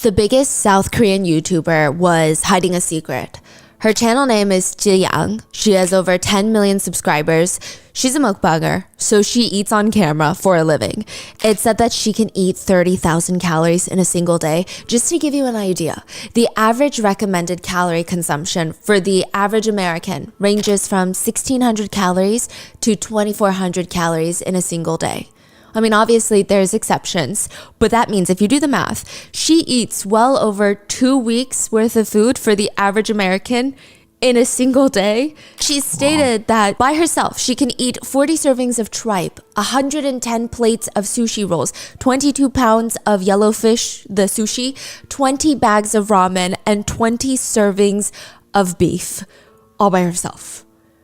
The biggest South Korean YouTuber was hiding a secret. Her channel name is Ji-young. She has over 10 million subscribers. She's a mukbanger, so she eats on camera for a living. It's said that she can eat 30,000 calories in a single day. Just to give you an idea, the average recommended calorie consumption for the average American ranges from 1,600 calories to 2,400 calories in a single day. I mean, obviously there's exceptions, but that means if you do the math, she eats well over 2 weeks worth of food for the average American in a single day. She stated that by herself, she can eat 40 servings of tripe, 110 plates of sushi rolls, 22 pounds of yellowfish, the sushi, 20 bags of ramen, and 20 servings of beef, all by herself.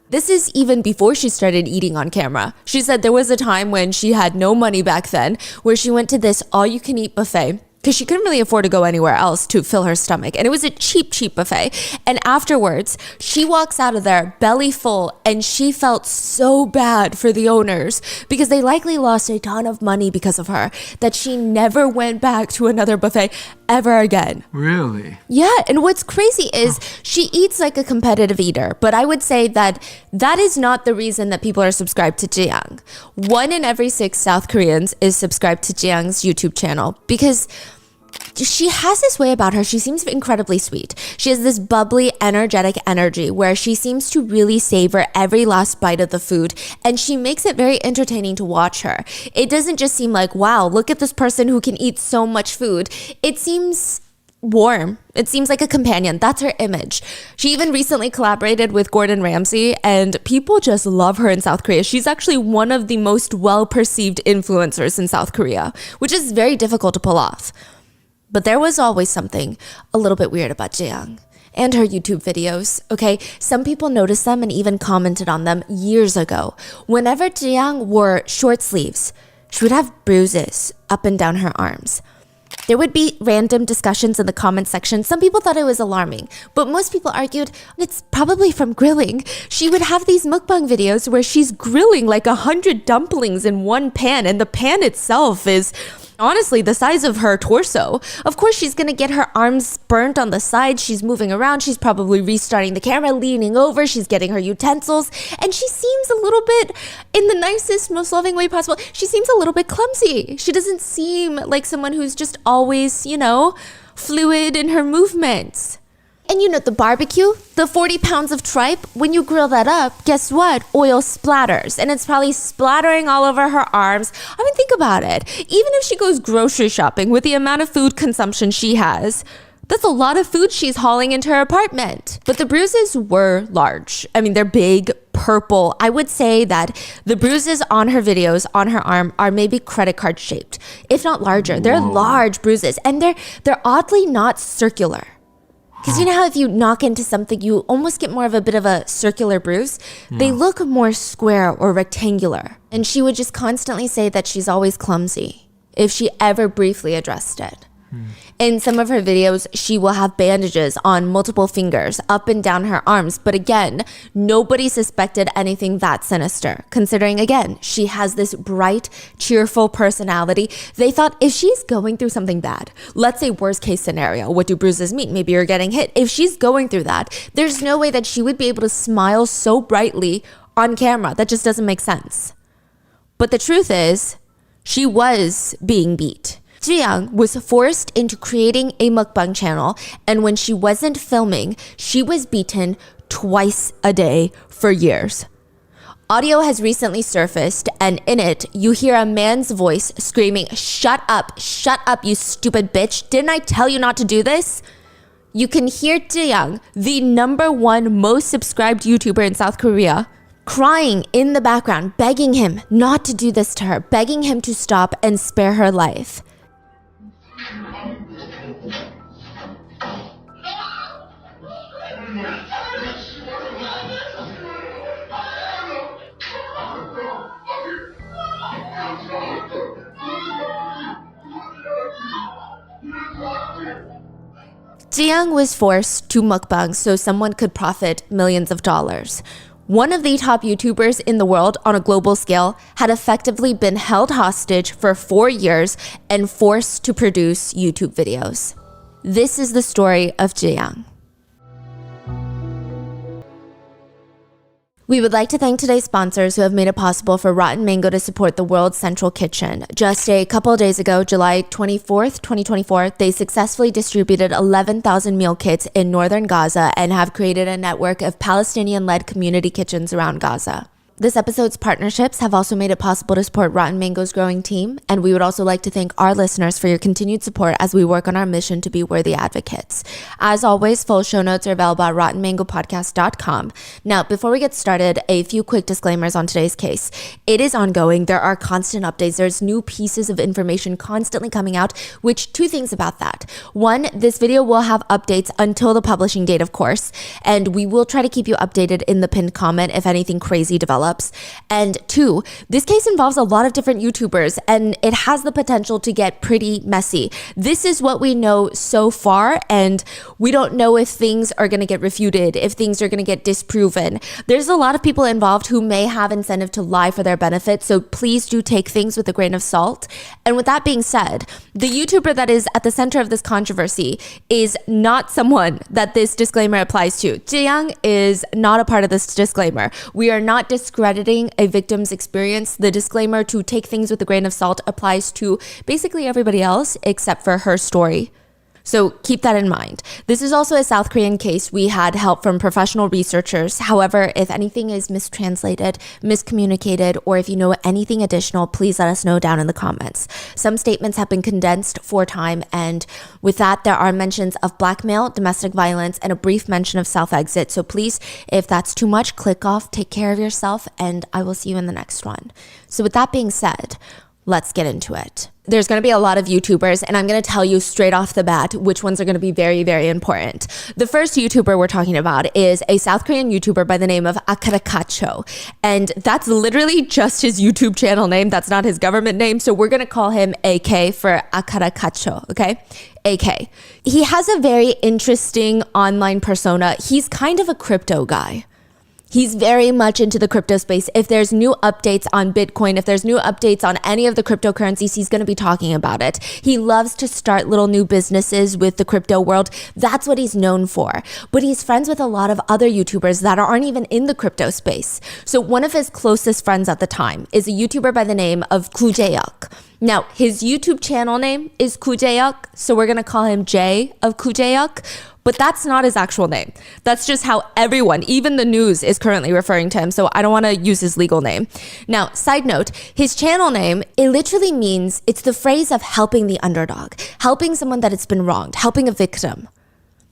This is even before she started eating on camera. She said there was a time when she had no money back then where she went to this all-you-can-eat buffet because she couldn't really afford to go anywhere else to fill her stomach. And it was a cheap buffet. And afterwards, she walks out of there belly full and she felt so bad for the owners because they likely lost a ton of money because of her that she never went back to another buffet ever again. Really? Yeah, and what's crazy is she eats like a competitive eater, but I would say that that is not the reason that people are subscribed to Ji-young. 1 in every 6 South Koreans is subscribed to Ji-young's YouTube channel because she has this way about her. She seems incredibly sweet. She has this bubbly, energetic energy where she seems to really savor every last bite of the food, and she makes it very entertaining to watch her. It doesn't just seem like, wow, look at this person who can eat so much food. It seems warm. It seems like a companion. That's her image. She even recently collaborated with Gordon Ramsay, and people just love her in South Korea. She's actually one of the most well-perceived influencers in South Korea, which is very difficult to pull off. But there was always something a little bit weird about Ji-young and her YouTube videos, okay? Some people noticed them and even commented on them years ago. Whenever Ji-young wore short sleeves, she would have bruises up and down her arms. There would be random discussions in the comment section. Some people thought it was alarming, but most people argued it's probably from grilling. She would have these mukbang videos where she's grilling like 100 dumplings in one pan, and the pan itself is honestly the size of her torso. Of course, she's gonna get her arms burnt on the side. She's moving around. She's probably restarting the camera, leaning over. She's getting her utensils. And she seems a little bit, in the nicest, most loving way possible, she seems a little bit clumsy. She doesn't seem like someone who's just always, fluid in her movements. And the barbecue, the 40 pounds of tripe, when you grill that up, guess what? Oil splatters. And it's probably splattering all over her arms. I mean, think about it. Even if she goes grocery shopping with the amount of food consumption she has, that's a lot of food she's hauling into her apartment. But the bruises were large. I mean, they're big, purple. I would say that the bruises on her videos, on her arm, are maybe credit card shaped, if not larger. They're large bruises, and they're oddly not circular. Because you know how if you knock into something, you almost get more of a bit of a circular bruise? Yeah. They look more square or rectangular. And she would just constantly say that she's always clumsy if she ever briefly addressed it. In some of her videos, she will have bandages on multiple fingers, up and down her arms. But again, nobody suspected anything that sinister, considering, again, she has this bright, cheerful personality. They thought if she's going through something bad, let's say worst case scenario, what do bruises mean? Maybe you're getting hit. If she's going through that, there's no way that she would be able to smile so brightly on camera. That just doesn't make sense. But the truth is, she was being beat. Ji-young was forced into creating a mukbang channel, and when she wasn't filming, she was beaten twice a day for years. Audio has recently surfaced, and in it, you hear a man's voice screaming, shut up, you stupid bitch. Didn't I tell you not to do this?" You can hear Ji-young, the #1 most subscribed YouTuber in South Korea, crying in the background, begging him not to do this to her, begging him to stop and spare her life. Ji-young was forced to mukbang so someone could profit millions of dollars. One of the top YouTubers in the world on a global scale had effectively been held hostage for 4 years and forced to produce YouTube videos. This is the story of Jiang. We would like to thank today's sponsors who have made it possible for Rotten Mango to support the World's Central Kitchen. Just a couple of days ago, July 24th, 2024, they successfully distributed 11,000 meal kits in northern Gaza and have created a network of Palestinian-led community kitchens around Gaza. This episode's partnerships have also made it possible to support Rotten Mango's growing team, and we would also like to thank our listeners for your continued support as we work on our mission to be worthy advocates. As always, full show notes are available at rottenmangopodcast.com. Now, before we get started, a few quick disclaimers on today's case. It is ongoing. There are constant updates. There's new pieces of information constantly coming out, which two things about that. One, this video will have updates until the publishing date, of course, and we will try to keep you updated in the pinned comment if anything crazy develops. And two, this case involves a lot of different YouTubers and it has the potential to get pretty messy. This is what we know so far, and we don't know if things are going to get refuted, if things are going to get disproven. There's a lot of people involved who may have incentive to lie for their benefit, so please do take things with a grain of salt. And with that being said, the YouTuber that is at the center of this controversy is not someone that this disclaimer applies to. Jiang is not a part of this disclaimer. We are not discrediting a victim's experience. The disclaimer to take things with a grain of salt applies to basically everybody else except for her story. So keep that in mind. This is also a South Korean case. We had help from professional researchers. However, if anything is mistranslated, miscommunicated, or if you know anything additional, please let us know down in the comments. Some statements have been condensed for time, and with that, there are mentions of blackmail, domestic violence, and a brief mention of self-exit. So please, if that's too much, click off, take care of yourself, and I will see you in the next one. So with that being said, let's get into it. There's going to be a lot of YouTubers, and I'm going to tell you straight off the bat which ones are going to be very, very important. The first YouTuber we're talking about is a South Korean YouTuber by the name of Akarakacho. And that's literally just his YouTube channel name. That's not his government name. So we're going to call him AK for Akarakacho, okay? AK. He has a very interesting online persona. He's kind of a crypto guy. He's very much into the crypto space. If there's new updates on Bitcoin, if there's new updates on any of the cryptocurrencies, he's going to be talking about it. He loves to start little new businesses with the crypto world. That's what he's known for. But he's friends with a lot of other YouTubers that aren't even in the crypto space. So one of his closest friends at the time is a YouTuber by the name of Kujaeuk. Now, his YouTube channel name is Kujaeuk, so we're going to call him Jay of Kujaeuk. But that's not his actual name. That's just how everyone, even the news, is currently referring to him. So I don't want to use his legal name. Now, side note, his channel name, it literally means, it's the phrase of helping the underdog, helping someone that has been wronged, helping a victim.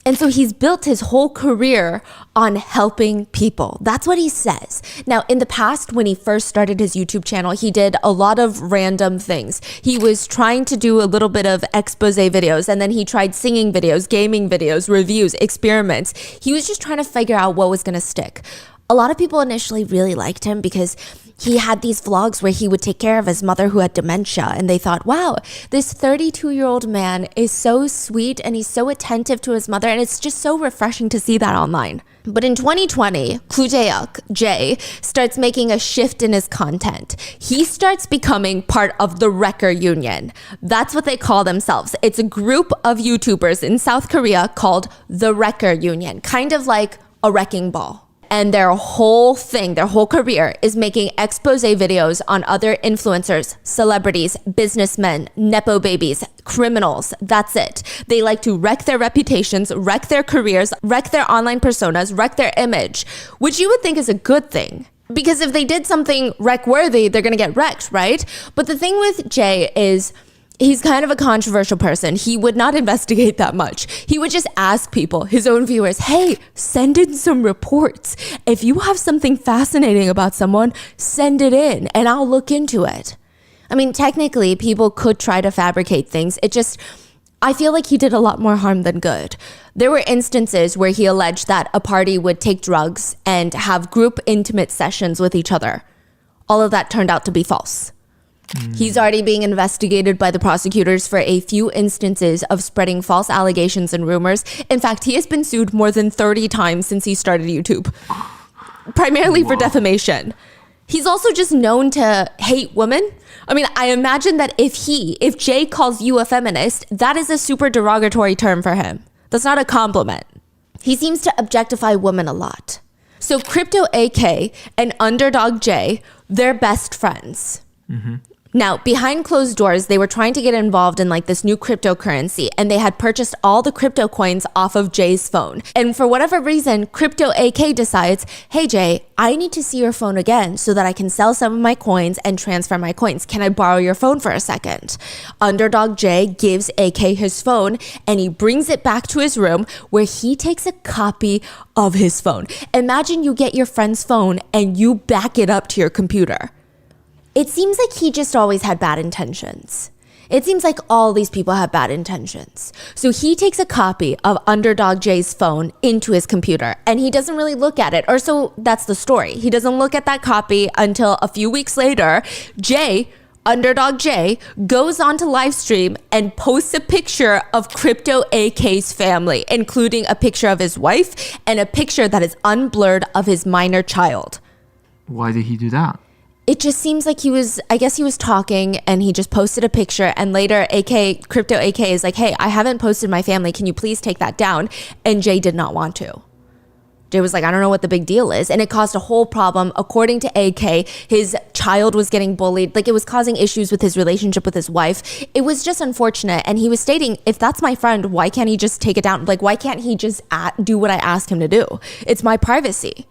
And so he's built his whole career on helping people. That's what he says. Now, in the past, when he first started his YouTube channel, he did a lot of random things. He was trying to do a little bit of expose videos, and then he tried singing videos, gaming videos, reviews, experiments. He was just trying to figure out what was going to stick. A lot of people initially really liked him because he had these vlogs where he would take care of his mother who had dementia, and they thought, wow, this 32-year-old man is so sweet and he's so attentive to his mother, and it's just so refreshing to see that online. But in 2020, Kujaeuk, Jay, starts making a shift in his content. He starts becoming part of the Wrecker Union. That's what they call themselves. It's a group of YouTubers in South Korea called the Wrecker Union, kind of like a wrecking ball. And their whole thing, their whole career is making expose videos on other influencers, celebrities, businessmen, nepo babies, criminals. That's it. They like to wreck their reputations, wreck their careers, wreck their online personas, wreck their image, which you would think is a good thing. Because if they did something wreck-worthy, they're going to get wrecked, right? But the thing with Jay is, he's kind of a controversial person. He would not investigate that much. He would just ask people, his own viewers, hey, send in some reports. If you have something fascinating about someone, send it in and I'll look into it. I mean, technically, people could try to fabricate things. I feel like he did a lot more harm than good. There were instances where he alleged that a party would take drugs and have group intimate sessions with each other. All of that turned out to be false. He's already being investigated by the prosecutors for a few instances of spreading false allegations and rumors. In fact, he has been sued more than 30 times since he started YouTube, primarily for defamation. He's also just known to hate women. I mean, I imagine that if Jay calls you a feminist, that is a super derogatory term for him. That's not a compliment. He seems to objectify women a lot. So Crypto AK and Underdog Jay, they're best friends. Mm-hmm. Now, behind closed doors, they were trying to get involved in like this new cryptocurrency, and they had purchased all the crypto coins off of Jay's phone. And for whatever reason, Crypto AK decides, hey Jay, I need to see your phone again so that I can sell some of my coins and transfer my coins. Can I borrow your phone for a second? Underdog Jay gives AK his phone, and he brings it back to his room where he takes a copy of his phone. Imagine you get your friend's phone and you back it up to your computer. It seems like he just always had bad intentions. It seems like all these people have bad intentions. So he takes a copy of Underdog Jay's phone into his computer, and he doesn't really look at it. Or so that's the story. He doesn't look at that copy until a few weeks later, Underdog Jay, goes on to live stream and posts a picture of Crypto AK's family, including a picture of his wife and a picture that is unblurred of his minor child. Why did he do that? It just seems like he was talking and he just posted a picture, and later Crypto AK is like, hey, I haven't posted my family. Can you please take that down? And Jay did not want to. Jay was like, I don't know what the big deal is. And it caused a whole problem. According to AK, his child was getting bullied. Like, it was causing issues with his relationship with his wife. It was just unfortunate. And he was stating, if that's my friend, why can't he just take it down? Like, why can't he just do what I ask him to do? It's my privacy.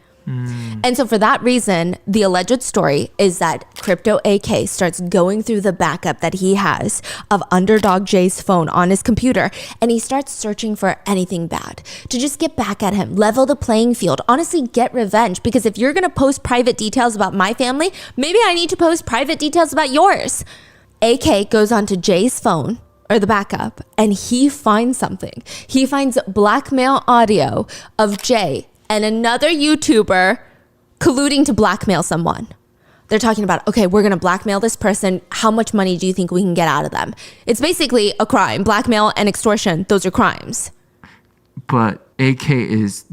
And so for that reason, the alleged story is that Crypto AK starts going through the backup that he has of Underdog Jay's phone on his computer, and he starts searching for anything bad to just get back at him, level the playing field, honestly get revenge. Because if you're gonna post private details about my family, maybe I need to post private details about yours. AK goes onto Jay's phone, or the backup, and he finds something. He finds blackmail audio of Jay and another YouTuber colluding to blackmail someone. They're talking about, okay, we're gonna blackmail this person. How much money do you think we can get out of them? It's basically a crime. Blackmail and extortion, those are crimes. But AK is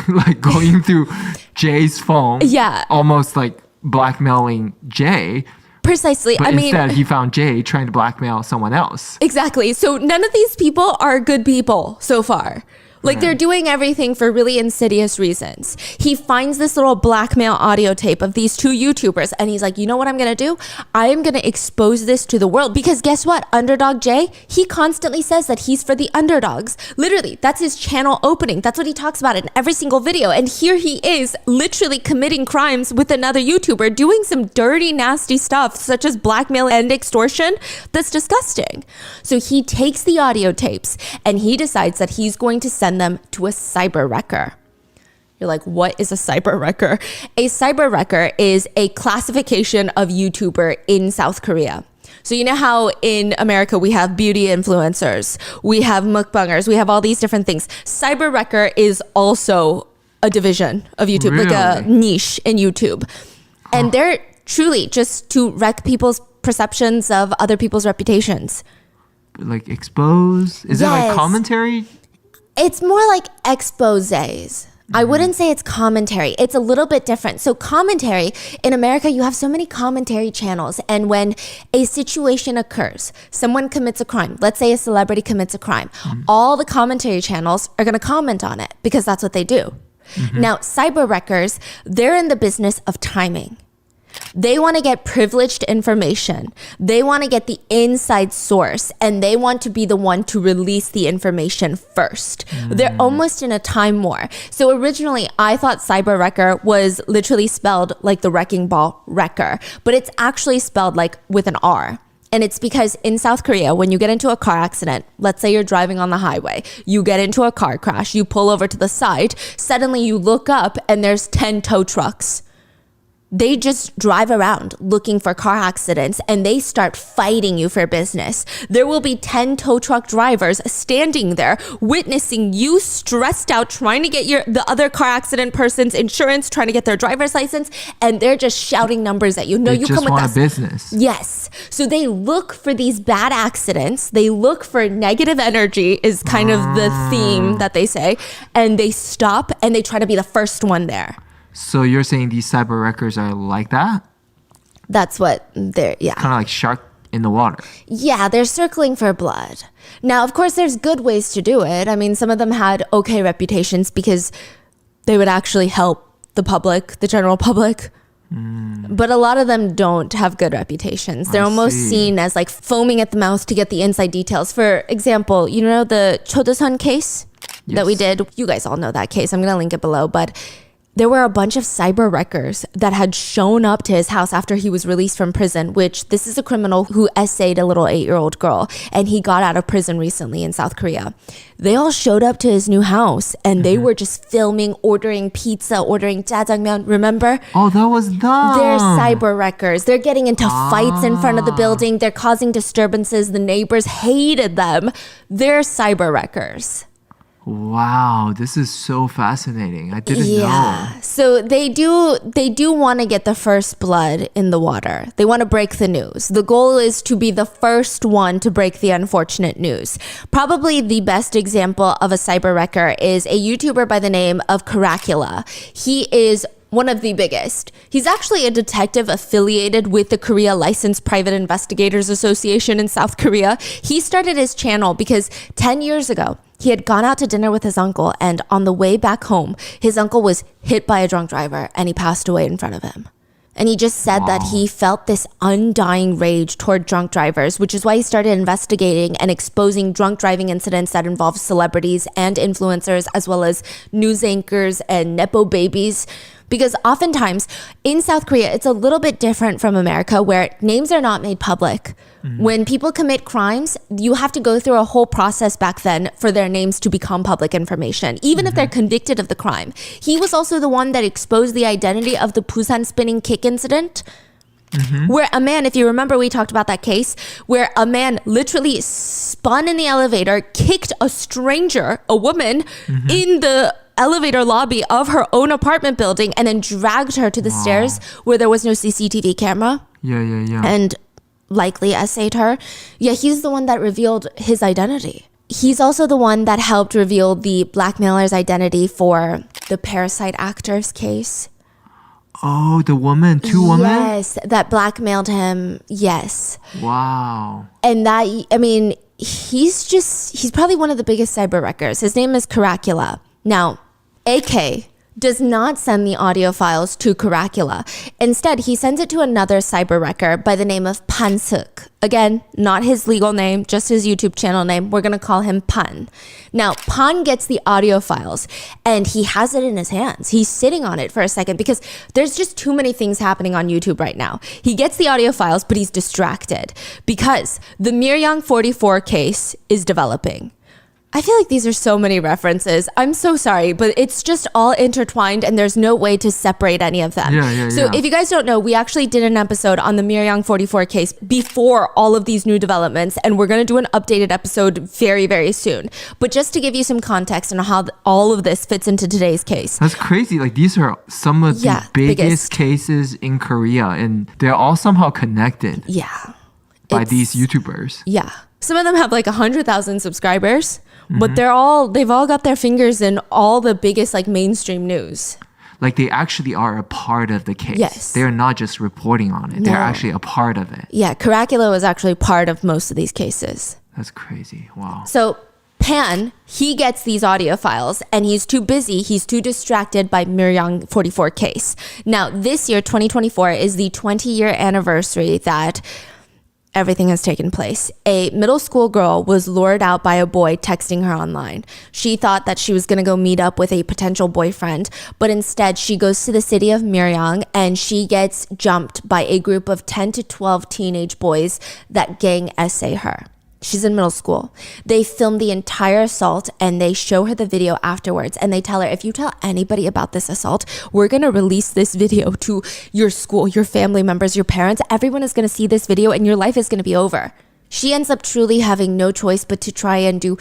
like going through Jay's phone. Yeah. Almost like blackmailing Jay. Precisely. But instead, he found Jay trying to blackmail someone else. Exactly. So none of these people are good people so far. Like, they're doing everything for really insidious reasons. He finds this little blackmail audio tape of these two YouTubers, and he's like, you know what I'm gonna do? I am gonna expose this to the world, because guess what? Underdog Jay, he constantly says that he's for the underdogs. Literally, that's his channel opening. That's what he talks about in every single video. And here he is literally committing crimes with another YouTuber, doing some dirty, nasty stuff, such as blackmail and extortion. That's disgusting. So he takes the audio tapes and he decides that he's going to send them to a cyber wrecker. You're like, what is a cyber wrecker? A cyber wrecker is a classification of YouTuber in South Korea. So you know how in America we have beauty influencers, we have mukbangers, we have all these different things. Cyber wrecker is also a division of YouTube, really? Like a niche in YouTube. And they're truly just to wreck people's perceptions of other people's reputations. Like expose? Is it like commentary? It's more like exposés. I wouldn't say it's commentary. It's a little bit different. So commentary, in America, you have so many commentary channels. And when a situation occurs, someone commits a crime, let's say a celebrity commits a crime, all the commentary channels are going to comment on it because that's what they do. Now, cyber wreckers, they're in the business of timing. They want to get privileged information. They want to get the inside source, and they want to be the one to release the information first. They're almost in a time war. So originally, I thought cyber wrecker was literally spelled like the wrecking ball wrecker, but it's actually spelled like with an R. And it's because in South Korea, when you get into a car accident, let's say you're driving on the highway, you get into a car crash, you pull over to the side, suddenly you look up and there's 10 tow trucks. They just drive around looking for car accidents, and they start fighting you for business. There will be 10 tow truck drivers standing there witnessing you stressed out trying to get the other car accident person's insurance, trying to get their driver's license, and they're just shouting numbers at you. No, you come with us. They just want a business. Yes. So they look for these bad accidents. They look for negative energy is kind of the theme that they say, and they stop and they try to be the first one there. So you're saying these cyber wreckers are like that? That's what they're, yeah. Kind of like shark in the water. Yeah, they're circling for blood. Now, of course, there's good ways to do it. I mean, some of them had okay reputations because they would actually help the public, the general public. But a lot of them don't have good reputations. They're almost seen as like foaming at the mouth to get the inside details. For example, you know the Chodosun case that we did? You guys all know that case. I'm going to link it below. But there were a bunch of cyber wreckers that had shown up to his house after he was released from prison, which this is a criminal who essayed a little 8-year-old girl, and he got out of prison recently in South Korea. They all showed up to his new house, and they were just filming, ordering pizza, ordering jjajangmyeon, remember? Oh, that was them. They're cyber wreckers. They're getting into fights in front of the building. They're causing disturbances. The neighbors hated them. They're cyber wreckers. Wow, this is so fascinating. I didn't know. So they do want to get the first blood in the water. They want to break the news. The goal is to be the first one to break the unfortunate news. Probably the best example of a cyber wrecker is a YouTuber by the name of Karacula. He is one of the biggest. He's actually a detective affiliated with the Korea Licensed Private Investigators Association in South Korea. He started his channel because 10 years ago, he had gone out to dinner with his uncle, and on the way back home, his uncle was hit by a drunk driver and he passed away in front of him. And he just said that he felt this undying rage toward drunk drivers, which is why he started investigating and exposing drunk driving incidents that involve celebrities and influencers, as well as news anchors and Nepo babies. Because oftentimes in South Korea, it's a little bit different from America, where names are not made public. When people commit crimes, you have to go through a whole process back then for their names to become public information, even if they're convicted of the crime. He was also the one that exposed the identity of the Busan spinning kick incident, where a man, if you remember, we talked about that case, where a man literally spun in the elevator, kicked a stranger, a woman, in the elevator lobby of her own apartment building, and then dragged her to the stairs where there was no CCTV camera. Yeah. And likely essayed her. Yeah, he's the one that revealed his identity. He's also the one that helped reveal the blackmailer's identity for the Parasite actors case. Oh, the woman, two women? Yes, that blackmailed him. Yes. Wow. And that, I mean, he's probably one of the biggest cyber wreckers. His name is Karacula. Now, AK does not send the audio files to Karacula. Instead, he sends it to another cyber wrecker by the name of Pansuk. Again, not his legal name, just his YouTube channel name. We're going to call him Pan. Now, Pan gets the audio files and he has it in his hands. He's sitting on it for a second because there's just too many things happening on YouTube right now. He gets the audio files, but he's distracted because the Miryang 44 case is developing. I feel like these are so many references. I'm so sorry, but it's just all intertwined and there's no way to separate any of them. So if you guys don't know, we actually did an episode on the Miryang 44 case before all of these new developments, and we're going to do an updated episode very, very soon. But just to give you some context on how all of this fits into today's case. That's crazy. Like, these are some of the biggest cases in Korea, and they're all somehow connected. By these YouTubers. Some of them have like 100,000 subscribers. But they've all got their fingers in all the biggest like mainstream news. Like, they actually are a part of the case. Yes. They're not just reporting on it. No. They're actually a part of it. Yeah, Karacula was actually part of most of these cases. That's crazy. Wow. So Pan, he gets these audio files and he's too busy, he's too distracted by Miryang 44 case. Now, this year, 2024, is the 20-year anniversary that everything has taken place. A middle school girl was lured out by a boy texting her online. She thought that she was going to go meet up with a potential boyfriend, but instead she goes to the city of Miryang and she gets jumped by a group of 10 to 12 teenage boys that gang essay her. She's in middle school. They film the entire assault and they show her the video afterwards, and they tell her, if you tell anybody about this assault, we're going to release this video to your school, your family members, your parents. Everyone is going to see this video and your life is going to be over. She ends up truly having no choice but to try and do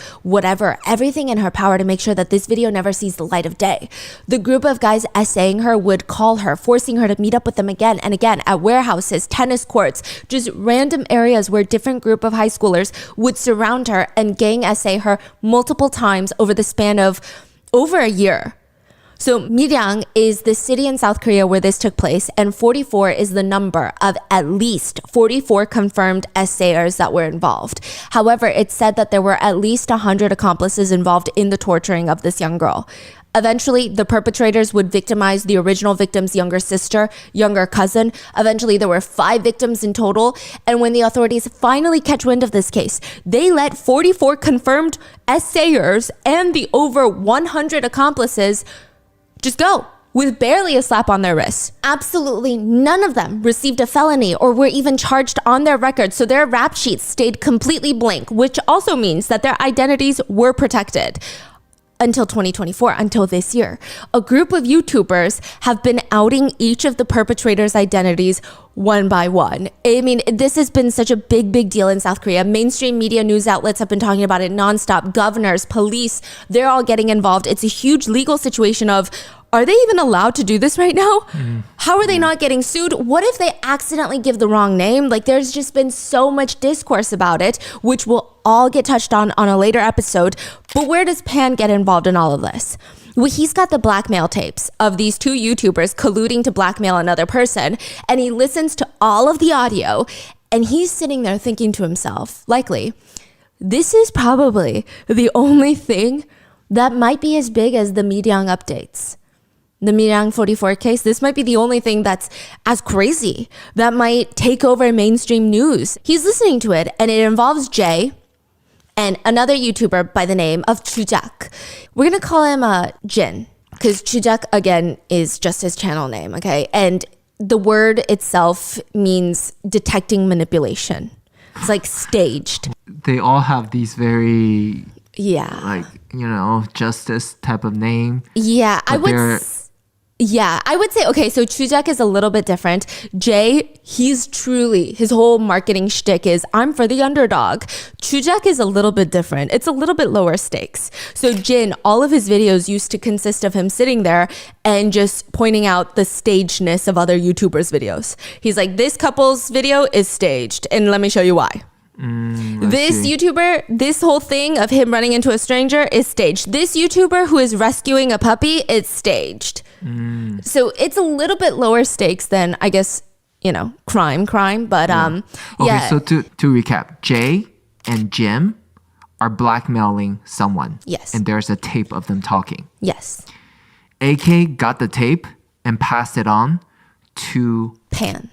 everything in her power to make sure that this video never sees the light of day. The group of guys essaying her would call her, forcing her to meet up with them again and again at warehouses, tennis courts, just random areas where different group of high schoolers would surround her and gang essay her multiple times over the span of over a year. So Miryang is the city in South Korea where this took place, and 44 is the number of at least 44 confirmed essayers that were involved. However, it said that there were at least 100 accomplices involved in the torturing of this young girl. Eventually, the perpetrators would victimize the original victim's younger sister, younger cousin. Eventually, there were 5 victims in total. And when the authorities finally catch wind of this case, they let 44 confirmed essayers and the over 100 accomplices just go with barely a slap on their wrist. Absolutely none of them received a felony or were even charged on their record, so their rap sheets stayed completely blank, which also means that their identities were protected. Until 2024, until this year. A group of YouTubers have been outing each of the perpetrators' identities one by one. I mean, this has been such a big deal in South Korea. Mainstream media news outlets have been talking about it nonstop. Governors, police, they're all getting involved. It's a huge legal situation of, are they even allowed to do this right now? How are they not getting sued? What if they accidentally give the wrong name? Like, there's just been so much discourse about it, which will all get touched on a later episode. But where does Pan get involved in all of this? Well, he's got the blackmail tapes of these 2 YouTubers colluding to blackmail another person, and he listens to all of the audio, and he's sitting there thinking to himself, likely, this is probably the only thing that might be as big as the Miryang updates. The Miryang 44 case, this might be the only thing that's as crazy that might take over mainstream news. He's listening to it, and it involves Jay and another YouTuber by the name of Chujak. We're going to call him Jin, because Chujak, again, is just his channel name, okay? And the word itself means detecting manipulation. It's like staged. They all have these very... like, justice type of name. Yeah, I would say, okay, so Chujak is a little bit different. Jay, he's truly, his whole marketing shtick is, I'm for the underdog. Chujak is a little bit different. It's a little bit lower stakes. So Jin, all of his videos used to consist of him sitting there and just pointing out the stagedness of other YouTubers' videos. He's like, this couple's video is staged, and let me show you why. This YouTuber, this whole thing of him running into a stranger is staged. This YouTuber who is rescuing a puppy is staged. So it's a little bit lower stakes than, I guess, crime. But Okay, so to recap, Jay and Jim are blackmailing someone. Yes. And there's a tape of them talking. Yes. AK got the tape and passed it on to Pan.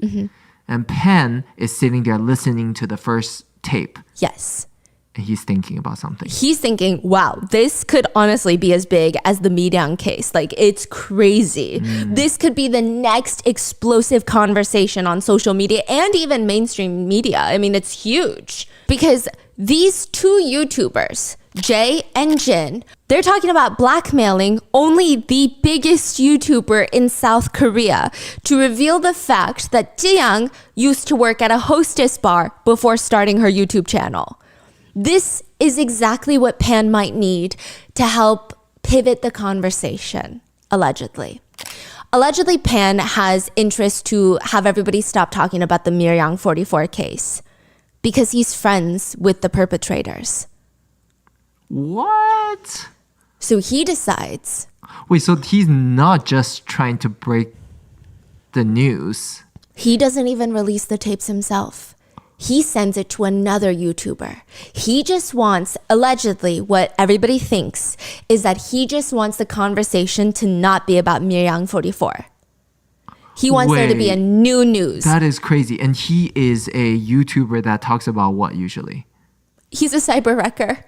Mm-hmm. And Pan is sitting there listening to the first tape. Yes. And he's thinking about something. He's thinking, wow, this could honestly be as big as the Miryang case. Like, it's crazy. This could be the next explosive conversation on social media and even mainstream media. I mean, it's huge. Because these 2 YouTubers, Jay and Jin, they're talking about blackmailing only the biggest YouTuber in South Korea to reveal the fact that Jiyoung used to work at a hostess bar before starting her YouTube channel. This is exactly what Pan might need to help pivot the conversation, allegedly. Allegedly, Pan has interest to have everybody stop talking about the Miryang 44 case because he's friends with the perpetrators. What? So he decides. Wait, so he's not just trying to break the news. He doesn't even release the tapes himself. He sends it to another YouTuber. He just wants, allegedly, what everybody thinks is that he just wants the conversation to not be about Miryang 44. He wants there to be a new news. That is crazy. And he is a YouTuber that talks about what usually? He's a cyber wrecker.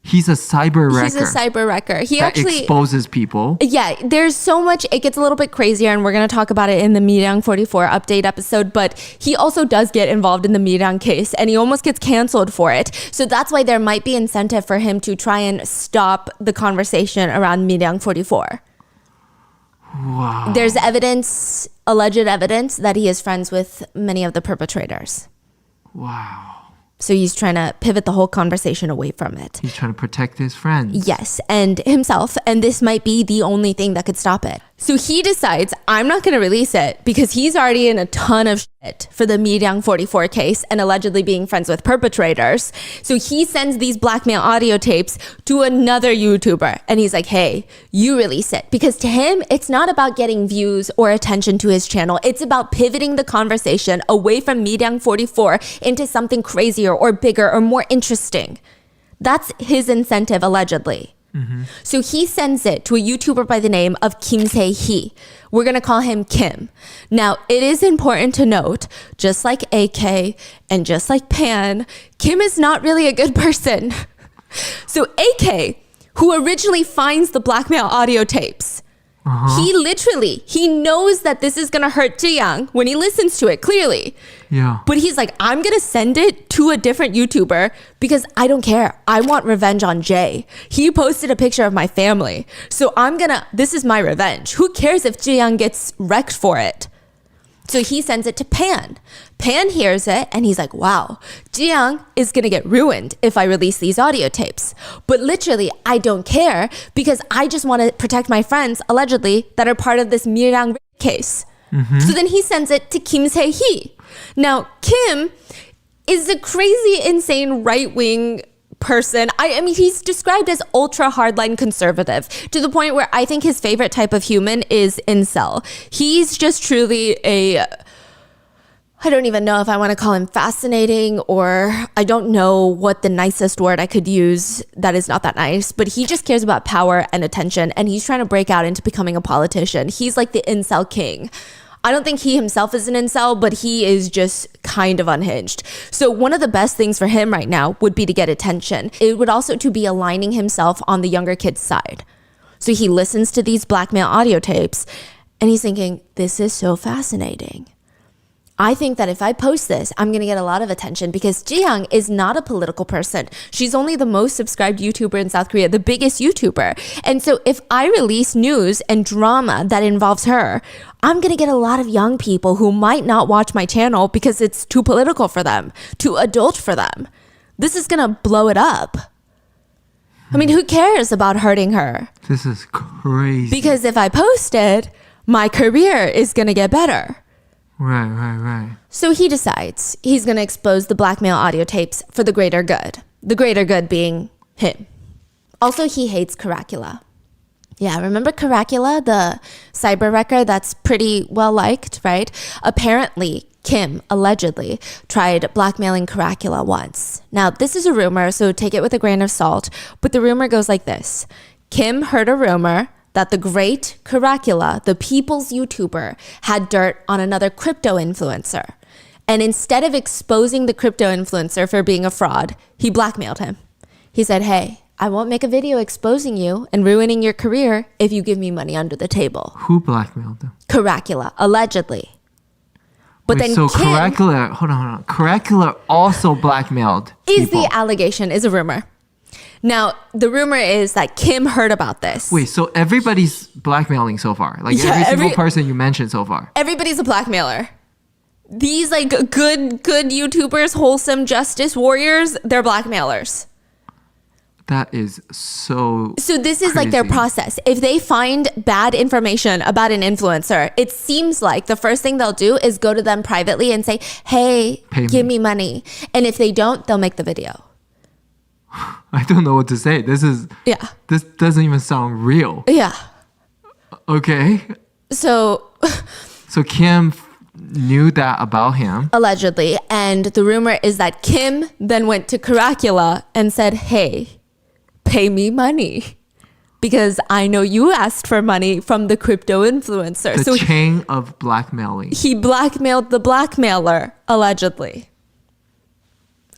He's a cyber wrecker. He's a cyber wrecker. He actually exposes people. Yeah, there's so much. It gets a little bit crazier, and we're going to talk about it in the Miryang 44 update episode. But he also does get involved in the Miryang case, and he almost gets canceled for it. So that's why there might be incentive for him to try and stop the conversation around Miryang 44. Wow. There's evidence, alleged evidence, that he is friends with many of the perpetrators. Wow. So he's trying to pivot the whole conversation away from it. He's trying to protect his friends. Yes, and himself. And this might be the only thing that could stop it. So he decides, I'm not going to release it because he's already in a ton of shit for the Miryang 44 case and allegedly being friends with perpetrators. So he sends these blackmail audio tapes to another YouTuber. And he's like, hey, you release it. Because to him, it's not about getting views or attention to his channel. It's about pivoting the conversation away from Miryang 44 into something crazier or bigger or more interesting. That's his incentive, allegedly. Mm-hmm. So he sends it to a YouTuber by the name of Kim Se-hee. We're going to call him Kim. Now, it is important to note, just like AK and just like Pan, Kim is not really a good person. So AK, who originally finds the blackmail audio tapes, he knows that this is going to hurt Jiyoung when he listens to it, clearly. Yeah. But he's like, I'm going to send it to a different YouTuber because I don't care. I want revenge on Jay. He posted a picture of my family. So this is my revenge. Who cares if Jiyoung gets wrecked for it? So he sends it to Pan. Pan hears it and he's like, wow, Jiyoung is going to get ruined if I release these audio tapes. But literally, I don't care because I just want to protect my friends, allegedly, that are part of this Miryang case. Mm-hmm. So then he sends it to Kim Se-hee. Now, Kim is a crazy, insane right-wing person. I mean, he's described as ultra hardline conservative to the point where I think his favorite type of human is incel. He's just truly I don't even know if I want to call him fascinating, or I don't know what the nicest word I could use that is not that nice, but he just cares about power and attention, and he's trying to break out into becoming a politician. He's like the incel king. I don't think he himself is an incel, but he is just kind of unhinged. So one of the best things for him right now would be to get attention. It would also to be aligning himself on the younger kid's side. So he listens to these blackmail audio tapes and he's thinking, this is so fascinating. I think that if I post this, I'm going to get a lot of attention because Jiyoung is not a political person. She's only the most subscribed YouTuber in South Korea, the biggest YouTuber. And so if I release news and drama that involves her, I'm going to get a lot of young people who might not watch my channel because it's too political for them, too adult for them. This is going to blow it up. I mean, who cares about hurting her? This is crazy. Because if I post it, my career is going to get better. Right. So he decides he's going to expose the blackmail audio tapes for the greater good. The greater good being him. Also, he hates Caracula. Yeah, remember Caracula, the cyber wrecker that's pretty well liked, right? Apparently, Kim allegedly tried blackmailing Caracula once. Now, this is a rumor, so take it with a grain of salt. But the rumor goes like this. Kim heard a rumor that the great Caracula, the people's YouTuber, had dirt on another crypto influencer. And instead of exposing the crypto influencer for being a fraud, he blackmailed him. He said, hey, I won't make a video exposing you and ruining your career if you give me money under the table. Who blackmailed him? Caracula, allegedly. But Wait, then so Kim, Caracula, hold on. Caracula also blackmailed people. The allegation, is a rumor. Now, the rumor is that Kim heard about this. Wait, so everybody's blackmailing so far? Like every single person you mentioned so far? Everybody's a blackmailer. These like good YouTubers, wholesome justice warriors, they're blackmailers. That is so this is crazy. like their process. If they find bad information about an influencer, it seems like the first thing they'll do is go to them privately and say, hey, give me money. And if they don't, they'll make the video. I don't know what to say. This doesn't even sound real. Yeah. Okay. So Kim knew that about him. Allegedly. And the rumor is that Kim then went to Caracula and said, hey, pay me money. Because I know you asked for money from the crypto influencer. The chain of blackmailing. He blackmailed the blackmailer, allegedly.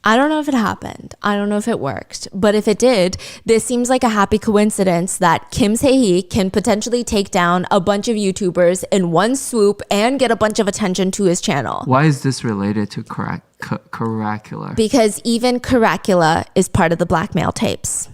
I don't know if it happened. I don't know if it worked. But if it did, this seems like a happy coincidence that Kim Se-hee can potentially take down a bunch of YouTubers in one swoop and get a bunch of attention to his channel. Why is this related to Caracula? Because even Caracula is part of the blackmail tapes.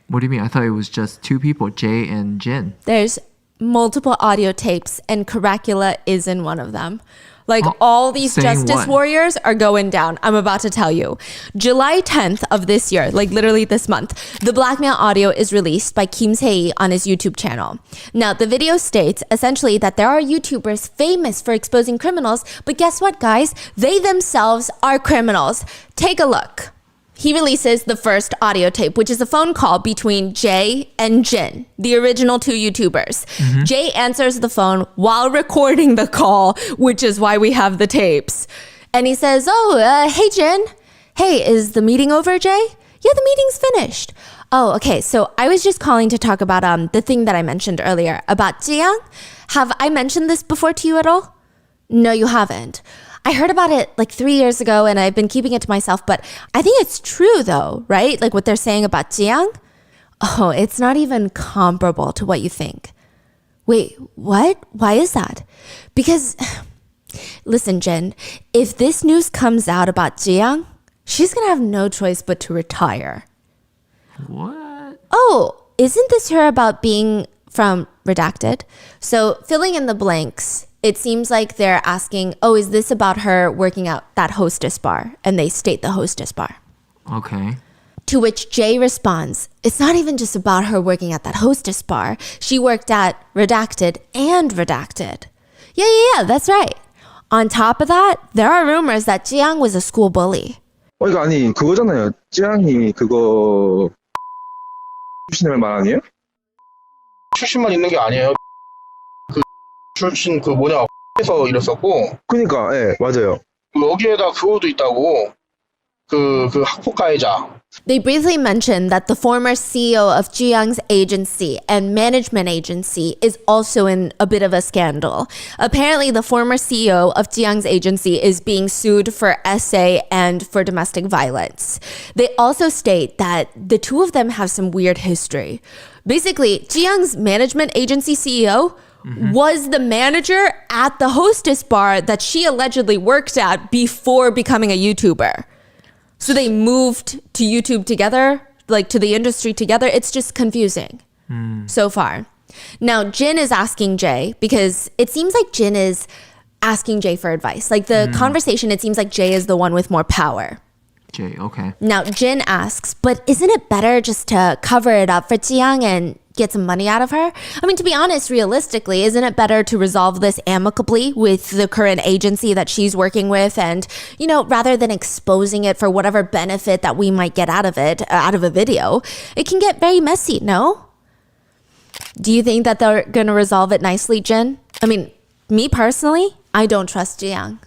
What do you mean? I thought it was just two people, Jay and Jin. There's multiple audio tapes and Caracula is in one of them. Like all these justice what? warriors are going down. I'm about to tell you. July 10th of this year, like literally this month, the blackmail audio is released by Kim Se-hee on his YouTube channel. Now, the video states essentially that there are YouTubers famous for exposing criminals, but guess what, guys? They themselves are criminals. Take a look. He releases the first audio tape, which is a phone call between Jay and Jin, the original two YouTubers. Mm-hmm. Jay answers the phone while recording the call, which is why we have the tapes. And he says, hey, Jin. Hey, is the meeting over, Jay? Yeah, the meeting's finished. Oh, okay. So I was just calling to talk about the thing that I mentioned earlier about Jiyoung. Have I mentioned this before to you at all? No, you haven't. I heard about it like 3 years ago and I've been keeping it to myself, but I think it's true though, right? Like what they're saying about Jiyoung. Oh, it's not even comparable to what you think. Wait, what? Why is that? Because, listen, Jin, if this news comes out about Jiyoung, she's gonna have no choice but to retire. What? Oh, isn't this her about being from Redacted? So filling in the blanks, it seems like they're asking, is this about her working at that hostess bar? And they state the hostess bar. Okay. To which Jay responds, it's not even just about her working at that hostess bar. She worked at Redacted and Redacted. Yeah, that's right. On top of that, there are rumors that Jiyoung was a school bully. 이거 아니 그거잖아요. 찌양이 그거 출신을 말 아니에요? 출신만 있는 게 아니에요. 그 출신 그 뭐냐 에서 일했었고. 그러니까 예 맞아요. 여기에다 그거도 있다고. 그 학폭 가해자. They briefly mentioned that the former CEO of Jiyoung's agency and management agency is also in a bit of a scandal. Apparently, the former CEO of Jiyoung's agency is being sued for SA and for domestic violence. They also state that the two of them have some weird history. Basically, Jiyoung's management agency CEO was the manager at the hostess bar that she allegedly worked at before becoming a YouTuber. So they moved to YouTube together, like to the industry together. It's just confusing so far. Now, Jin is asking Jay because it seems like Jin is asking Jay for advice. Like the conversation, it seems like Jay is the one with more power. Jay, okay. Now, Jin asks, but isn't it better just to cover it up for Jiyoung and get some money out of her? I mean, to be honest, realistically, isn't it better to resolve this amicably with the current agency that she's working with and, rather than exposing it for whatever benefit that we might get out of it, out of a video? It can get very messy, no? Do you think that they're going to resolve it nicely, Jin? I mean, me personally, I don't trust Jiyoung.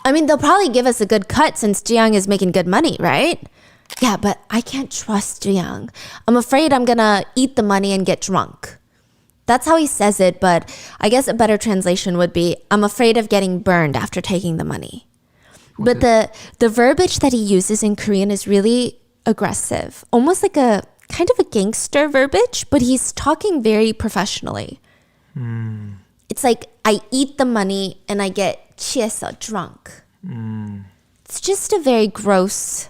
I mean, they'll probably give us a good cut since Jiyoung is making good money, right? Yeah, but I can't trust Jiyoung. I'm afraid I'm gonna eat the money and get drunk. That's how he says it, but I guess a better translation would be, I'm afraid of getting burned after taking the money. But the verbiage that he uses in Korean is really aggressive, almost like a kind of a gangster verbiage, but he's talking very professionally. It's like, I eat the money and I get 취해서 drunk. It's just a very gross...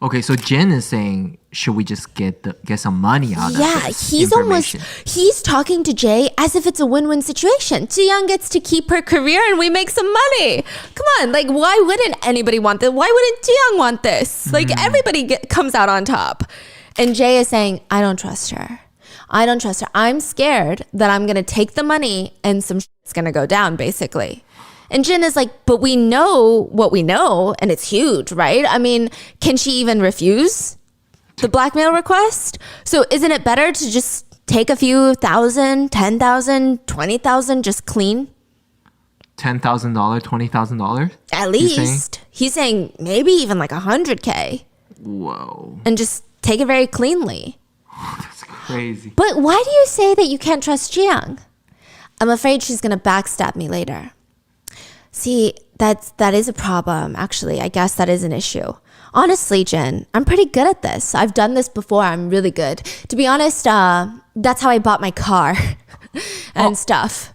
Okay, so Jen is saying, should we just get some money out of this? Yeah, he's talking to Jay as if it's a win-win situation. Jiyoung gets to keep her career and we make some money. Come on, like why wouldn't anybody want this? Why wouldn't Jiyoung want this? Like everybody comes out on top. And Jay is saying, I don't trust her. I'm scared that I'm going to take the money and some shit's going to go down, basically. And Jin is like, but we know what we know, and it's huge, right? I mean, can she even refuse the blackmail request? So isn't it better to just take a few thousand, 10,000, 20,000, just clean? $10,000, $20,000? At least. He's saying maybe even like 100K. Whoa. And just take it very cleanly. That's crazy. But why do you say that you can't trust Jiyoung? I'm afraid she's going to backstab me later. See, that is a problem, actually. I guess that is an issue. Honestly, Jin, I'm pretty good at this. I've done this before. I'm really good. To be honest, that's how I bought my car and stuff.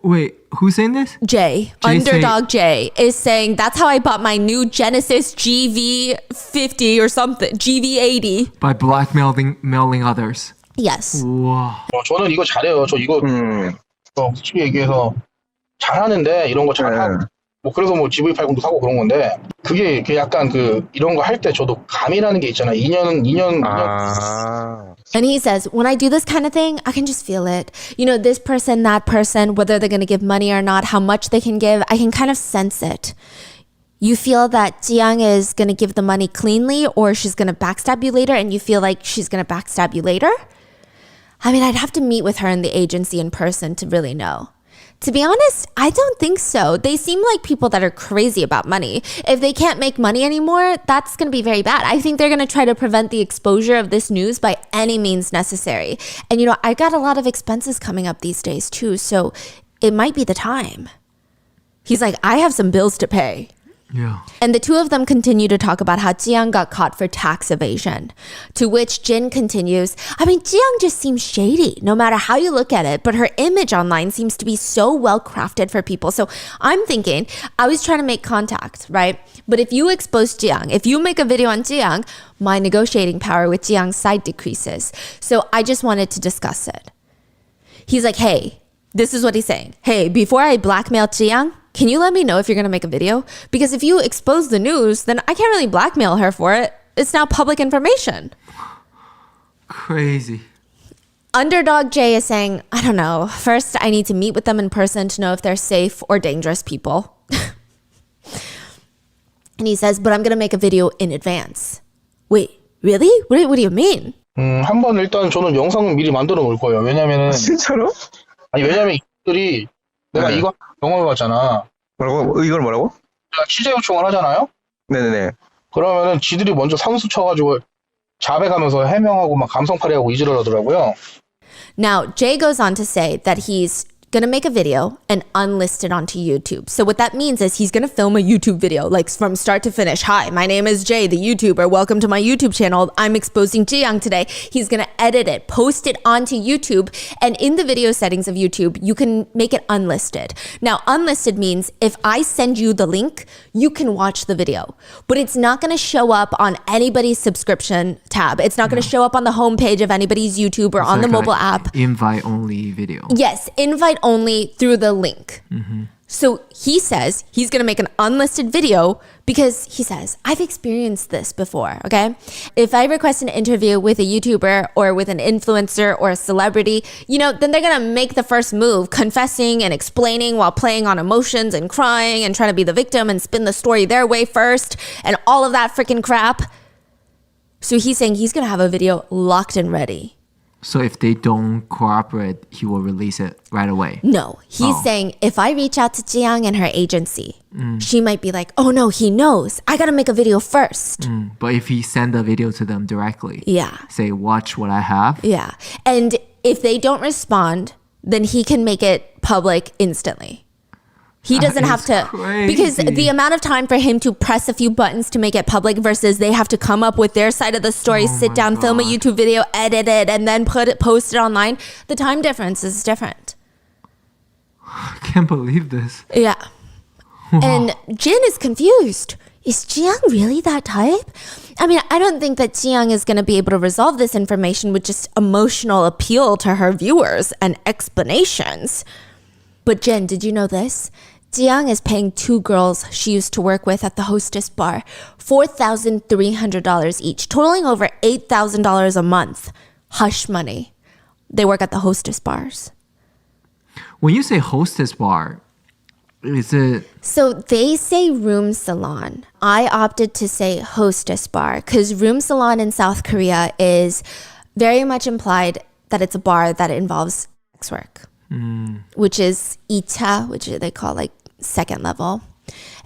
Wait, who's saying this? Jay Underdog Jay is saying that's how I bought my new Genesis GV50 or something, GV80. By blackmailing others. Yes. Wow. 저는 이거 잘해요. 저 이거 솔직히 얘기해서 잘하는데 이런 거 잘하고 뭐 그래서 뭐 GV80도 사고 그런 건데 그게 약간 이런 거 할 때 저도 감이라는 게 있잖아요. 2년. And he says, when I do this kind of thing, I can just feel it. You know, this person, that person, whether they're going to give money or not, how much they can give, I can kind of sense it. You feel that Jiang is going to give the money cleanly or she's going to backstab you later and you feel like she's going to backstab you later? I mean, I'd have to meet with her in the agency in person to really know. To be honest, I don't think so. They seem like people that are crazy about money. If they can't make money anymore, that's going to be very bad. I think they're going to try to prevent the exposure of this news by any means necessary. And you know, I got a lot of expenses coming up these days too, so it might be the time. He's like, I have some bills to pay. Yeah. And the two of them continue to talk about how Jiang got caught for tax evasion. To which Jin continues, I mean, Jiang just seems shady, no matter how you look at it, but her image online seems to be so well crafted for people. So I'm thinking, I was trying to make contact, right? But if you expose Jiang, if you make a video on Jiang, my negotiating power with Jiang's side decreases. So I just wanted to discuss it. He's like, hey, this is what he's saying. Hey, before I blackmail Jiang, can you let me know if you're going to make a video? Because if you expose the news, then I can't really blackmail her for it. It's now public information. Crazy. Underdog Jay is saying, I don't know. First, I need to meet with them in person to know if they're safe or dangerous people. And he says, but I'm going to make a video in advance. Wait, really? What do you mean? 한번 일단 저는 영상은 미리 만들어 놓을 거예요. 왜냐면은 진짜로? 아니 왜냐면 이들이 내가 이거 영화를 봤잖아. 뭐라고? 이걸 뭐라고? 내가 취재 요청을 하잖아요. 네네네. 그러면은 지들이 먼저 사무소 쳐가지고 자백하면서 해명하고 막 감성팔이하고 이지랄하더라고요. Now, Jay goes on to say that he's going to make a video and unlist it onto YouTube. So what that means is he's going to film a YouTube video, like from start to finish. Hi, my name is Jay, the YouTuber. Welcome to my YouTube channel. I'm exposing Jiang today. He's going to edit it, post it onto YouTube. And in the video settings of YouTube, you can make it unlisted. Now, unlisted means if I send you the link, you can watch the video. But it's not going to show up on anybody's subscription tab. It's not going to show up on the homepage of anybody's YouTube or on the mobile app. Invite only video. Yes, invite only through the link. So he says he's going to make an unlisted video because he says, I've experienced this before, okay? If I request an interview with a YouTuber or with an influencer or a celebrity, you know, then they're going to make the first move, confessing and explaining while playing on emotions and crying and trying to be the victim and spin the story their way first and all of that freaking crap. So he's saying he's going to have a video locked and ready. So if they don't cooperate, he will release it right away? No, he's saying if I reach out to Jiang and her agency, she might be like, oh no, he knows. I got to make a video first. But if he send a video to them directly, say, watch what I have. Yeah. And if they don't respond, then he can make it public instantly. He doesn't have to, because the amount of time for him to press a few buttons to make it public versus they have to come up with their side of the story, sit down, film a YouTube video, edit it, and then post it online. The time difference is different. I can't believe this. Yeah. And Jin is confused. Is Jiang really that type? I mean, I don't think that Jiang is going to be able to resolve this information with just emotional appeal to her viewers and explanations. But Jen, did you know this? Jiang is paying two girls she used to work with at the Hostess bar $4,300 each, totaling over $8,000 a month. Hush money. They work at the Hostess bars. When you say Hostess bar, is it... So they say room salon. I opted to say Hostess bar because room salon in South Korea is very much implied that it's a bar that involves sex work. Which is 2차, which they call like second level.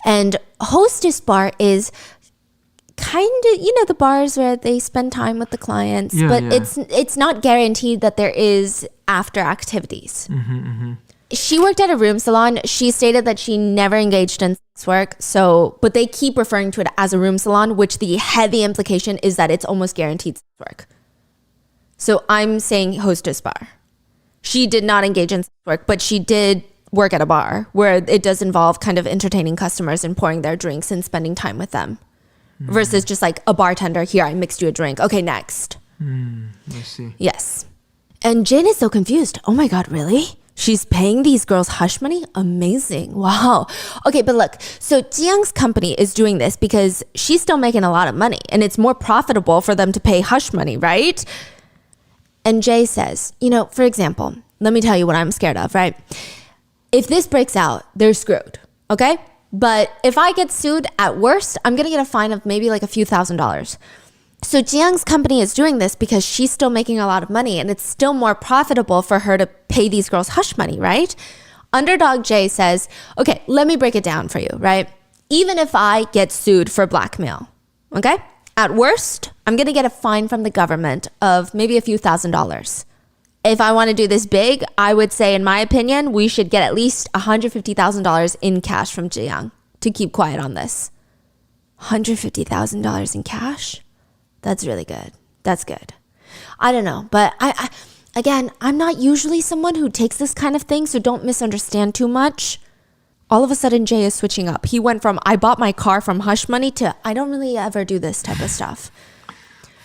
And hostess bar is kind of, you know, the bars where they spend time with the clients, but it's not guaranteed that there is after activities. She worked at a room salon. She stated that she never engaged in sex work. So, but they keep referring to it as a room salon, which the heavy implication is that it's almost guaranteed sex work. So I'm saying hostess bar. She did not engage in sex work, but she did work at a bar where it does involve kind of entertaining customers and pouring their drinks and spending time with them versus just like a bartender. Here, I mixed you a drink. Okay, next. I see. Yes. And Jin is so confused. Oh my God, really? She's paying these girls hush money? Amazing. Wow. Okay, but look, so Jiyoung's company is doing this because she's still making a lot of money and it's more profitable for them to pay hush money, right? And Jay says, for example, let me tell you what I'm scared of, right? If this breaks out, they're screwed, okay? But if I get sued, at worst, I'm going to get a fine of maybe like a few $1,000s. So Jiyoung's company is doing this because she's still making a lot of money and it's still more profitable for her to pay these girls hush money, right? Underdog Jay says, okay, let me break it down for you, right? Even if I get sued for blackmail, okay? At worst, I'm going to get a fine from the government of maybe a few $1,000s. If I want to do this big, I would say, in my opinion, we should get at least $150,000 in cash from Jiyoung to keep quiet on this. $150,000 in cash? That's really good. That's good. I don't know, but again, I'm not usually someone who takes this kind of thing, so don't misunderstand too much. All of a sudden, Jay is switching up. He went from, I bought my car from hush money to, I don't really ever do this type of stuff.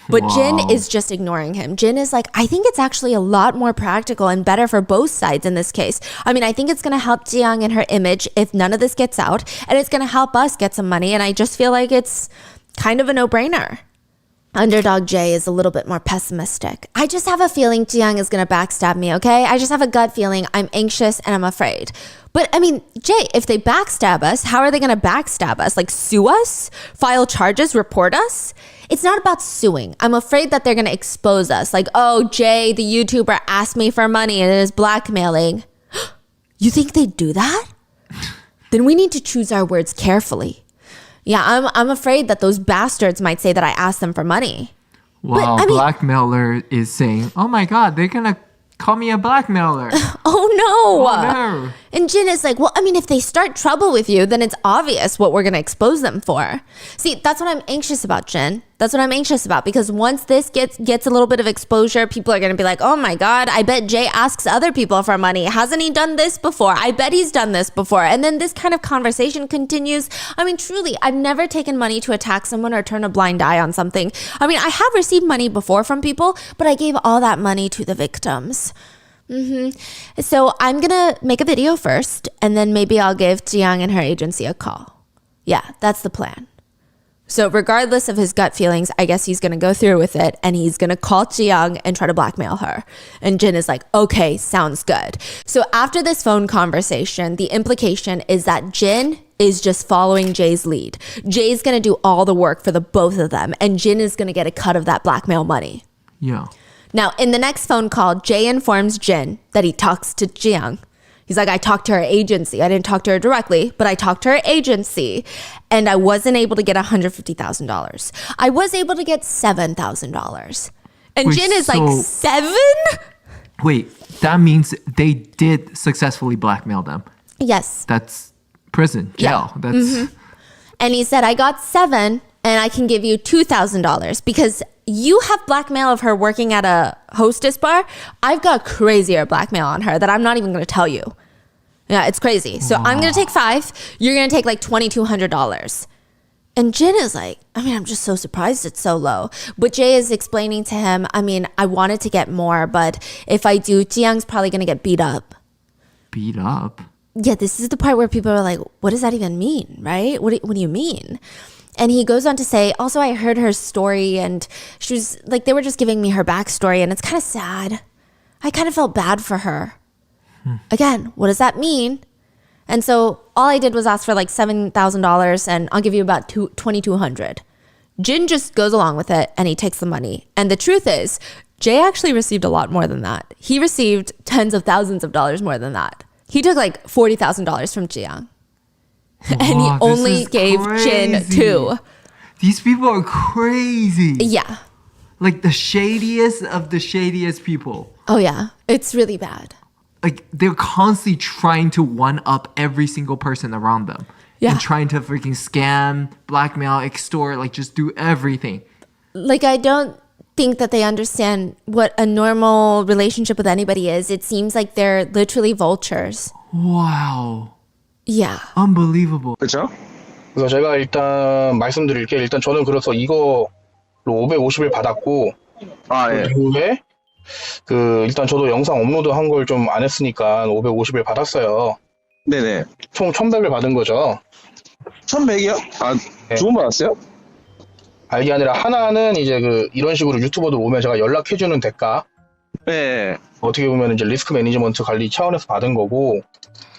But wow. Jin is just ignoring him. Jin is like, I think it's actually a lot more practical and better for both sides in this case. I mean, I think it's going to help Jiyoung and her image if none of this gets out, and it's going to help us get some money, and I just feel like it's kind of a no-brainer. Underdog Jay is a little bit more pessimistic. I just have a feeling Jiyoung is going to backstab me, okay? I just have a gut feeling. I'm anxious and I'm afraid. But I mean, Jay, if they backstab us, how are they going to backstab us? Like sue us? File charges? Report us? It's not about suing. I'm afraid that they're going to expose us. Like, oh, Jay, the YouTuber asked me for money and is blackmailing. You think they'd do that? Then we need to choose our words carefully. Yeah, I'm afraid that those bastards might say that I asked them for money. Wow, but, blackmailer is saying, oh my God, they're going to call me a blackmailer. Oh no. And Jin is like, well, I mean, if they start trouble with you, then it's obvious what we're going to expose them for. See, that's what I'm anxious about, Jin. That's what I'm anxious about, because once this gets a little bit of exposure, people are going to be like, oh my God, I bet Jay asks other people for money. Hasn't he done this before? I bet he's done this before. And then this kind of conversation continues. I mean, truly, I've never taken money to attack someone or turn a blind eye on something. I mean, I have received money before from people, but I gave all that money to the victims. So I'm going to make a video first, and then maybe I'll give Jiyoung and her agency a call. Yeah, that's the plan. So regardless of his gut feelings, I guess he's going to go through with it, and he's going to call Jiyoung and try to blackmail her. And Jin is like, okay, sounds good. So after this phone conversation, the implication is that Jin is just following Jay's lead. Jay's going to do all the work for the both of them, and Jin is going to get a cut of that blackmail money. Yeah. Now, in the next phone call, Jay informs Jin that he talks to Jiyoung. He's like, I talked to her agency. I didn't talk to her directly, but I talked to her agency, and I wasn't able to get $150,000. I was able to get $7,000. And wait, Jin is like, 7? Wait, that means they did successfully blackmail them. Yes. That's prison, jail. Yeah. That's. And he said, I got 7, and I can give you $2,000 because you have blackmail of her working at a hostess bar. I've got crazier blackmail on her that I'm not even going to tell you. Yeah, it's crazy. So I'm going to take 5. You're going to take like $2,200. And Jin is like, I mean, I'm just so surprised it's so low. But Jay is explaining to him, I mean, I wanted to get more, but if I do, Jiyoung's probably going to get beat up. Beat up? Yeah, this is the part where people are like, what does that even mean, right? What do you mean? And he goes on to say, also, I heard her story, and she was like, they were just giving me her backstory, and it's kind of sad. I kind of felt bad for her. Again, what does that mean? And so all I did was ask for like $7,000, and I'll give you about $2,200. Jin just goes along with it, and he takes the money. And the truth is, Jay actually received a lot more than that. He received tens of thousands of dollars more than that. He took like $40,000 from Jiyoung. And he only gave Jin 2. These people are crazy. Yeah. Like the shadiest of the shadiest people. Oh, yeah. It's really bad. Like they're constantly trying to one-up every single person around them. Yeah. And trying to freaking scam, blackmail, extort, like just do everything. Like I don't think that they understand what a normal relationship with anybody is. It seems like they're literally vultures. Wow. Yeah. Unbelievable. 그렇죠? 그래서 제가 일단 말씀드릴게. 일단 저는 그래서 이거로 550을 받았고 그 이후에 일단 저도 영상 업로드 한 걸 좀 안 했으니까 550을 받았어요. 네네. 총 1100을 받은 거죠. 1100이요? 아, 네. 두 번 받았어요? 이게 아니라 하나는 이제 이런 식으로 유튜버들 오면 제가 연락해주는 대가. 네. 어떻게 보면 이제 리스크 매니지먼트 관리 차원에서 받은 거고.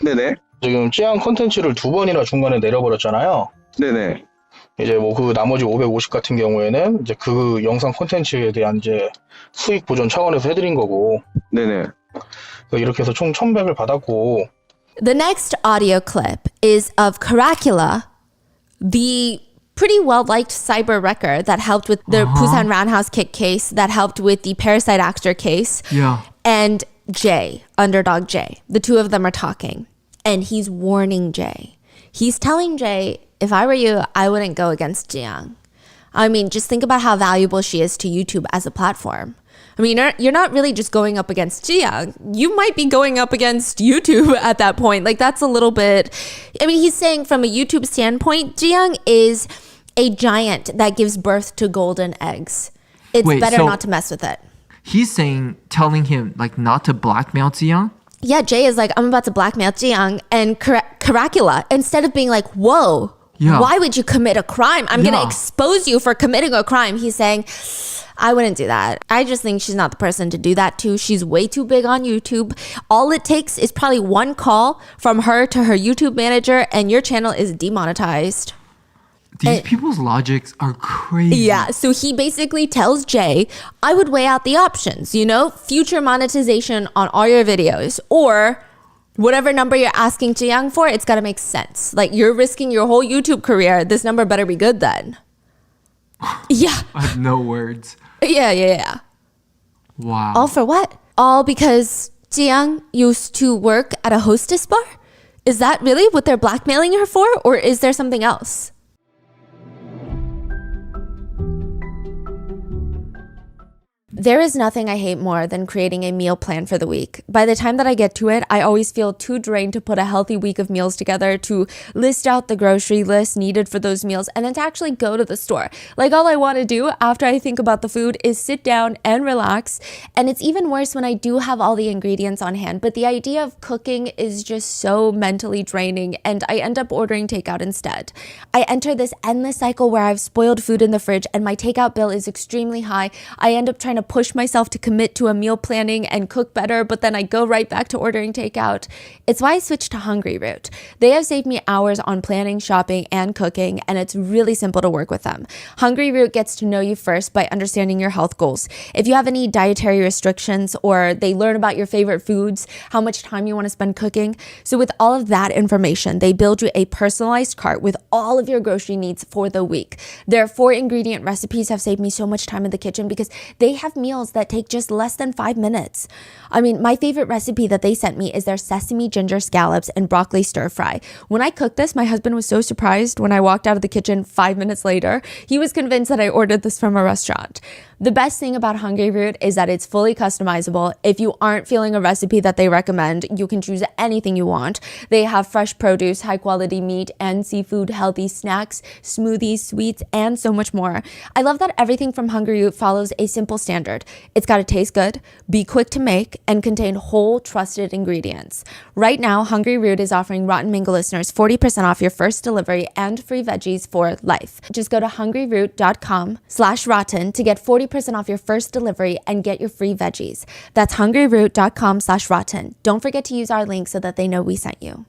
네네. 지금 찌양 컨텐츠를 2번이나 중간에 내려버렸잖아요. 네네. 이제 나머지 550 같은 경우에는 이제 그 영상 콘텐츠에 대한 이제 수익 보전 차원에서 해드린 거고. 네네. 이렇게 해서 총 1100을 받았고. The next audio clip is of Caracula, the pretty well-liked cyber wrecker that helped with the Busan Roundhouse Kick case, that helped with the Parasite actor case. Yeah. And Jay, Underdog Jay. The two of them are talking. And he's warning Jay. He's telling Jay, if I were you, I wouldn't go against Jiang. I mean, just think about how valuable she is to YouTube as a platform. I mean, you're not really just going up against Jiang. You might be going up against YouTube at that point. Like, that's a little bit... I mean, he's saying from a YouTube standpoint, Jiang is a giant that gives birth to golden eggs. It's better not to mess with it. He's telling him, like, not to blackmail Jiang? Yeah, Jay is like, I'm about to blackmail Jiang. And Caracula, instead of being like, whoa, why would you commit a crime? I'm going to expose you for committing a crime. He's saying... I wouldn't do that. I just think she's not the person to do that to. She's way too big on YouTube. All it takes is probably one call from her to her YouTube manager and your channel is demonetized. These people's logics are crazy. Yeah, so he basically tells Jay, I would weigh out the options, future monetization on all your videos, or whatever number you're asking Jiang for, it's got to make sense. Like, you're risking your whole YouTube career. This number better be good then. Yeah. I have no words. Yeah. Wow. All for what? All because Jiang used to work at a hostess bar? Is that really what they're blackmailing her for? Or is there something else? There is nothing I hate more than creating a meal plan for the week. By the time that I get to it, I always feel too drained to put a healthy week of meals together, to list out the grocery list needed for those meals, and then to actually go to the store. Like, all I want to do after I think about the food is sit down and relax. And it's even worse when I do have all the ingredients on hand. But the idea of cooking is just so mentally draining, and I end up ordering takeout instead. I enter this endless cycle where I've spoiled food in the fridge and my takeout bill is extremely high. I end up trying to push myself to commit to a meal planning and cook better, but then I go right back to ordering takeout. It's why I switched to Hungry Root. They have saved me hours on planning, shopping, and cooking, and it's really simple to work with them. Hungry Root gets to know you first by understanding your health goals. If you have any dietary restrictions, or they learn about your favorite foods, how much time you want to spend cooking. So with all of that information, they build you a personalized cart with all of your grocery needs for the week. Their 4-ingredient recipes have saved me so much time in the kitchen because they have meals that take just less than 5 minutes. I mean, my favorite recipe that they sent me is their sesame ginger scallops and broccoli stir fry. When I cooked this, my husband was so surprised when I walked out of the kitchen 5 minutes later. He was convinced that I ordered this from a restaurant. The best thing about Hungry Root is that it's fully customizable. If you aren't feeling a recipe that they recommend, you can choose anything you want. They have fresh produce, high quality meat and seafood, healthy snacks, smoothies, sweets, and so much more. I love that everything from Hungry Root follows a simple standard. It's got to taste good, be quick to make, and contain whole, trusted ingredients. Right now, Hungry Root is offering Rotten Mango listeners 40% off your first delivery and free veggies for life. Just go to hungryroot.com/rotten to get 40% off your first delivery and get your free veggies. That's hungryroot.com/rotten. Don't forget to use our link so that they know we sent you.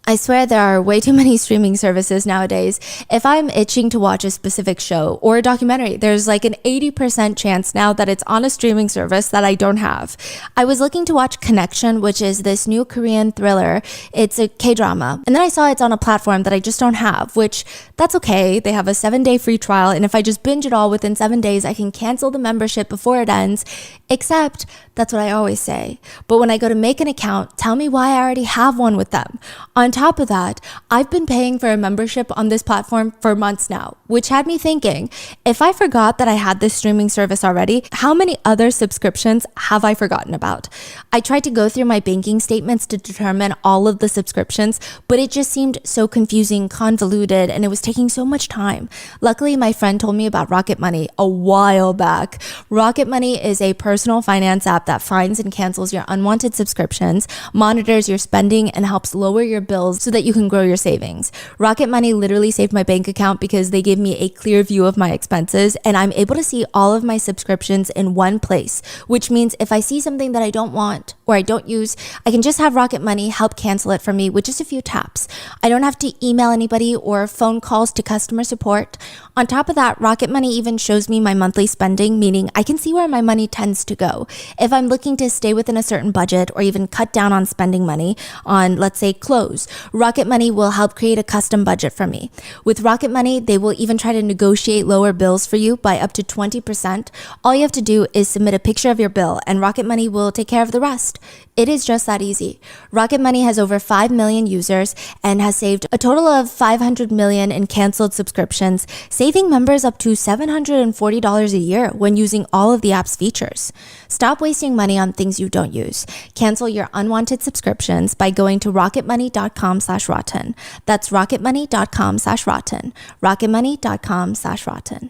I swear there are way too many streaming services nowadays. If I'm itching to watch a specific show or a documentary, there's like an 80% chance now that it's on a streaming service that I don't have. I was looking to watch Connection, which is this new Korean thriller. It's a K-drama. And then I saw it's on a platform that I just don't have, which that's okay. They have a 7-day free trial. And if I just binge it all within 7 days, I can cancel the membership before it ends. Except that's what I always say. But when I go to make an account, tell me why I already have one with them. On top of that, I've been paying for a membership on this platform for months now, which had me thinking, if I forgot that I had this streaming service already, how many other subscriptions have I forgotten about? I tried to go through my banking statements to determine all of the subscriptions, but it just seemed so confusing, convoluted, and it was taking so much time. Luckily, my friend told me about Rocket Money a while back. Rocket Money is a personal finance app that finds and cancels your unwanted subscriptions, monitors your spending, and helps lower your bills so that you can grow your savings. Rocket Money literally saved my bank account because they gave me a clear view of my expenses, and I'm able to see all of my subscriptions in one place, which means if I see something that I don't want or I don't use, I can just have Rocket Money help cancel it for me with just a few taps. I don't have to email anybody or phone calls to customer support. On top of that, Rocket Money even shows me my monthly spending, meaning I can see where my money tends to go. If I'm looking to stay within a certain budget or even cut down on spending money on, let's say, clothes, Rocket Money will help create a custom budget for me. With Rocket Money, they will even try to negotiate lower bills for you by up to 20%. All you have to do is submit a picture of your bill and Rocket Money will take care of the rest. It is just that easy. Rocket Money has over 5 million users and has saved a total of $500 million in canceled subscriptions, saving members up to $740 a year when using all of the app's features. Stop wasting money on things you don't use. Cancel your unwanted subscriptions by going to rocketmoney.com/rotten. That's rocketmoney.com/rotten. rocketmoney.com/rotten.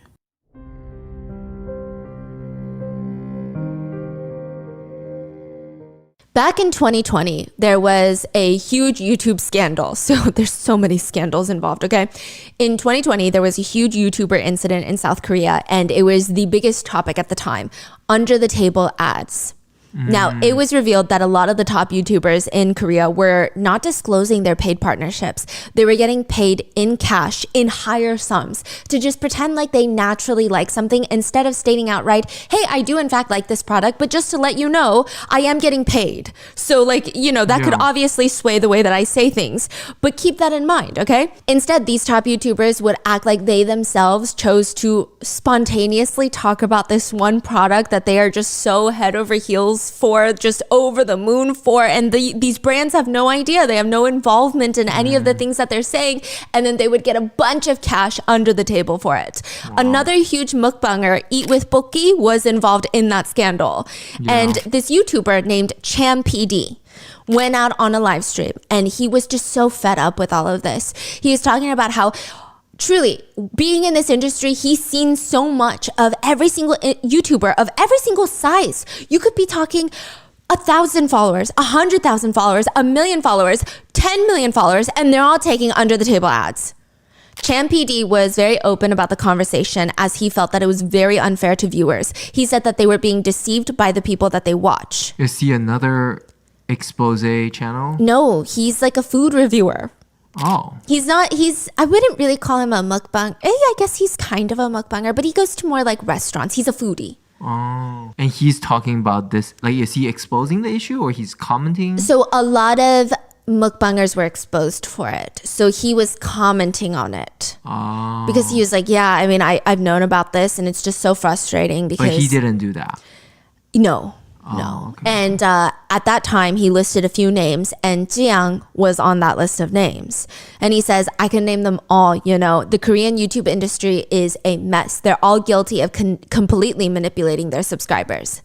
Back in 2020, there was a huge YouTube scandal. So there's so many scandals involved, okay? In 2020, there was a huge YouTuber incident in South Korea, and it was the biggest topic at the time, under the table ads. Now, it was revealed that a lot of the top YouTubers in Korea were not disclosing their paid partnerships. They were getting paid in cash, in higher sums, to just pretend like they naturally like something instead of stating outright, hey, I do in fact like this product, but just to let you know, I am getting paid. So that could obviously sway the way that I say things, but keep that in mind, okay? Instead, these top YouTubers would act like they themselves chose to spontaneously talk about this one product that they are just so head over heels for, just over the moon for, and these brands have no idea. They have no involvement in any of the things that they're saying, and then they would get a bunch of cash under the table for it. Wow. Another huge mukbanger, Eat with Bokki, was involved in that scandal. Yeah. And this YouTuber named Cham PD went out on a live stream, and he was just so fed up with all of this. He was talking about how truly, being in this industry, he's seen so much of every single YouTuber of every single size. You could be talking 1,000 followers, 100,000 followers, 1 million followers, 10 million followers, and they're all taking under the table ads. Cham PD was very open about the conversation as he felt that it was very unfair to viewers. He said that they were being deceived by the people that they watch. Is he another expose channel? No, he's like a food reviewer. Oh. I wouldn't really call him a mukbang. I guess he's kind of a mukbanger, but he goes to more like restaurants. He's a foodie. Oh. And he's talking about this, is he exposing the issue or he's commenting? So a lot of mukbangers were exposed for it. So he was commenting on it. Oh. Because he was like, yeah, I mean, I've known about this and it's just so frustrating because... But he didn't do that? No. No. Okay. And at that time, he listed a few names, and Jiang was on that list of names. And he says, I can name them all. The Korean YouTube industry is a mess. They're all guilty of completely manipulating their subscribers.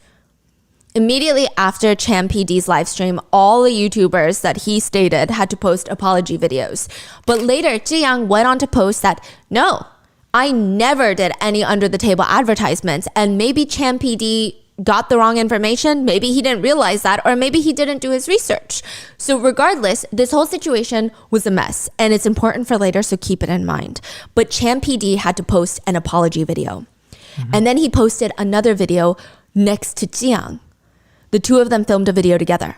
Immediately after Cham PD's live stream, all the YouTubers that he stated had to post apology videos. But later, Jiang went on to post that, no, I never did any under-the-table advertisements, and maybe Cham PD got the wrong information. Maybe he didn't realize that, or maybe he didn't do his research. So regardless, this whole situation was a mess, and it's important for later, so keep it in mind. But Cham PD had to post an apology video. And then he posted another video next to Jiang. The two of them filmed a video together.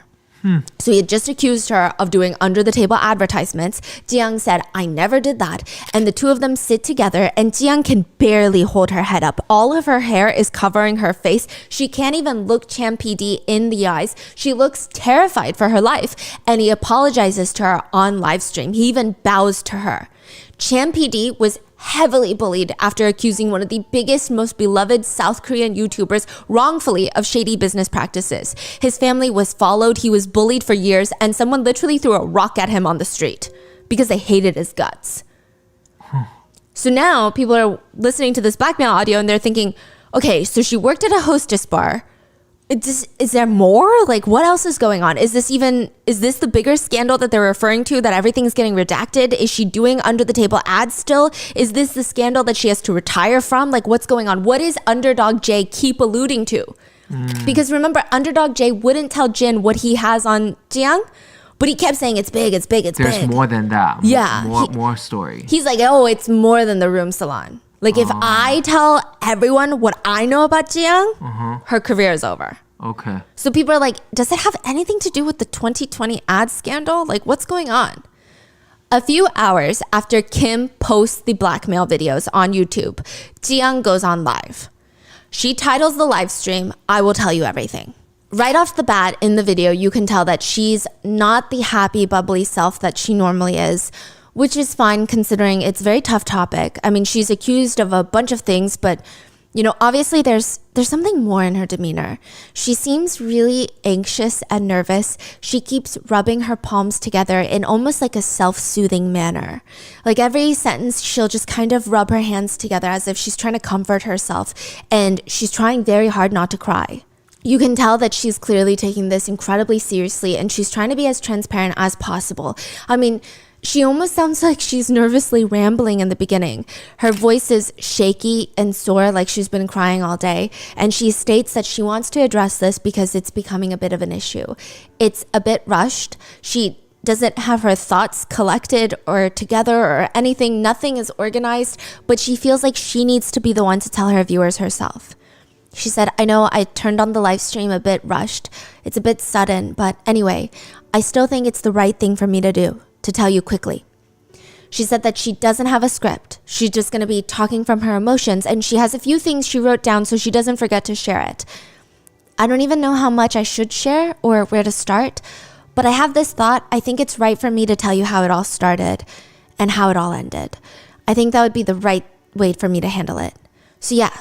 So he had just accused her of doing under-the-table advertisements. Jiang said, I never did that. And the two of them sit together, and Jiang can barely hold her head up. All of her hair is covering her face. She can't even look Cham PD in the eyes. She looks terrified for her life. And he apologizes to her on live stream. He even bows to her. Cham PD was heavily bullied after accusing one of the biggest, most beloved South Korean YouTubers wrongfully of shady business practices. His family was followed, he was bullied for years, and someone literally threw a rock at him on the street because they hated his guts. So now people are listening to this blackmail audio and they're thinking, okay, so she worked at a hostess bar. Is there more? Like, what else is going on? Is this the bigger scandal that they're referring to, that everything's getting redacted? Is she doing under the table ads still? Is this the scandal that she has to retire from? Like, what's going on? What is Underdog J keep alluding to? Because remember, Underdog J wouldn't tell Jin what he has on Jiang, but he kept saying it's big, it's big, it's big. There's more than that. Yeah. More story. He's like, oh, it's more than the room salon. Like, if I tell everyone what I know about Jiang, her career is over. Okay. So people are like, does it have anything to do with the 2020 ad scandal? Like, what's going on? A few hours after Kim posts the blackmail videos on YouTube, Jiang goes on live. She titles the live stream, "I will tell you everything." Right off the bat in the video, you can tell that she's not the happy, bubbly self that she normally is, which is fine considering it's a very tough topic. I mean, she's accused of a bunch of things, but obviously there's something more in her demeanor. She seems really anxious and nervous. She keeps rubbing her palms together in almost like a self-soothing manner. Like every sentence, she'll just kind of rub her hands together as if she's trying to comfort herself, and she's trying very hard not to cry. You can tell that she's clearly taking this incredibly seriously, and she's trying to be as transparent as possible. I mean, she almost sounds like she's nervously rambling in the beginning. Her voice is shaky and sore, like she's been crying all day. And she states that she wants to address this because it's becoming a bit of an issue. It's a bit rushed. She doesn't have her thoughts collected or together or anything. Nothing is organized, but she feels like she needs to be the one to tell her viewers herself. She said, "I know I turned on the live stream a bit rushed. It's a bit sudden, but anyway, I still think it's the right thing for me to do, to tell you quickly." She said that she doesn't have a script. She's just going to be talking from her emotions, and she has a few things she wrote down so she doesn't forget to share it. I don't even know how much I should share or where to start, but I have this thought. I think it's right for me to tell you how it all started and how it all ended. I think that would be the right way for me to handle it. So yeah,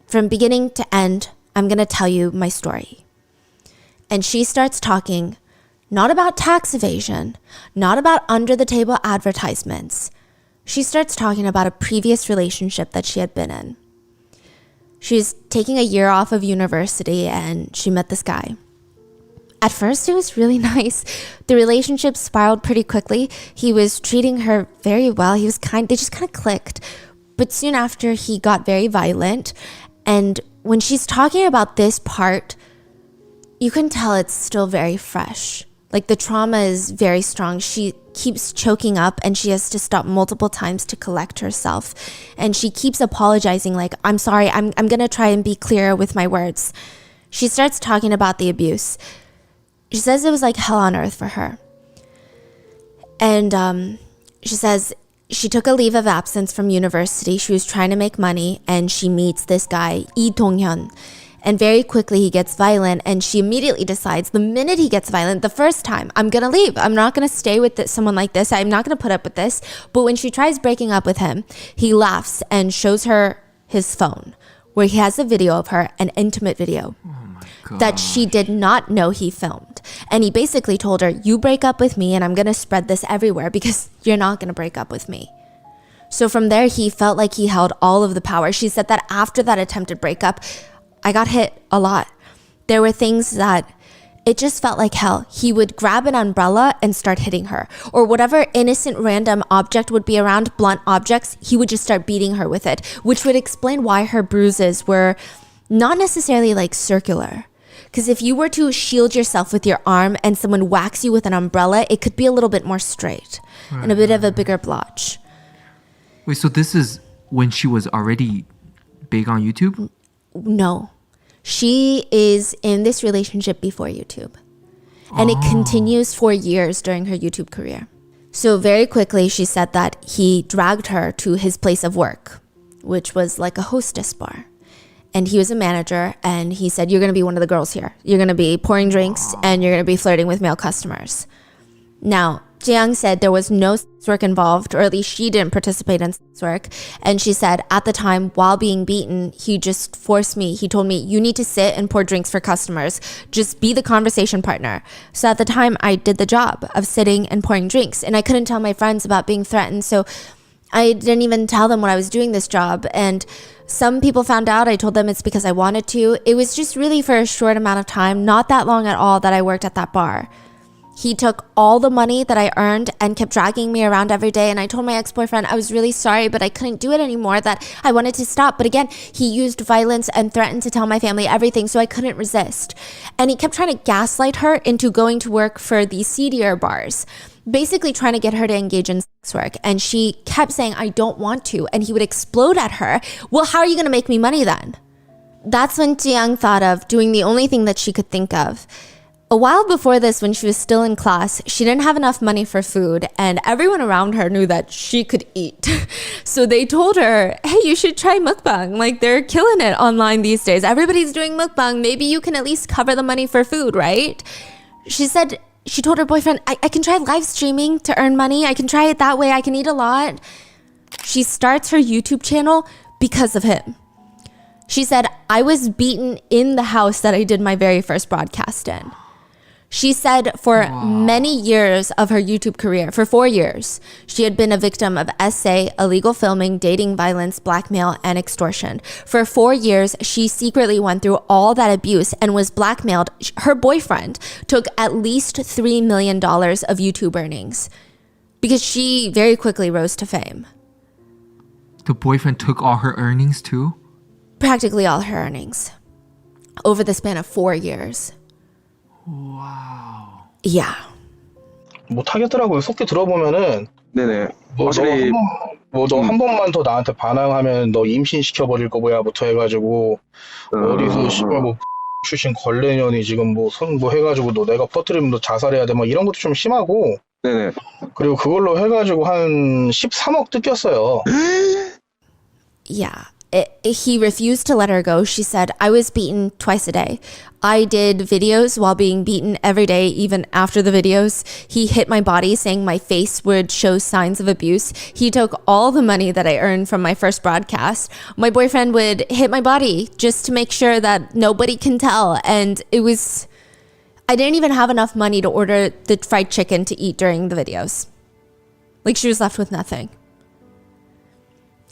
from beginning to end, I'm going to tell you my story. And she starts talking not about tax evasion, not about under-the-table advertisements. She starts talking about a previous relationship that she had been in. She's taking a year off of university and she met this guy. At first, it was really nice. The relationship spiraled pretty quickly. He was treating her very well. They just kind of clicked. But soon after, he got very violent. And when she's talking about this part, you can tell it's still very fresh. Like the trauma is very strong. She keeps choking up and she has to stop multiple times to collect herself. And she keeps apologizing like, "I'm sorry, I'm going to try and be clearer with my words." She starts talking about the abuse. She says it was like hell on earth for her. And she says she took a leave of absence from university. She was trying to make money and she meets this guy, Lee Dong-hyun. And very quickly he gets violent and she immediately decides the minute he gets violent, the first time, I'm going to leave. I'm not going to stay with someone like this. I'm not going to put up with this. But when she tries breaking up with him, he laughs and shows her his phone where he has a video of her, an intimate video that she did not know he filmed. And he basically told her, "You break up with me and I'm going to spread this everywhere because you're not going to break up with me." So from there, he felt like he held all of the power. She said that after that attempted breakup, I got hit a lot. There were things that it just felt like hell. He would grab an umbrella and start hitting her, or whatever innocent random object would be around, blunt objects, he would just start beating her with it, which would explain why her bruises were not necessarily like circular. Because if you were to shield yourself with your arm and someone whacks you with an umbrella, it could be a little bit more straight and a bit of a bigger blotch. Wait, so this is when she was already big on YouTube? No. She is in this relationship before YouTube. And it continues for years during her YouTube career. So very quickly, she said that he dragged her to his place of work, which was like a hostess bar. And he was a manager, and he said, "You're going to be one of the girls here. You're going to be pouring drinks, and you're going to be flirting with male customers." Now, Jiang said there was no sex work involved, or at least she didn't participate in sex work. And she said at the time, while being beaten, he just forced me. He told me, you need to sit and pour drinks for customers. Just be the conversation partner. So at the time, I did the job of sitting and pouring drinks. And I couldn't tell my friends about being threatened. So I didn't even tell them when I was doing this job. And some people found out. I told them it's because I wanted to. It was just really for a short amount of time, not that long at all, that I worked at that bar. He took all the money that I earned and kept dragging me around every day. And I told my ex-boyfriend I was really sorry, but I couldn't do it anymore, that I wanted to stop. But again, he used violence and threatened to tell my family everything, so I couldn't resist. And he kept trying to gaslight her into going to work for these seedier bars, basically trying to get her to engage in sex work. And she kept saying, I don't want to. And he would explode at her. Well, how are you going to make me money then? That's when Jiang thought of doing the only thing that she could think of. A while before this, when she was still in class, she didn't have enough money for food, and everyone around her knew that she could eat. So they told her, hey, you should try mukbang. Like, they're killing it online these days. Everybody's doing mukbang. Maybe you can at least cover the money for food, right? She said, she told her boyfriend, I can try live streaming to earn money. I can try it that way. I can eat a lot. She starts her YouTube channel because of him. She said, I was beaten in the house that I did my very first broadcast in. She said for many years of her YouTube career, for 4 years, she had been a victim of SA, illegal filming, dating violence, blackmail, and extortion. For 4 years, she secretly went through all that abuse and was blackmailed. Her boyfriend took at least $3 million of YouTube earnings because she very quickly rose to fame. The boyfriend took all her earnings too? Practically all her earnings over the span of 4 years. 와우. Yeah. 못하겠더라고요. 속기 들어보면은 네네. 너 한 번만 더 나한테 반항하면 너 임신시켜버릴 거고야부터 해가지고 어디서 씨발 뭐 출신 걸레년이 지금 뭐 손 뭐 해가지고 너 내가 퍼뜨리면 너 자살해야 돼 막 이런 것도 좀 심하고 네네. 그리고 그걸로 해가지고 한 13억 뜯겼어요. Yeah. He refused to let her go. She said, I was beaten twice a day. I did videos while being beaten every day, even after the videos. He hit my body, saying my face would show signs of abuse. He took all the money that I earned from my first broadcast. My boyfriend would hit my body just to make sure that nobody can tell. And I didn't even have enough money to order the fried chicken to eat during the videos. Like, she was left with nothing.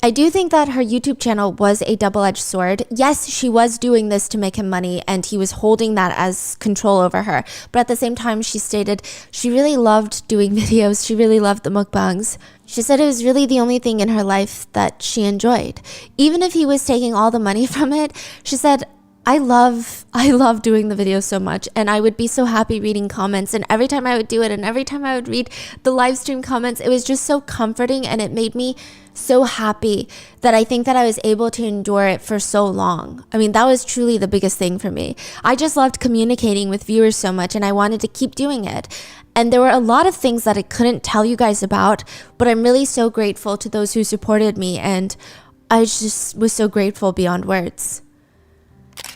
I do think that her YouTube channel was a double-edged sword. Yes, she was doing this to make him money, and he was holding that as control over her. But at the same time, she stated she really loved doing videos. She really loved the mukbangs. She said it was really the only thing in her life that she enjoyed. Even if he was taking all the money from it, she said, I love doing the videos so much, and I would be so happy reading comments, and every time I would do it and every time I would read the live stream comments, it was just so comforting, and it made me so happy that I think that I was able to endure it for so long. I mean, that was truly the biggest thing for me. I just loved communicating with viewers so much, and I wanted to keep doing it. And there were a lot of things that I couldn't tell you guys about, but I'm really so grateful to those who supported me, and I just was so grateful beyond words.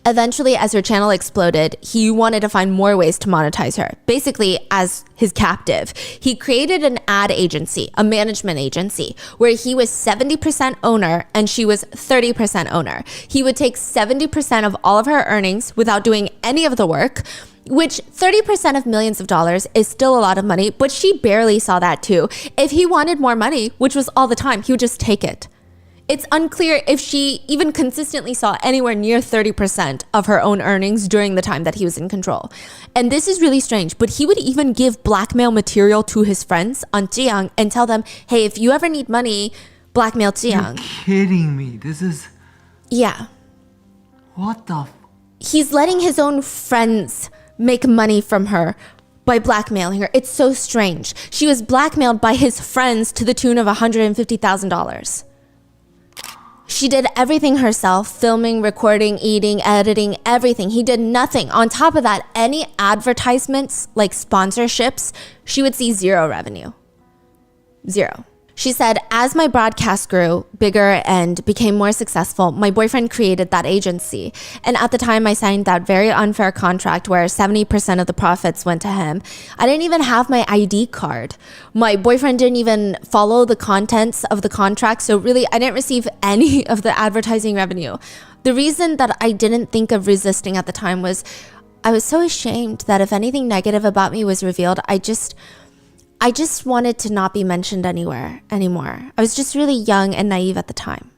Eventually, as her channel exploded, he wanted to find more ways to monetize her, basically as his captive. He created an ad agency, a management agency, where he was 70% owner and she was 30% owner. He would take 70% of all of her earnings without doing any of the work, which 30% of millions of dollars is still a lot of money, but she barely saw that too. If he wanted more money, which was all the time, he would just take it. It's unclear if she even consistently saw anywhere near 30% of her own earnings during the time that he was in control. And this is really strange, but he would even give blackmail material to his friends on Jiang and tell them, hey, if you ever need money, blackmail Jiang. You're kidding me. This is... Yeah. What the... He's letting his own friends make money from her by blackmailing her. It's so strange. She was blackmailed by his friends to the tune of $150,000. She did everything herself, filming, recording, eating, editing, everything. He did nothing. On top of that, any advertisements, like sponsorships, she would see zero revenue. Zero. She said, as my broadcast grew bigger and became more successful, my boyfriend created that agency. And at the time, I signed that very unfair contract where 70% of the profits went to him. I didn't even have my ID card. My boyfriend didn't even follow the contents of the contract. So really, I didn't receive any of the advertising revenue. The reason that I didn't think of resisting at the time was I was so ashamed that if anything negative about me was revealed, I just wanted to not be mentioned anywhere anymore. I was just really young and naive at the time.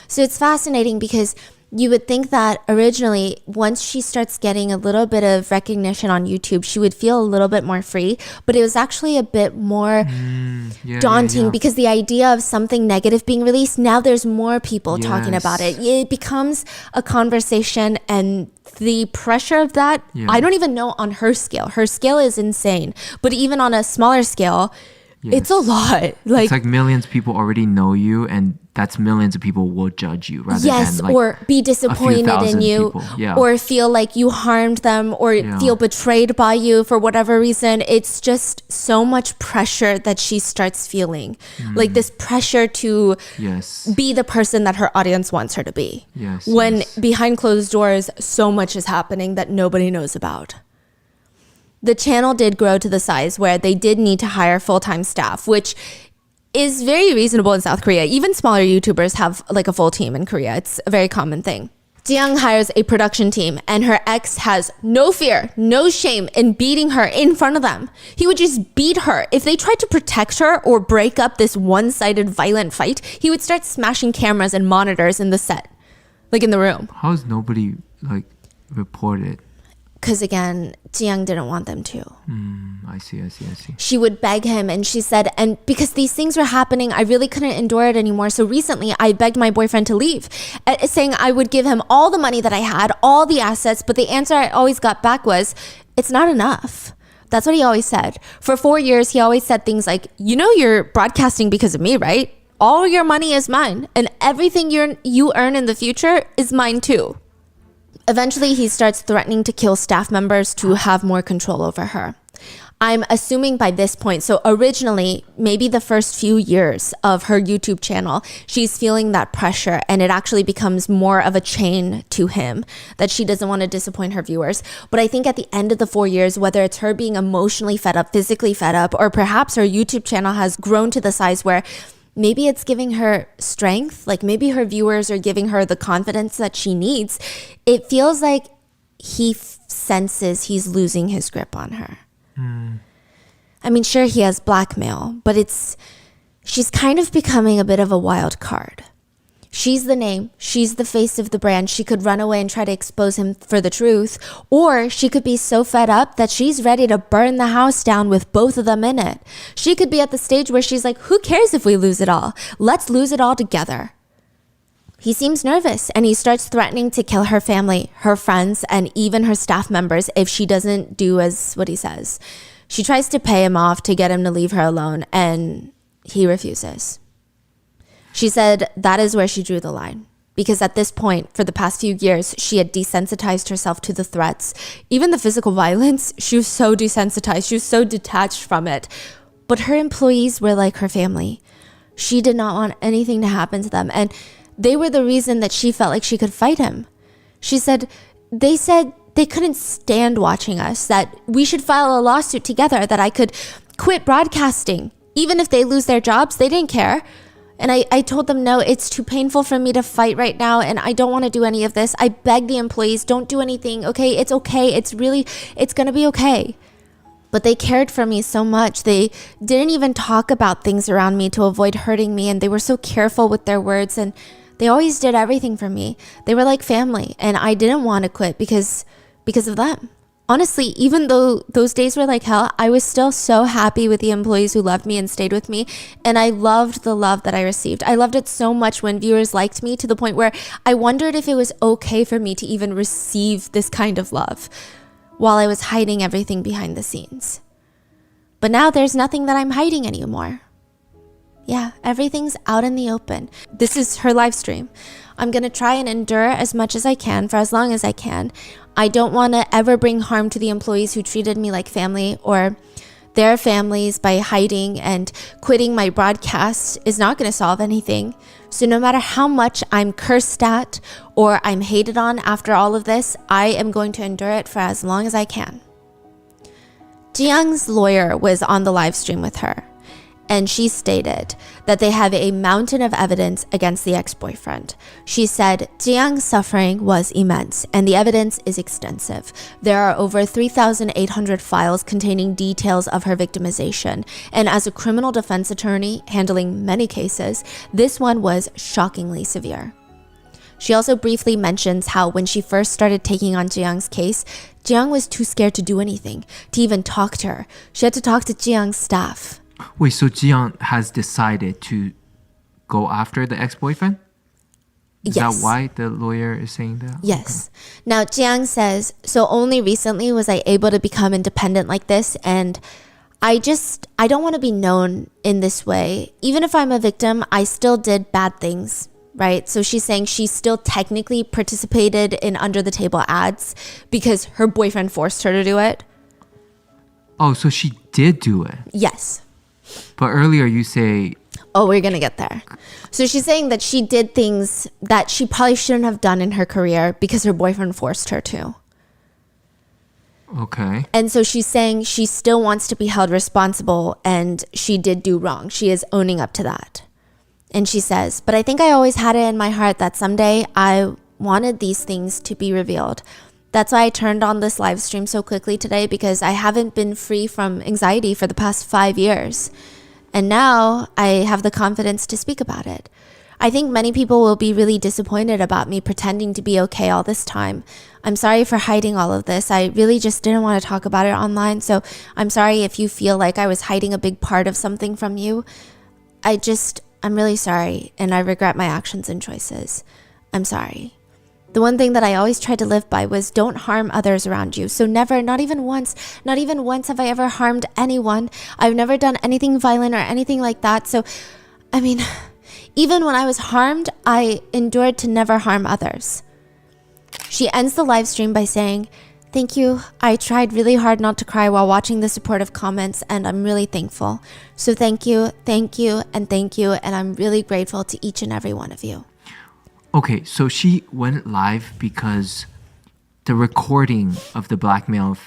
So it's fascinating because you would think that originally, once she starts getting a little bit of recognition on YouTube, she would feel a little bit more free. But it was actually a bit more daunting because the idea of something negative being released, now there's more people talking about it. It becomes a conversation, and the pressure of that, I don't even know on her scale. Her scale is insane. But even on a smaller scale, it's a lot. It's like millions of people already know you, and that's millions of people will judge you rather than like or be disappointed in you, or feel like you harmed them, or feel betrayed by you for whatever reason. It's just so much pressure that she starts feeling, like this pressure to be the person that her audience wants her to be. When behind closed doors, so much is happening that nobody knows about. The channel did grow to the size where they did need to hire full-time staff, which is very reasonable in South Korea. Even smaller YouTubers have like a full team in Korea. It's a very common thing. Jiyoung hires a production team, and her ex has no fear, no shame in beating her in front of them. He would just beat her. If they tried to protect her or break up this one-sided violent fight, he would start smashing cameras and monitors in the set, like in the room. How is nobody like reported? Because again, Jiyoung didn't want them to. I see. She would beg him, and she said, and because these things were happening, I really couldn't endure it anymore. So recently, I begged my boyfriend to leave, saying I would give him all the money that I had, all the assets. But the answer I always got back was, it's not enough. That's what he always said. For 4 years, he always said things like, you know, you're broadcasting because of me, right? All your money is mine, and everything you earn in the future is mine too. Eventually, he starts threatening to kill staff members to have more control over her. I'm assuming by this point, so originally, maybe the first few years of her YouTube channel, she's feeling that pressure, and it actually becomes more of a chain to him that she doesn't want to disappoint her viewers. But I think at the end of the 4 years, whether it's her being emotionally fed up, physically fed up, or perhaps her YouTube channel has grown to the size where maybe it's giving her strength, like maybe her viewers are giving her the confidence that she needs. It feels like he senses he's losing his grip on her. I mean, sure, he has blackmail, but she's kind of becoming a bit of a wild card. She's the name, she's the face of the brand. She could run away and try to expose him for the truth, or she could be so fed up that she's ready to burn the house down with both of them in it. She could be at the stage where she's like, who cares if we lose it all? Let's lose it all together. He seems nervous, and he starts threatening to kill her family, her friends, and even her staff members if she doesn't do as what he says. She tries to pay him off to get him to leave her alone, and he refuses. She said that is where she drew the line, because at this point, for the past few years, she had desensitized herself to the threats. Even the physical violence, she was so desensitized. She was so detached from it. But her employees were like her family. She did not want anything to happen to them, and they were the reason that she felt like she could fight him. She said they couldn't stand watching us, that we should file a lawsuit together, that I could quit broadcasting. Even if they lose their jobs, they didn't care. And I told them, no, it's too painful for me to fight right now, and I don't want to do any of this. I beg the employees, don't do anything, okay? It's okay. It's going to be okay. But they cared for me so much. They didn't even talk about things around me to avoid hurting me, and they were so careful with their words, and they always did everything for me. They were like family, and I didn't want to quit because of them. Honestly, even though those days were like hell, I was still so happy with the employees who loved me and stayed with me, and I loved the love that I received. I loved it so much when viewers liked me, to the point where I wondered if it was okay for me to even receive this kind of love while I was hiding everything behind the scenes. But now there's nothing that I'm hiding anymore. Yeah, everything's out in the open. This is her live stream. I'm going to try and endure as much as I can for as long as I can. I don't want to ever bring harm to the employees who treated me like family, or their families by hiding and quitting my broadcast is not going to solve anything. So no matter how much I'm cursed at or I'm hated on after all of this, I am going to endure it for as long as I can. Jiyoung's lawyer was on the live stream with her, and she stated that they have a mountain of evidence against the ex-boyfriend. She said Jiyoung's suffering was immense, and the evidence is extensive. There are over 3,800 files containing details of her victimization, and as a criminal defense attorney handling many cases, this one was shockingly severe. She also briefly mentions how when she first started taking on Jiyoung's case, Jiyoung was too scared to do anything, to even talk to her. She had to talk to Jiyoung's staff. Wait, so Jiyoung has decided to go after the ex-boyfriend? Is Yes. that why the lawyer is saying that? Yes. Now, Jiyoung says, so only recently was I able to become independent like this, and I don't want to be known in this way. Even if I'm a victim, I still did bad things, right? So she's saying she still technically participated in under the table ads because her boyfriend forced her to do it. Oh, so she did do it. Yes. But earlier you say... Oh, we're going to get there. So she's saying that she did things that she probably shouldn't have done in her career because her boyfriend forced her to. Okay. And so she's saying she still wants to be held responsible and she did do wrong. She is owning up to that. And she says, but I think I always had it in my heart that someday I wanted these things to be revealed. That's why I turned on this live stream so quickly today, because I haven't been free from anxiety for the past 5 years. And now I have the confidence to speak about it. I think many people will be really disappointed about me pretending to be okay all this time. I'm sorry for hiding all of this. I really just didn't want to talk about it online. So I'm sorry if you feel like I was hiding a big part of something from you. I'm really sorry, and I regret my actions and choices. I'm sorry. The one thing that I always tried to live by was don't harm others around you. So never, not even once have I ever harmed anyone. I've never done anything violent or anything like that. So, I mean, even when I was harmed, I endured to never harm others. She ends the live stream by saying, thank you. I tried really hard not to cry while watching the supportive comments, and I'm really thankful. So thank you, and thank you, and I'm really grateful to each and every one of you. Okay, so she went live because the recording of the Blackmailed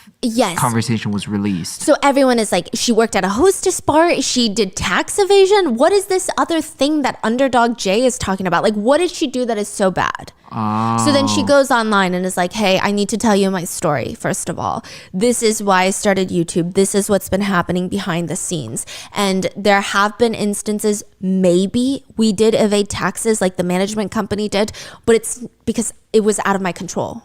conversation was released. So everyone is like, she worked at a hostess bar, she did tax evasion. What is this other thing that Underdog Jay is talking about? Like, what did she do that is so bad? So then she goes online and is like, hey, I need to tell you my story, first of all. This is why I started YouTube. This is what's been happening behind the scenes. And there have been instances, maybe we did evade taxes like the management company did, but it's because it was out of my control.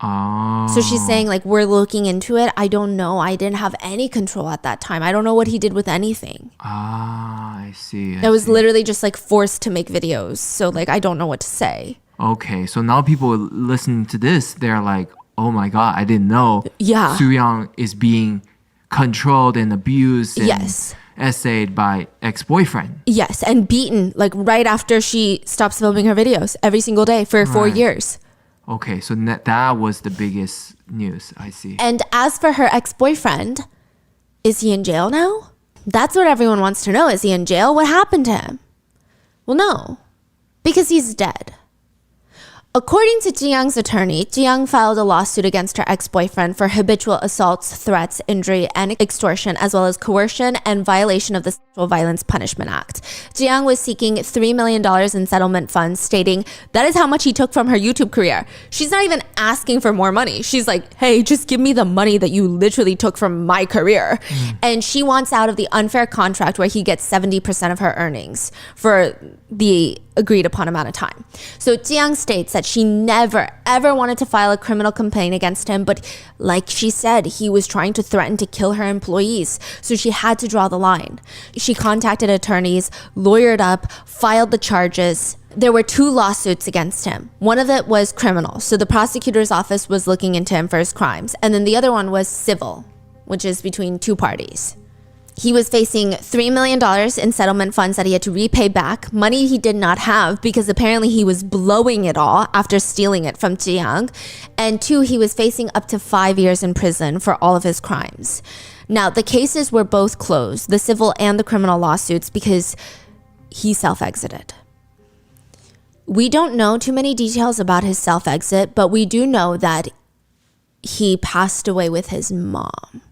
So she's saying, like, we're looking into it. I don't know. I didn't have any control at that time. I don't know what he did with anything. I see. I was literally just like forced to make videos. So like, I don't know what to say. Okay, so now people listening to this, they're like, oh my God, I didn't know. Yeah. Soo-young is being controlled and abused and Yes. essayed by ex-boyfriend. Yes, and beaten like right after she stops filming her videos every single day for 4 years. Okay, so that was the biggest news, I see. And as for her ex-boyfriend, is he in jail now? That's what everyone wants to know. Is he in jail? What happened to him? Well, no, because he's dead. According to Jiyoung's attorney, Jiyoung filed a lawsuit against her ex-boyfriend for habitual assaults, threats, injury, and extortion, as well as coercion and violation of the Sexual Violence Punishment Act. Jiyoung was seeking $3 million in settlement funds, stating that is how much he took from her YouTube career. She's not even asking for more money. She's like, hey, just give me the money that you literally took from my career. And she wants out of the unfair contract where he gets 70% of her earnings for the agreed upon amount of time. So Jiyoung states that she never ever wanted to file a criminal complaint against him, but like she said, he was trying to threaten to kill her employees, so she had to draw the line. She contacted attorneys, lawyered up, filed the charges. There were 2 lawsuits against him. One of it was criminal, so the prosecutor's office was looking into him for his crimes, and then the other one was civil, which is between 2 parties. He was facing $3 million in settlement funds that he had to repay back, money he did not have because apparently he was blowing it all after stealing it from Jiyoung. And 2, he was facing up to 5 years in prison for all of his crimes. Now, the cases were both closed, the civil and the criminal lawsuits, because he self-exited. We don't know too many details about his self-exit, but we do know that he passed away with his mom.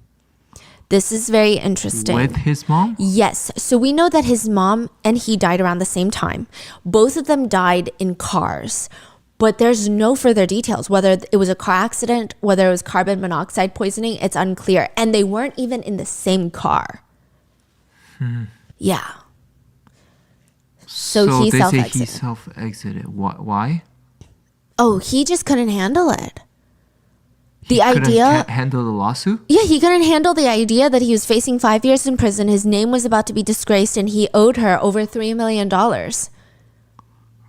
This is very interesting. With his mom? Yes. So we know that his mom and he died around the same time. Both of them died in cars, but there's no further details. Whether it was a car accident, whether it was carbon monoxide poisoning, it's unclear. And they weren't even in the same car. Yeah. So he self-exited. Say he self-exited. Why? Oh, he just couldn't handle it. He couldn't handle the lawsuit? Yeah, he couldn't handle the idea that he was facing 5 years in prison. His name was about to be disgraced, and he owed her over $3 million.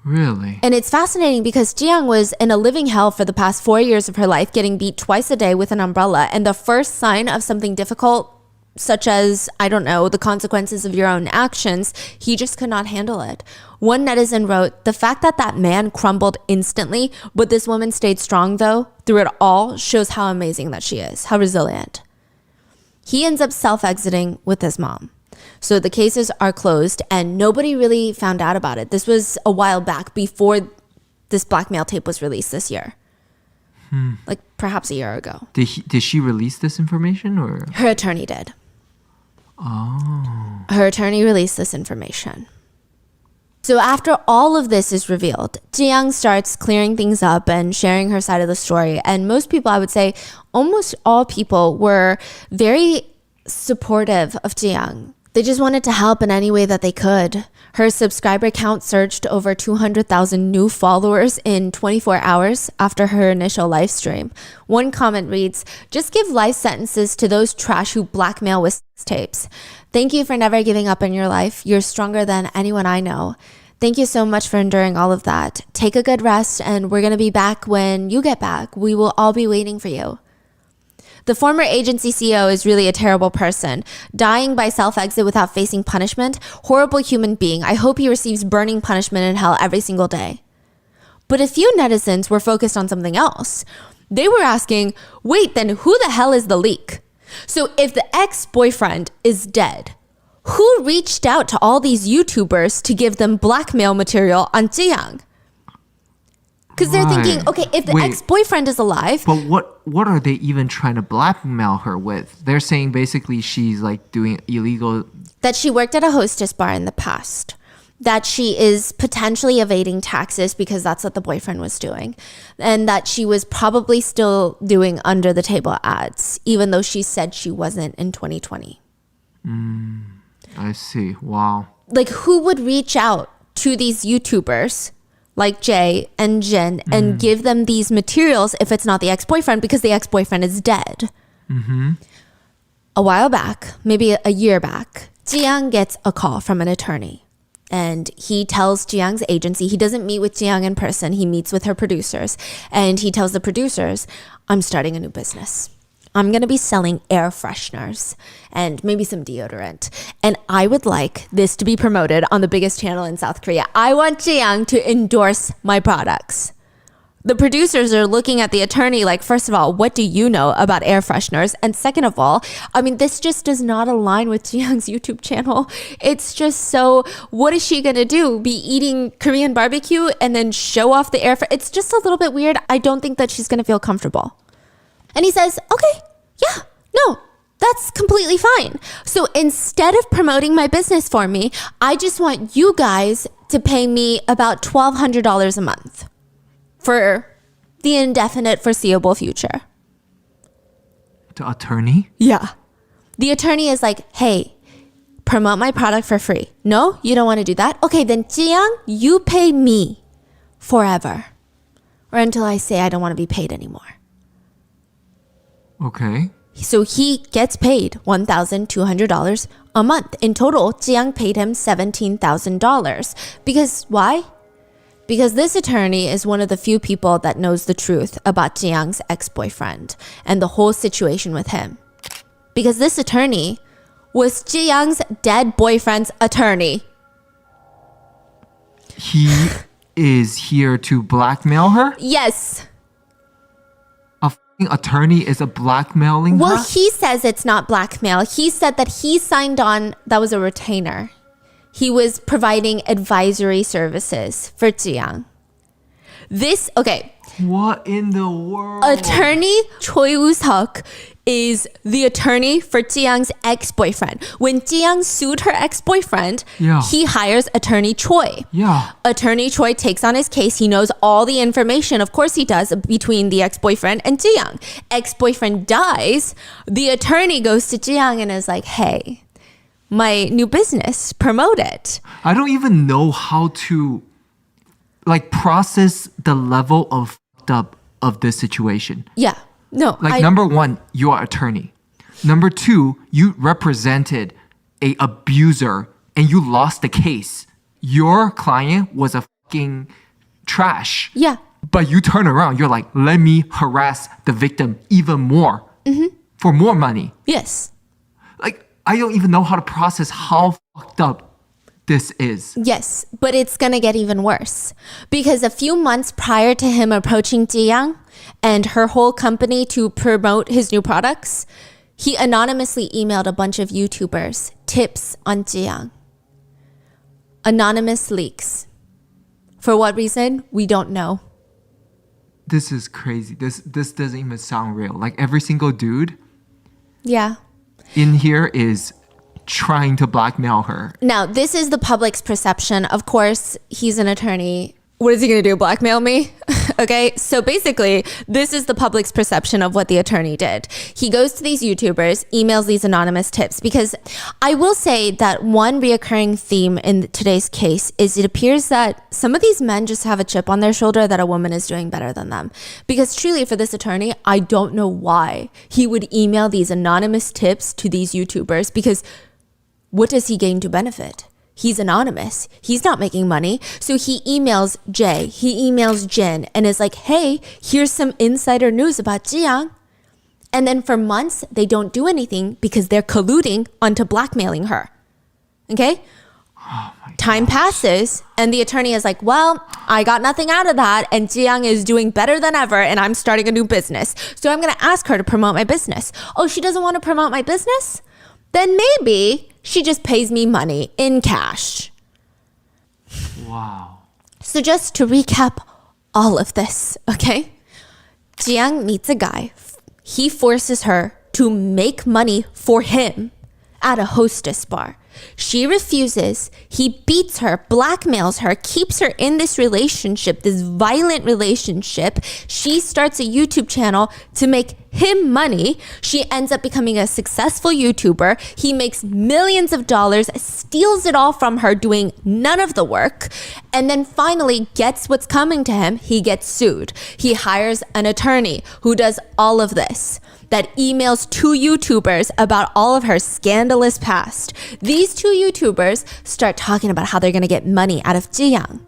Really? And it's fascinating because Jiyoung was in a living hell for the past 4 years of her life, getting beat twice a day with an umbrella. And the first sign of something difficult, such as, I don't know, the consequences of your own actions, he just could not handle it. One netizen wrote, "The fact that that man crumbled instantly, but this woman stayed strong though, through it all, shows how amazing that she is, how resilient." He ends up self-exiting with his mom. So the cases are closed and nobody really found out about it. This was a while back before this blackmail tape was released this year. Like perhaps a year ago. Did she release this information or? Her attorney did. Oh. Her attorney released this information. So after all of this is revealed, Jiyoung starts clearing things up and sharing her side of the story. And most people, I would say almost all people, were very supportive of Jiyoung. They just wanted to help in any way that they could. Her subscriber count surged to over 200,000 new followers in 24 hours after her initial live stream. One comment reads, "Just give life sentences to those trash who blackmail with tapes. Thank you for never giving up in your life. You're stronger than anyone I know. Thank you so much for enduring all of that. Take a good rest, and we're going to be back when you get back. We will all be waiting for you." The former agency CEO is really a terrible person. Dying by self-exit without facing punishment. Horrible human being. I hope he receives burning punishment in hell every single day. But a few netizens were focused on something else. They were asking, wait, then who the hell is the leak? So if the ex-boyfriend is dead, who reached out to all these YouTubers to give them blackmail material on Jiyoung? Because they're thinking, okay, if the ex-boyfriend is alive... But what are they even trying to blackmail her with? They're saying basically she's like doing illegal... That she worked at a hostess bar in the past. That she is potentially evading taxes because that's what the boyfriend was doing. And that she was probably still doing under-the-table ads, even though she said she wasn't in 2020. I see. Wow. Like, who would reach out to these YouTubers... like Jay and Jin, and give them these materials if it's not the ex-boyfriend, because the ex-boyfriend is dead. A while back, maybe a year back, Jiyoung gets a call from an attorney. And he tells Jiyoung's agency, he doesn't meet with Jiyoung in person, he meets with her producers. And he tells the producers, "I'm starting a new business. I'm going to be selling air fresheners and maybe some deodorant. And I would like this to be promoted on the biggest channel in South Korea. I want Jiyoung to endorse my products." The producers are looking at the attorney like, first of all, what do you know about air fresheners? And second of all, I mean, this just does not align with Jiyoung's YouTube channel. It's just so, what is she going to do? Be eating Korean barbecue and then show off the air? It's just a little bit weird. I don't think that she's going to feel comfortable. And he says, okay, yeah, no, that's completely fine. So instead of promoting my business for me, I just want you guys to pay me about $1,200 a month for the indefinite foreseeable future. The attorney? Yeah. The attorney is like, hey, promote my product for free. No, you don't want to do that? Okay, then Jiyoung, you pay me forever. Or until I say I don't want to be paid anymore. Okay. So he gets paid $1,200 a month. In total, Jiyoung paid him $17,000. Because why? Because this attorney is one of the few people that knows the truth about Jiyoung's ex-boyfriend and the whole situation with him. Because this attorney was Jiyoung's dead boyfriend's attorney. He is here to blackmail her? Yes. attorney is a blackmailing Well, her? he says it's not blackmail. He said that he signed on, that was a retainer. He was providing advisory services for Jiyoung. Okay. What in the world? Attorney Choi Woo-seok is the attorney for Jiyoung's ex-boyfriend. When Jiyoung sued her ex-boyfriend, he hires attorney Choi. Yeah. Attorney Choi takes on his case. He knows all the information, of course he does, between the ex-boyfriend and Jiyoung. Ex-boyfriend dies. The attorney goes to Jiyoung and is like, hey, my new business, promote it. I don't even know how to process the level of fucked up of this situation. Yeah. No. Number one, you are attorney. Number two, you represented a abuser and you lost the case. Your client was a fucking trash. Yeah. But you turn around, you're like, let me harass the victim even more for more money. Yes. I don't even know how to process how fucked up this is. Yes, but it's going to get even worse. Because a few months prior to him approaching Jiyoung and her whole company to promote his new products, he anonymously emailed a bunch of YouTubers tips on Jiyoung. Anonymous leaks. For what reason? We don't know. This is crazy. This doesn't even sound real. Every single dude in here is trying to blackmail her. Now, this is the public's perception. Of course, he's an attorney. What is he going to do? Blackmail me? Okay. So basically, this is the public's perception of what the attorney did. He goes to these YouTubers, emails these anonymous tips, because I will say that one reoccurring theme in today's case is it appears that some of these men just have a chip on their shoulder that a woman is doing better than them. Because truly for this attorney, I don't know why he would email these anonymous tips to these YouTubers, because what does he gain to benefit? He's anonymous. He's not making money. So he emails Jay, he emails Jin, and is like, hey, here's some insider news about Jiyoung. And then for months, they don't do anything because they're colluding onto blackmailing her. Okay? Time passes, and the attorney is like, well, I got nothing out of that, and Jiyoung is doing better than ever, and I'm starting a new business. So I'm going to ask her to promote my business. Oh, she doesn't want to promote my business? Then maybe she just pays me money in cash. Wow. So just to recap all of this, okay? Jiyoung meets a guy. He forces her to make money for him at a hostess bar. She refuses. He beats her, blackmails her, keeps her in this relationship, this violent relationship. She starts a YouTube channel to make him money. She ends up becoming a successful YouTuber. He makes millions of dollars, steals it all from her, doing none of the work, and then finally gets what's coming to him. He gets sued. He hires an attorney who does all of this, that emails two YouTubers about all of her scandalous past. These two YouTubers start talking about how they're going to get money out of Jiyoung.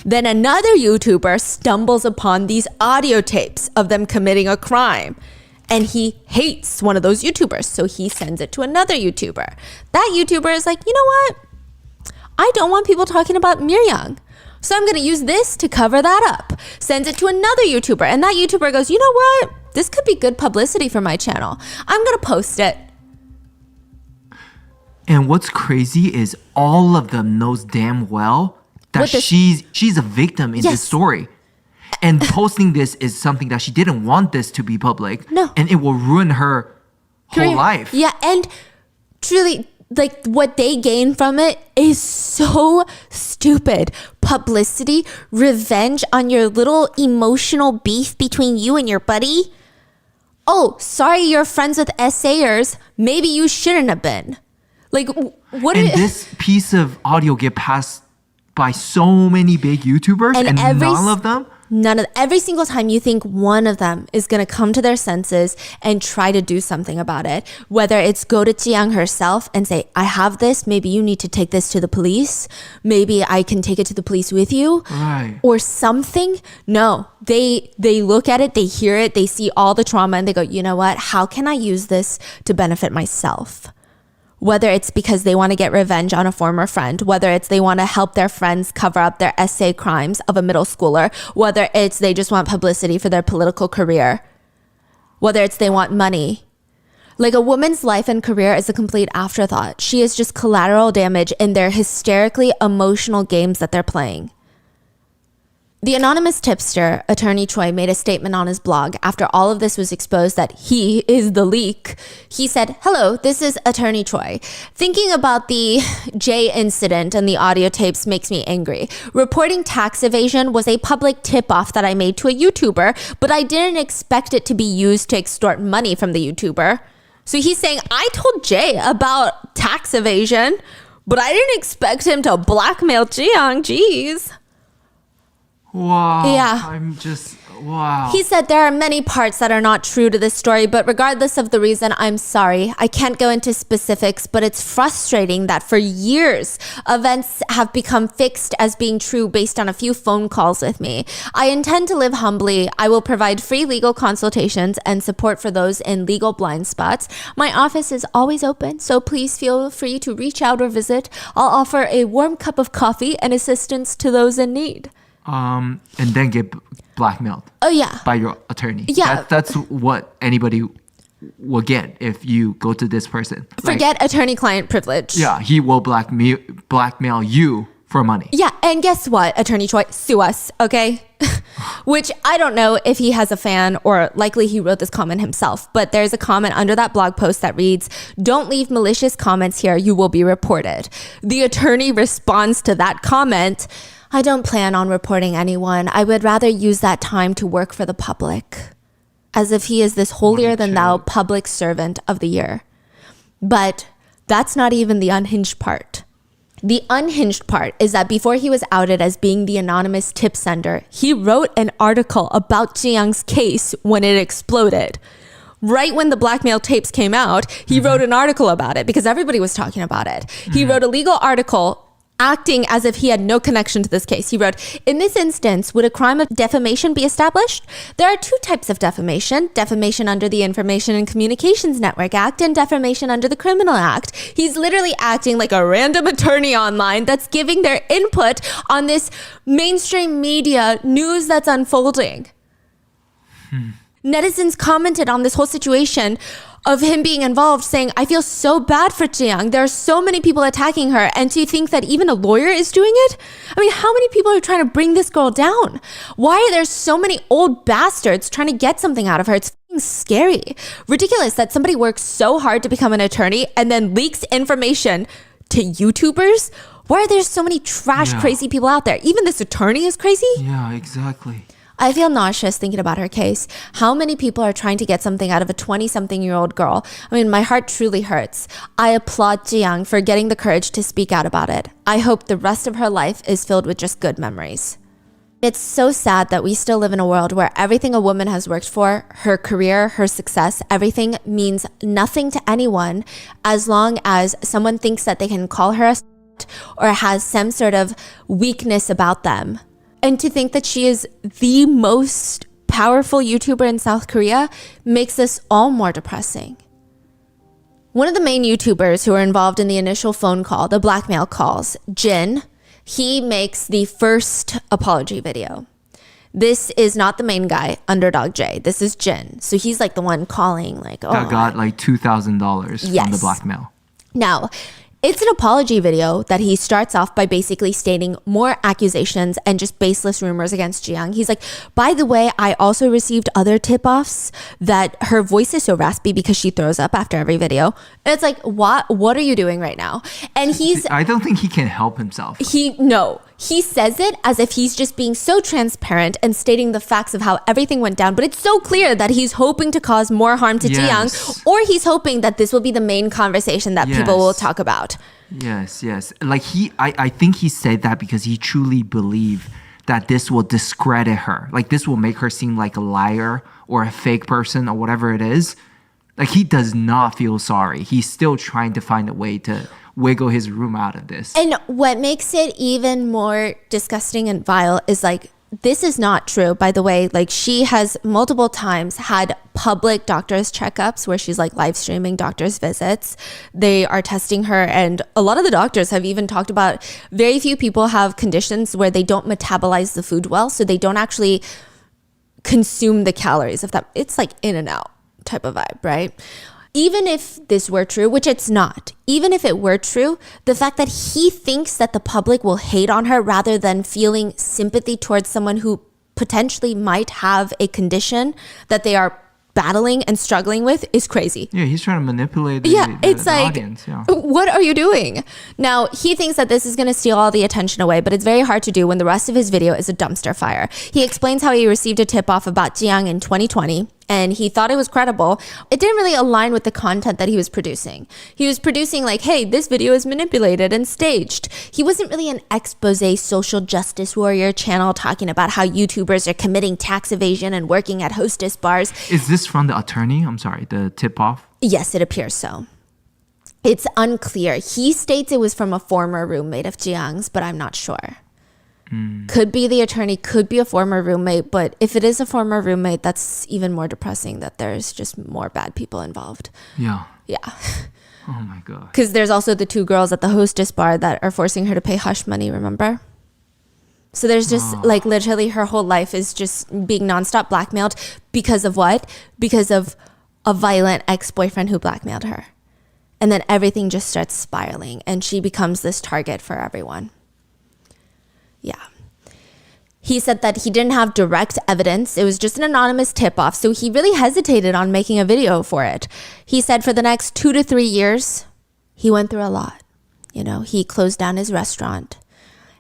Then another YouTuber stumbles upon these audio tapes of them committing a crime. And he hates one of those YouTubers, so he sends it to another YouTuber. That YouTuber is like, you know what? I don't want people talking about Miryang. So I'm going to use this to cover that up. Sends it to another YouTuber. And that YouTuber goes, you know what? This could be good publicity for my channel. I'm going to post it. And what's crazy is all of them knows damn well that she's a victim in this story. And posting this is something that she didn't want this to be public. No. And it will ruin her whole life. Yeah, and truly, what they gain from it is so stupid. Publicity, revenge on your little emotional beef between you and your buddy. Oh, sorry you're friends with essayers. Maybe you shouldn't have been. What? And this piece of audio get passed by so many big YouTubers, and every single time you think one of them is going to come to their senses and try to do something about it, whether it's go to Jiyoung herself and say, I have this, maybe you need to take this to the police, maybe I can take it to the police with you, right, or something. No, they look at it, they hear it, they see all the trauma, and they go, you know what, how can I use this to benefit myself? Whether it's because they want to get revenge on a former friend, whether it's they want to help their friends cover up their essay crimes of a middle schooler, whether it's they just want publicity for their political career. whether it's they want money. Like a woman's life and career is a complete afterthought. She is just collateral damage in their hysterically emotional games that they're playing. The anonymous tipster, Attorney Choi, made a statement on his blog after all of this was exposed that he is the leak. He said, "Hello, this is Attorney Choi. Thinking about the Jay incident and the audio tapes makes me angry. Reporting tax evasion was a public tip-off that I made to a YouTuber, but I didn't expect it to be used to extort money from the YouTuber." So he's saying, I told Jay about tax evasion, but I didn't expect him to blackmail Jiyoung. Jeez. Wow. Yeah. Wow. He said there are many parts that are not true to this story, but regardless of the reason, I'm sorry. I can't go into specifics, but it's frustrating that for years, events have become fixed as being true based on a few phone calls with me. I intend to live humbly. I will provide free legal consultations and support for those in legal blind spots. My office is always open, so please feel free to reach out or visit. I'll offer a warm cup of coffee and assistance to those in need. And then get blackmailed. Oh yeah. By your attorney. Yeah. That's what anybody will get if you go to this person. Forget attorney-client privilege. Yeah, he will blackmail you for money. Yeah, and guess what, Attorney Choi? Sue us, okay? Which I don't know if he has a fan or likely he wrote this comment himself, but there's a comment under that blog post that reads, "Don't leave malicious comments here, you will be reported." The attorney responds to that comment, "I don't plan on reporting anyone. I would rather use that time to work for the public." As if he is this holier than thou public servant of the year. But that's not even the unhinged part. The unhinged part is that before he was outed as being the anonymous tip sender, he wrote an article about Jiyoung's case when it exploded. Right when the blackmail tapes came out, he wrote an article about it because everybody was talking about it. He wrote a legal article acting as if he had no connection to this case. He wrote, "In this instance, would a crime of defamation be established? There are two types of defamation: defamation under the Information and Communications Network Act and defamation under the Criminal Act." He's literally acting like a random attorney online that's giving their input on this mainstream media news that's unfolding. Netizens commented on this whole situation of him being involved, saying, "I feel so bad for Jiyoung. There are so many people attacking her, and to think that even a lawyer is doing it? I mean, how many people are trying to bring this girl down? Why are there so many old bastards trying to get something out of her? It's fucking scary. Ridiculous that somebody works so hard to become an attorney and then leaks information to YouTubers. Why are there so many trash, crazy people out there? Even this attorney is crazy?" Yeah, exactly. I feel nauseous thinking about her case. How many people are trying to get something out of a 20-something-year-old girl? I mean, my heart truly hurts. I applaud Jiyoung for getting the courage to speak out about it. I hope the rest of her life is filled with just good memories. It's so sad that we still live in a world where everything a woman has worked for, her career, her success, everything means nothing to anyone as long as someone thinks that they can call her a or has some sort of weakness about them. And to think that she is the most powerful YouTuber in South Korea makes this all more depressing. One of the main YouTubers who were involved in the initial phone call, the blackmail calls, Jin, he makes the first apology video. This is not the main guy, Underdog J. This is Jin. So he's like the one calling like, oh. That got like $2,000 from the blackmail. Now, it's an apology video that he starts off by basically stating more accusations and just baseless rumors against Jiyoung. He's like, by the way, I also received other tip-offs that her voice is so raspy because she throws up after every video. And it's like, what are you doing right now? And I don't think he can help himself. He says it as if he's just being so transparent and stating the facts of how everything went down. But it's so clear that he's hoping to cause more harm to Jiyoung, or he's hoping that this will be the main conversation that people will talk about. Yes. Like I think he said that because he truly believed that this will discredit her. Like this will make her seem like a liar or a fake person or whatever it is. Like he does not feel sorry. He's still trying to find a way to wiggle his room out of this. And what makes it even more disgusting and vile is like, this is not true, by the way. Like she has multiple times had public doctor's checkups where she's like live streaming doctor's visits. They are testing her, and a lot of the doctors have even talked about very few people have conditions where they don't metabolize the food well, so they don't actually consume the calories of that. It's like in and out. type of vibe, right? Even if this were true, which it's not, even if it were true, the fact that he thinks that the public will hate on her rather than feeling sympathy towards someone who potentially might have a condition that they are battling and struggling with is crazy. Yeah, he's trying to manipulate the audience. Yeah. What are you doing? Now, he thinks that this is going to steal all the attention away, but it's very hard to do when the rest of his video is a dumpster fire. He explains how he received a tip-off about Jiang in 2020, and he thought it was credible. It didn't really align with the content that he was producing. He was producing like, hey, this video is manipulated and staged. He wasn't really an expose social justice warrior channel talking about how YouTubers are committing tax evasion and working at hostess bars. Is this from the attorney? I'm sorry, the tip-off? Yes, it appears so. It's unclear. He states it was from a former roommate of Jiang's, but I'm not sure. Could be the attorney, could be a former roommate, but if it is a former roommate, that's even more depressing that there's just more bad people involved. Yeah. Yeah. Oh my God. Because there's also the two girls at the hostess bar that are forcing her to pay hush money, remember? So there's just like literally her whole life is just being nonstop blackmailed because of what? Because of a violent ex-boyfriend who blackmailed her. And then everything just starts spiraling and she becomes this target for everyone. Yeah. He said that he didn't have direct evidence. It was just an anonymous tip-off. So he really hesitated on making a video for it. He said for the next 2 to 3 years, he went through a lot. You know, he closed down his restaurant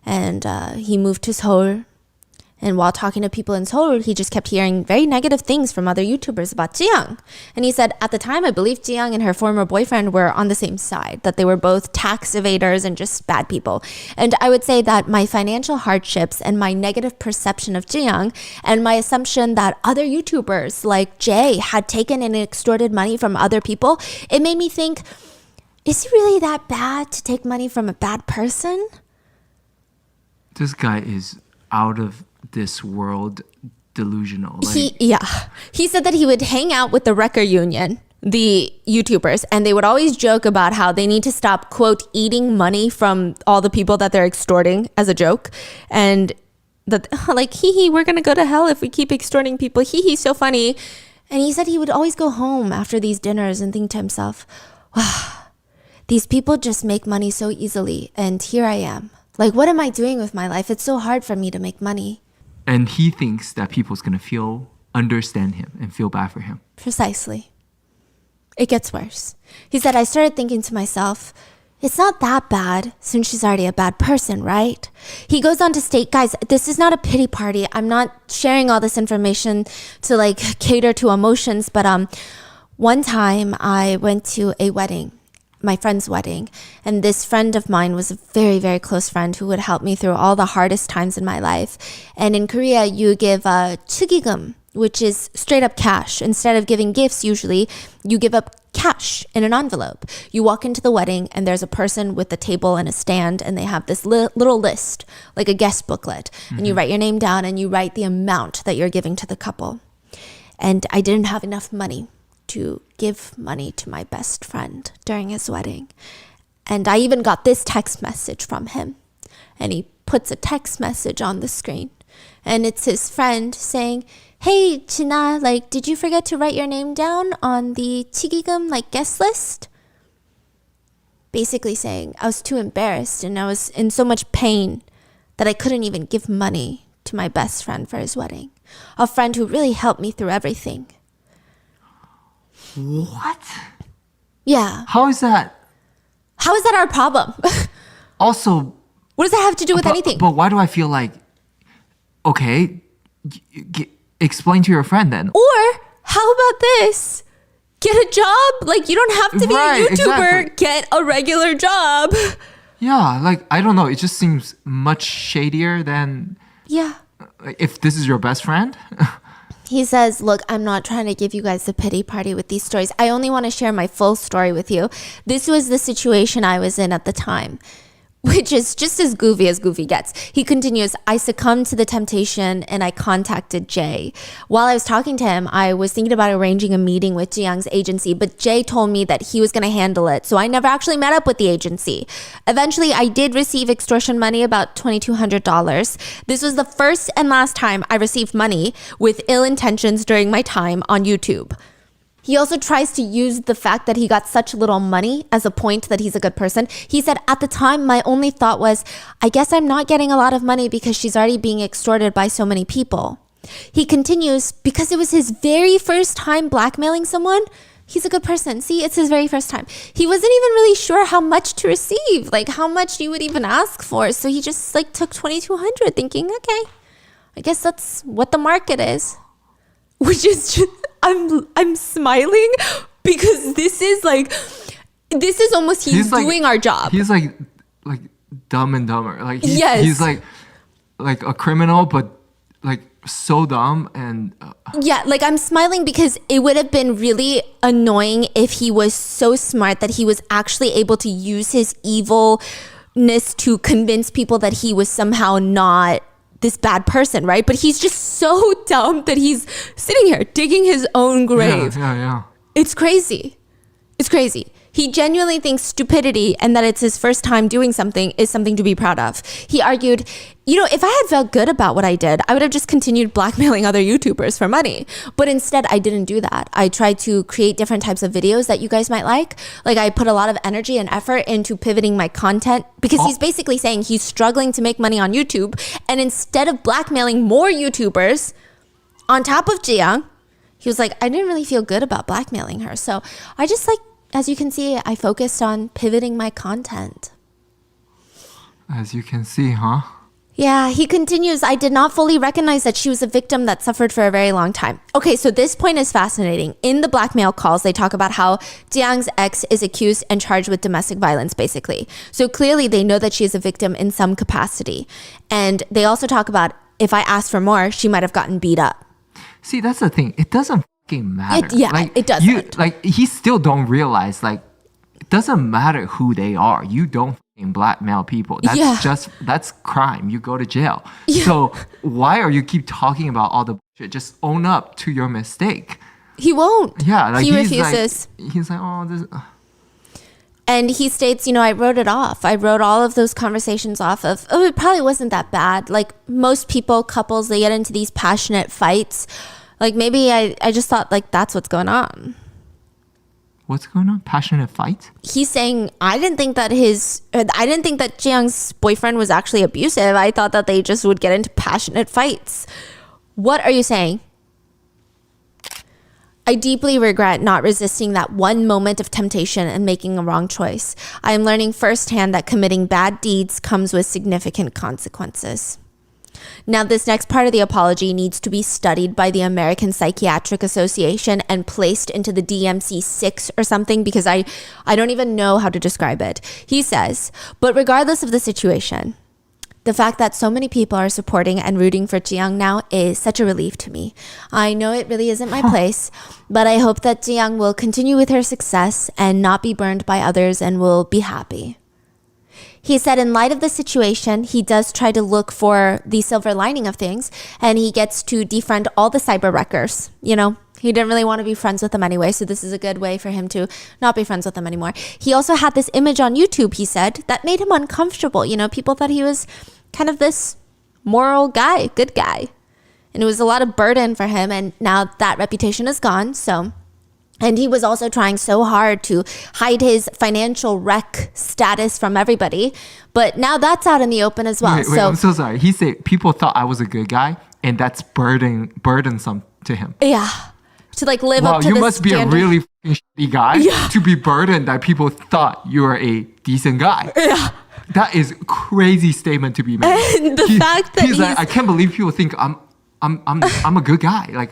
and he moved to Seoul. And while talking to people in Seoul, he just kept hearing very negative things from other YouTubers about Jiang. And he said at the time, I believe Jiang and her former boyfriend were on the same side, that they were both tax evaders and just bad people. And I would say that my financial hardships and my negative perception of Jiang and my assumption that other YouTubers like Jay had taken and extorted money from other people, it made me think, is it really that bad to take money from a bad person? This guy is out of this world delusional. He said that he would hang out with the Wrecker Union, the YouTubers, and they would always joke about how they need to stop, quote, eating money from all the people that they're extorting as a joke. And that like, hee, we're going to go to hell if we keep extorting people. Hee, so funny. And he said he would always go home after these dinners and think to himself, wow, these people just make money so easily. And here I am. Like, what am I doing with my life? It's so hard for me to make money. And he thinks that people's going to understand him and feel bad for him. Precisely. It gets worse. He said, I started thinking to myself, it's not that bad since she's already a bad person, right? He goes on to state, guys, this is not a pity party. I'm not sharing all this information to like cater to emotions, but one time I went to a wedding, my friend's wedding, and this friend of mine was a very, very close friend who would help me through all the hardest times in my life. And in Korea, you give 축의금, which is straight up cash. Instead of giving gifts, usually you give up cash in an envelope. You walk into the wedding and there's a person with a table and a stand and they have this little list, like a guest booklet. And you write your name down and you write the amount that you're giving to the couple. And I didn't have enough money to give money to my best friend during his wedding. And I even got this text message from him. And he puts a text message on the screen. And it's his friend saying, hey, China, like, did you forget to write your name down on the 축의금, like, guest list? Basically saying, I was too embarrassed and I was in so much pain that I couldn't even give money to my best friend for his wedding. A friend who really helped me through everything. What? Yeah. How is that? How is that our problem? Also, what does that have to do with anything? But why do I feel like, okay, explain to your friend then. Or how about this? Get a job. Like, you don't have to be a YouTuber. Exactly. Get a regular job. Yeah, like, I don't know. It just seems much shadier than... Yeah. If this is your best friend. He says, look, I'm not trying to give you guys a pity party with these stories. I only want to share my full story with you. This was the situation I was in at the time, which is just as goofy gets. He continues, I succumbed to the temptation and I contacted Jay. While I was talking to him, I was thinking about arranging a meeting with Jiyoung's agency, but Jay told me that he was going to handle it, so I never actually met up with the agency. Eventually, I did receive extortion money, about $2,200. This was the first and last time I received money with ill intentions during my time on YouTube. He also tries to use the fact that he got such little money as a point that he's a good person. He said, at the time, my only thought was, I guess I'm not getting a lot of money because she's already being extorted by so many people. He continues, because it was his very first time blackmailing someone, he's a good person. See, it's his very first time. He wasn't even really sure how much to receive, like how much he would even ask for. So he just like took 2,200 thinking, okay, I guess that's what the market is. Which is just, I'm smiling because this is almost he's doing our job. He's like Dumb and Dumber. Like he's like a criminal, but like so dumb and yeah, like I'm smiling because it would have been really annoying if he was so smart that he was actually able to use his evilness to convince people that he was somehow not this bad person, right? But he's just so dumb that he's sitting here digging his own grave. Yeah. It's crazy. It's crazy. He genuinely thinks stupidity and that it's his first time doing something is something to be proud of. He argued, if I had felt good about what I did, I would have just continued blackmailing other YouTubers for money. But instead, I didn't do that. I tried to create different types of videos that you guys might like. Like I put a lot of energy and effort into pivoting my content because he's basically saying he's struggling to make money on YouTube. And instead of blackmailing more YouTubers on top of Jiyoung, he was like, I didn't really feel good about blackmailing her. So I just as you can see, I focused on pivoting my content. As you can see, huh? Yeah, he continues, I did not fully recognize that she was a victim that suffered for a very long time. Okay, so this point is fascinating. In the blackmail calls, they talk about how Jiyoung's ex is accused and charged with domestic violence, basically. So clearly they know that she is a victim in some capacity. And they also talk about if I asked for more, she might have gotten beat up. See, that's the thing. It doesn't matter. It doesn't. He still don't realize it doesn't matter who they are. You don't blackmail people. That's crime. You go to jail. Yeah. So why are you keep talking about all the bullshit? Just own up to your mistake. He won't. Yeah, he refuses. He's like, oh, this. And he states, I wrote it off. I wrote all of those conversations off of, it probably wasn't that bad. Like most people, couples, they get into these passionate fights. Like maybe I just thought that's what's going on. What's going on? Passionate fight? He's saying, I didn't think that Jiyoung's boyfriend was actually abusive. I thought that they just would get into passionate fights. What are you saying? I deeply regret not resisting that one moment of temptation and making a wrong choice. I am learning firsthand that committing bad deeds comes with significant consequences. Now, this next part of the apology needs to be studied by the American Psychiatric Association and placed into the DMC-6 or something because I don't even know how to describe it. He says, but regardless of the situation, the fact that so many people are supporting and rooting for Jiyoung now is such a relief to me. I know it really isn't my place, but I hope that Jiyoung will continue with her success and not be burned by others and will be happy. He said in light of the situation, he does try to look for the silver lining of things, and he gets to defriend all the cyber wreckers. He didn't really want to be friends with them anyway, so this is a good way for him to not be friends with them anymore. He also had this image on YouTube, he said, that made him uncomfortable. People thought he was kind of this moral guy, good guy. And it was a lot of burden for him, and now that reputation is gone, so... And he was also trying so hard to hide his financial wreck status from everybody. But now that's out in the open as well. Wait, I'm so sorry. He said people thought I was a good guy, and that's burdensome to him. Yeah. To live up to you this must be standard. a really shitty guy to be burdened that people thought you were a decent guy. Yeah. That is a crazy statement to be made. And the fact that he's like, I can't believe people think I'm a good guy.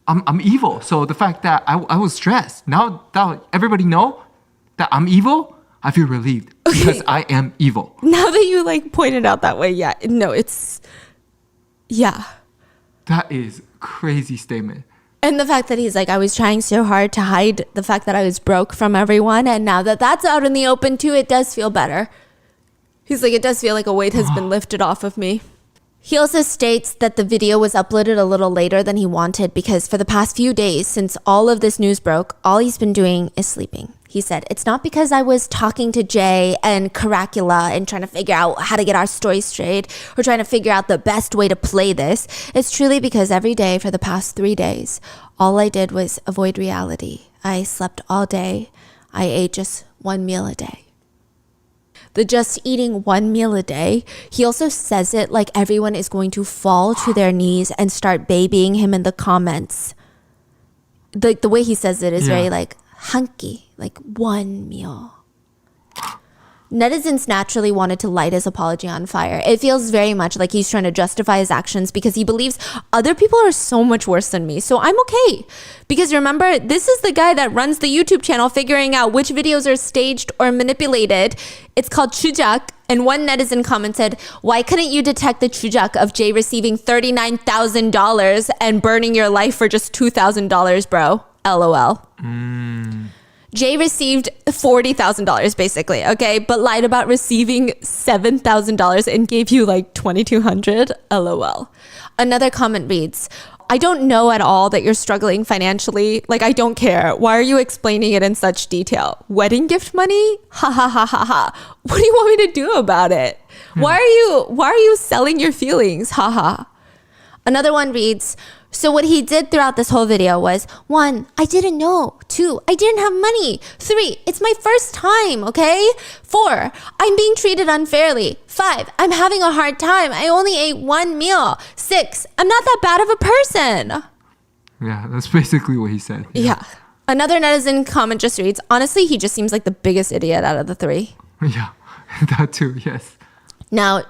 I'm evil. So the fact that I was stressed. Now that everybody know that I'm evil, I feel relieved because I am evil. Now that you pointed out that way, yeah. That is crazy statement. And the fact that he's I was trying so hard to hide the fact that I was broke from everyone. And now that that's out in the open too, it does feel better. He's it does feel like a weight has been lifted off of me. He also states that the video was uploaded a little later than he wanted because for the past few days since all of this news broke, all he's been doing is sleeping. He said, it's not because I was talking to Jay and Caracula and trying to figure out how to get our story straight or trying to figure out the best way to play this. It's truly because every day for the past 3 days, all I did was avoid reality. I slept all day. I ate just 1 meal a day. The just eating 1 meal a day, he also says it like everyone is going to fall to their knees and start babying him in the comments. The way he says it is very like, hunky, like 1 meal. Netizens naturally wanted to light his apology on fire. It feels very much like he's trying to justify his actions because he believes other people are so much worse than me. So I'm okay. Because remember, this is the guy that runs the YouTube channel figuring out which videos are staged or manipulated. It's called Chujak. And one netizen commented, why couldn't you detect the Chujak of Jay receiving $39,000 and burning your life for just $2,000, bro? LOL. Jay received $40,000 basically, okay? But lied about receiving $7,000 and gave you like $2,200, LOL. Another comment reads, I don't know at all that you're struggling financially. Like, I don't care. Why are you explaining it in such detail? Wedding gift money? Ha ha ha ha ha. What do you want me to do about it? Why are you selling your feelings? Ha ha. Another one reads, so what he did throughout this whole video was 1, I didn't know. 2, I didn't have money. 3, it's my first time, okay? 4, I'm being treated unfairly. 5, I'm having a hard time. I only ate 1 meal. 6, I'm not that bad of a person. Yeah, that's basically what he said. Yeah. Another netizen comment just reads, honestly, he just seems like the biggest idiot out of the 3. Yeah, that too, yes. Now,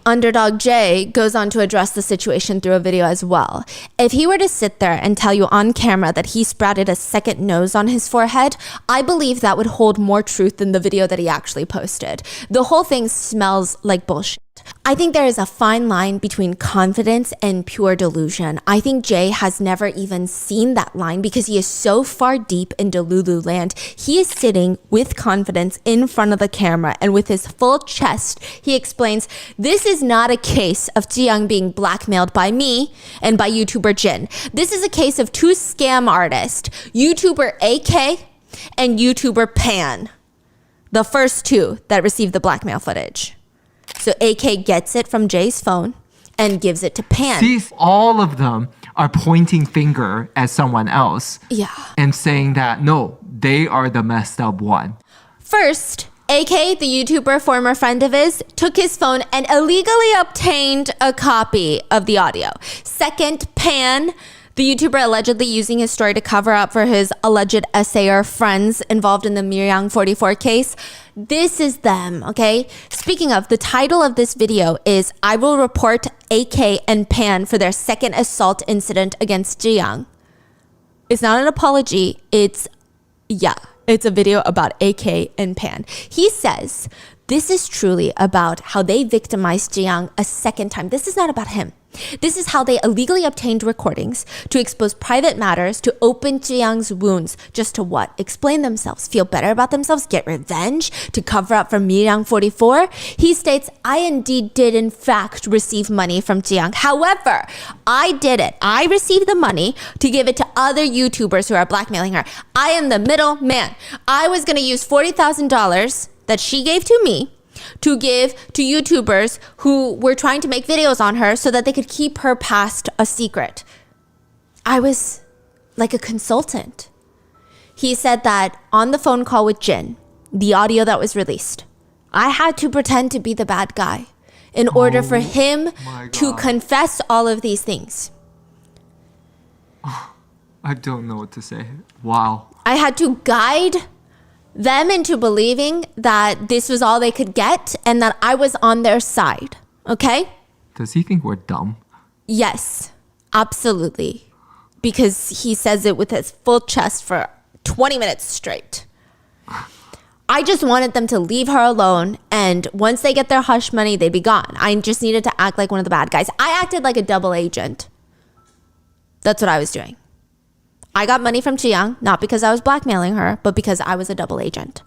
Underdog Jay, goes on to address the situation through a video as well. If he were to sit there and tell you on camera that he sprouted a second nose on his forehead, I believe that would hold more truth than the video that he actually posted. The whole thing smells like bullshit. I think there is a fine line between confidence and pure delusion. I think Jay has never even seen that line because he is so far deep in Delulu land. He is sitting with confidence in front of the camera and with his full chest, he explains, this is not a case of Jiyoung being blackmailed by me and by YouTuber Jin. This is a case of 2 scam artists, YouTuber AK and YouTuber Pan. The first 2 that received the blackmail footage. So AK gets it from Jay's phone and gives it to Pan. See, all of them are pointing finger at someone else. Yeah. And saying that, no, they are the messed up one. First, AK, the YouTuber, former friend of his, took his phone and illegally obtained a copy of the audio. Second, Pan, the YouTuber allegedly using his story to cover up for his alleged SAR friends involved in the Miryang 44 case. This is them, okay? Speaking of, the title of this video is I will report AK and Pan for their second assault incident against Jiyoung. It's not an apology. It's a video about AK and Pan. He says, this is truly about how they victimized Jiyoung a second time. This is not about him. This is how they illegally obtained recordings to expose private matters, to open Jiyoung's wounds, just to what? Explain themselves, feel better about themselves, get revenge, to cover up for Miryang 44. He states, I indeed did in fact receive money from Jiyoung. However, I did it. I received the money to give it to other YouTubers who are blackmailing her. I am the middle man. I was going to use $40,000 that she gave to me to give to YouTubers who were trying to make videos on her so that they could keep her past a secret. I was like a consultant. He said that on the phone call with Jin, the audio that was released, I had to pretend to be the bad guy in order for him to confess all of these things. I don't know what to say. Wow. I had to guide them into believing that this was all they could get and that I was on their side. Okay? Does he think we're dumb? Yes, absolutely. Because he says it with his full chest for 20 minutes straight. I just wanted them to leave her alone, and once they get their hush money, they'd be gone. I just needed to act like one of the bad guys. I acted like a double agent. That's what I was doing. I got money from Jiyoung, not because I was blackmailing her, but because I was a double agent.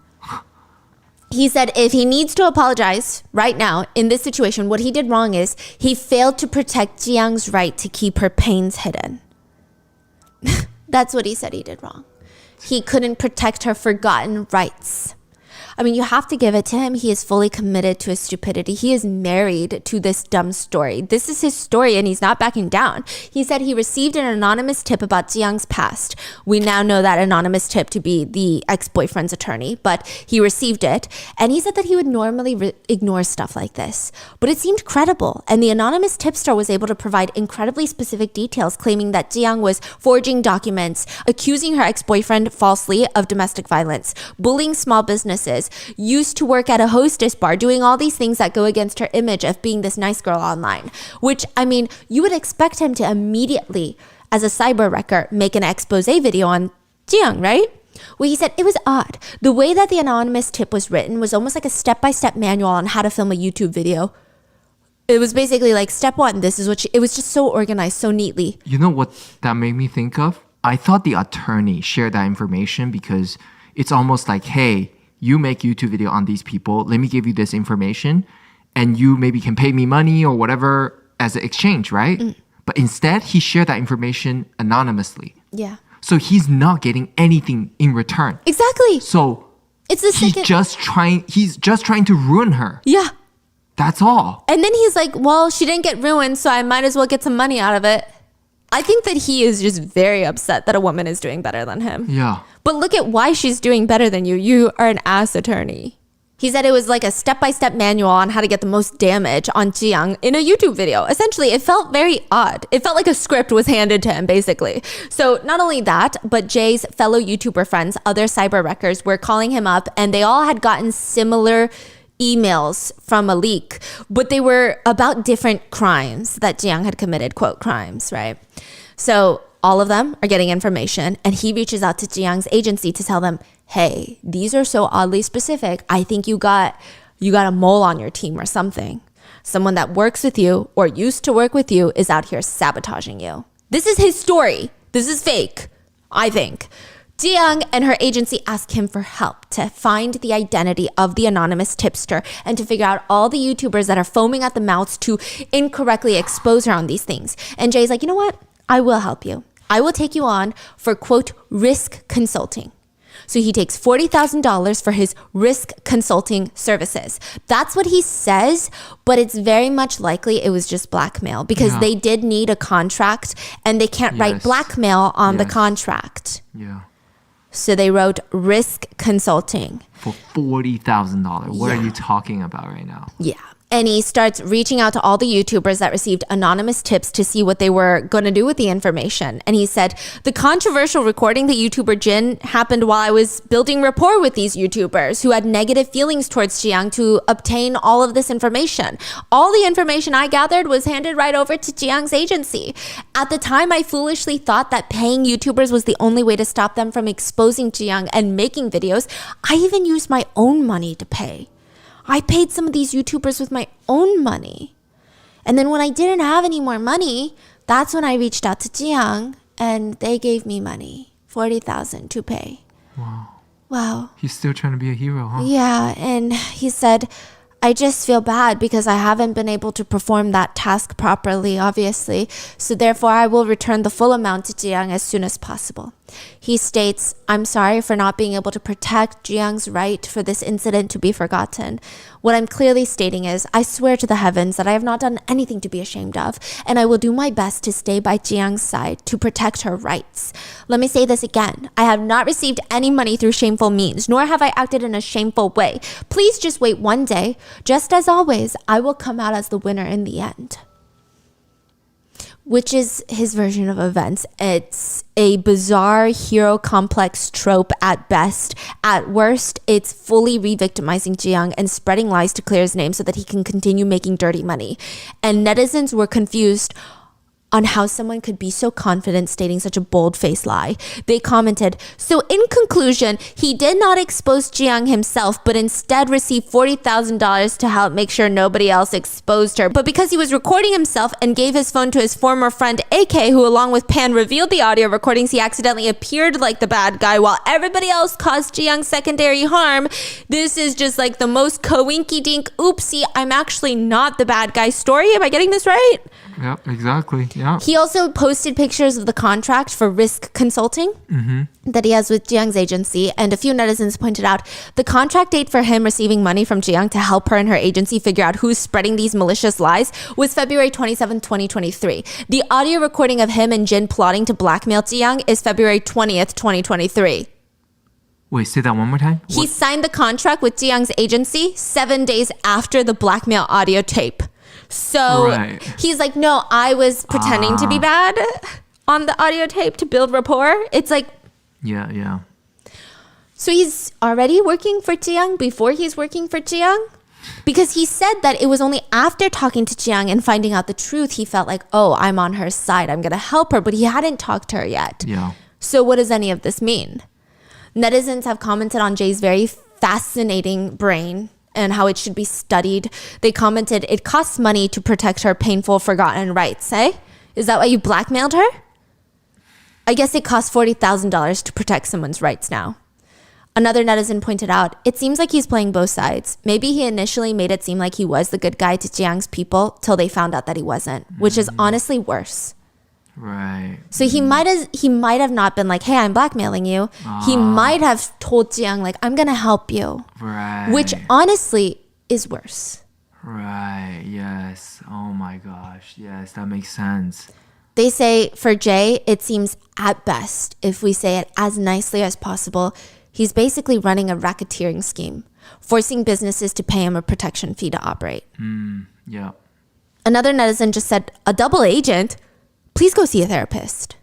He said if he needs to apologize right now in this situation, what he did wrong is he failed to protect Jiyoung's right to keep her pains hidden. That's what he said he did wrong. he couldn't protect her forgotten rights. I mean, you have to give it to him. He is fully committed to his stupidity. He is married to this dumb story. This is his story and he's not backing down. He said he received an anonymous tip about Jiyoung's past. We now know that anonymous tip to be the ex-boyfriend's attorney, but he received it. And he said that he would normally ignore stuff like this. But it seemed credible. And the anonymous tipster was able to provide incredibly specific details, claiming that Jiyoung was forging documents, accusing her ex-boyfriend falsely of domestic violence, bullying small businesses, used to work at a hostess bar, doing all these things that go against her image of being this nice girl online. Which, I mean, you would expect him to immediately, as a cyber wrecker, make an expose video on Jiyoung, right? Well, he said it was odd. The way that the anonymous tip was written was almost like a step-by-step manual on how to film a YouTube video. It was basically like, step one, this is what it was just so organized, so neatly. You know what that made me think of? I thought the attorney shared that information because it's almost like, hey, you make YouTube video on these people. Let me give you this information and you maybe can pay me money or whatever as an exchange, right? But instead, he shared that information anonymously. Yeah. So he's not getting anything in return. Exactly. So it's the he's just trying to ruin her. Yeah. That's all. And then he's like, well, she didn't get ruined, so I might as well get some money out of it. I think that he is just very upset that a woman is doing better than him. Yeah. But look at why she's doing better than you. You are an ass attorney. He said it was like a step-by-step manual on how to get the most damage on Jiyoung in a YouTube video. Essentially, it felt very odd. It felt like a script was handed to him, basically. So not only that, but Jay's fellow YouTuber friends, other cyber wreckers, were calling him up, and they all had gotten similar emails from a leak, but they were about different crimes that Jiyoung had committed, quote, crimes, right? So all of them are getting information, and he reaches out to Jiyoung's agency to tell them, hey, these are so oddly specific. I think you got a mole on your team or something. Someone that works with you or used to work with you is out here sabotaging you. This is his story. This is fake, I think. Jiyoung and her agency ask him for help to find the identity of the anonymous tipster and to figure out all the YouTubers that are foaming at the mouths to incorrectly expose her on these things. And Jay's like, you know what? I will help you. I will take you on for, quote, risk consulting. So he takes $40,000 for his risk consulting services. That's what he says, but it's very much likely it was just blackmail because they did need a contract and they can't write blackmail on the contract. Yeah. So they wrote risk consulting. For $40,000. What are you talking about right now? Yeah. And he starts reaching out to all the YouTubers that received anonymous tips to see what they were going to do with the information. And he said, the controversial recording the YouTuber Jin happened while I was building rapport with these YouTubers who had negative feelings towards Jiyoung to obtain all of this information. All the information I gathered was handed right over to Jiyoung's agency. At the time, I foolishly thought that paying YouTubers was the only way to stop them from exposing Jiyoung and making videos. I even used my own money to pay. I paid some of these YouTubers with my own money. And then when I didn't have any more money, that's when I reached out to Jiyoung and they gave me money, $40,000 to pay. Wow. He's still trying to be a hero, huh? Yeah, and he said, I just feel bad because I haven't been able to perform that task properly, obviously. So therefore, I will return the full amount to Jiyoung as soon as possible. He states, I'm sorry for not being able to protect Jiyoung's right for this incident to be forgotten. What I'm clearly stating is, I swear to the heavens that I have not done anything to be ashamed of, and I will do my best to stay by Jiyoung's side to protect her rights. Let me say this again. I have not received any money through shameful means, nor have I acted in a shameful way. Please just wait one day. Just as always, I will come out as the winner in the end. Which is his version of events. It's a bizarre hero complex trope at best. At worst, it's fully re-victimizing Jiyoung and spreading lies to clear his name so that he can continue making dirty money. And netizens were confused on how someone could be so confident stating such a bold-faced lie. They commented, so in conclusion, he did not expose Jiyoung himself, but instead received $40,000 to help make sure nobody else exposed her. But because he was recording himself and gave his phone to his former friend AK, who along with Pan revealed the audio recordings, he accidentally appeared like the bad guy while everybody else caused Jiyoung secondary harm. This is just like the most coinky-dink, oopsie, I'm actually not the bad guy story. Am I getting this right? Yep, exactly. Yeah. He also posted pictures of the contract for risk consulting that he has with Jiyoung's agency. And a few netizens pointed out the contract date for him receiving money from Jiyoung to help her and her agency figure out who's spreading these malicious lies was February 27, 2023. The audio recording of him and Jin plotting to blackmail Jiyoung is February 20th, 2023. Wait, say that one more time. He signed the contract with Jiyoung's agency 7 days after the blackmail audio tape. So he's like, no, I was pretending to be bad on the audio tape to build rapport. It's like... Yeah. So he's already working for Jiyoung before he's working for Jiyoung? Because he said that it was only after talking to Jiyoung and finding out the truth, he felt like, oh, I'm on her side. I'm going to help her. But he hadn't talked to her yet. Yeah. So what does any of this mean? Netizens have commented on Jay's very fascinating brain and how it should be studied. They commented, it costs money to protect her painful, forgotten rights, eh? Is that why you blackmailed her? I guess it costs $40,000 to protect someone's rights now. Another netizen pointed out, it seems like he's playing both sides. Maybe he initially made it seem like he was the good guy to Jiyoung's people till they found out that he wasn't, which is honestly worse. Right. So he might have not been like, hey, I'm blackmailing you. He might have told Jiyoung, like, I'm going to help you. Right. Which honestly is worse. Right. Yes. Oh my gosh. Yes, that makes sense. They say for Jay, it seems at best, if we say it as nicely as possible, he's basically running a racketeering scheme, forcing businesses to pay him a protection fee to operate. Yeah. Another netizen just said, a double agent? Please go see a therapist.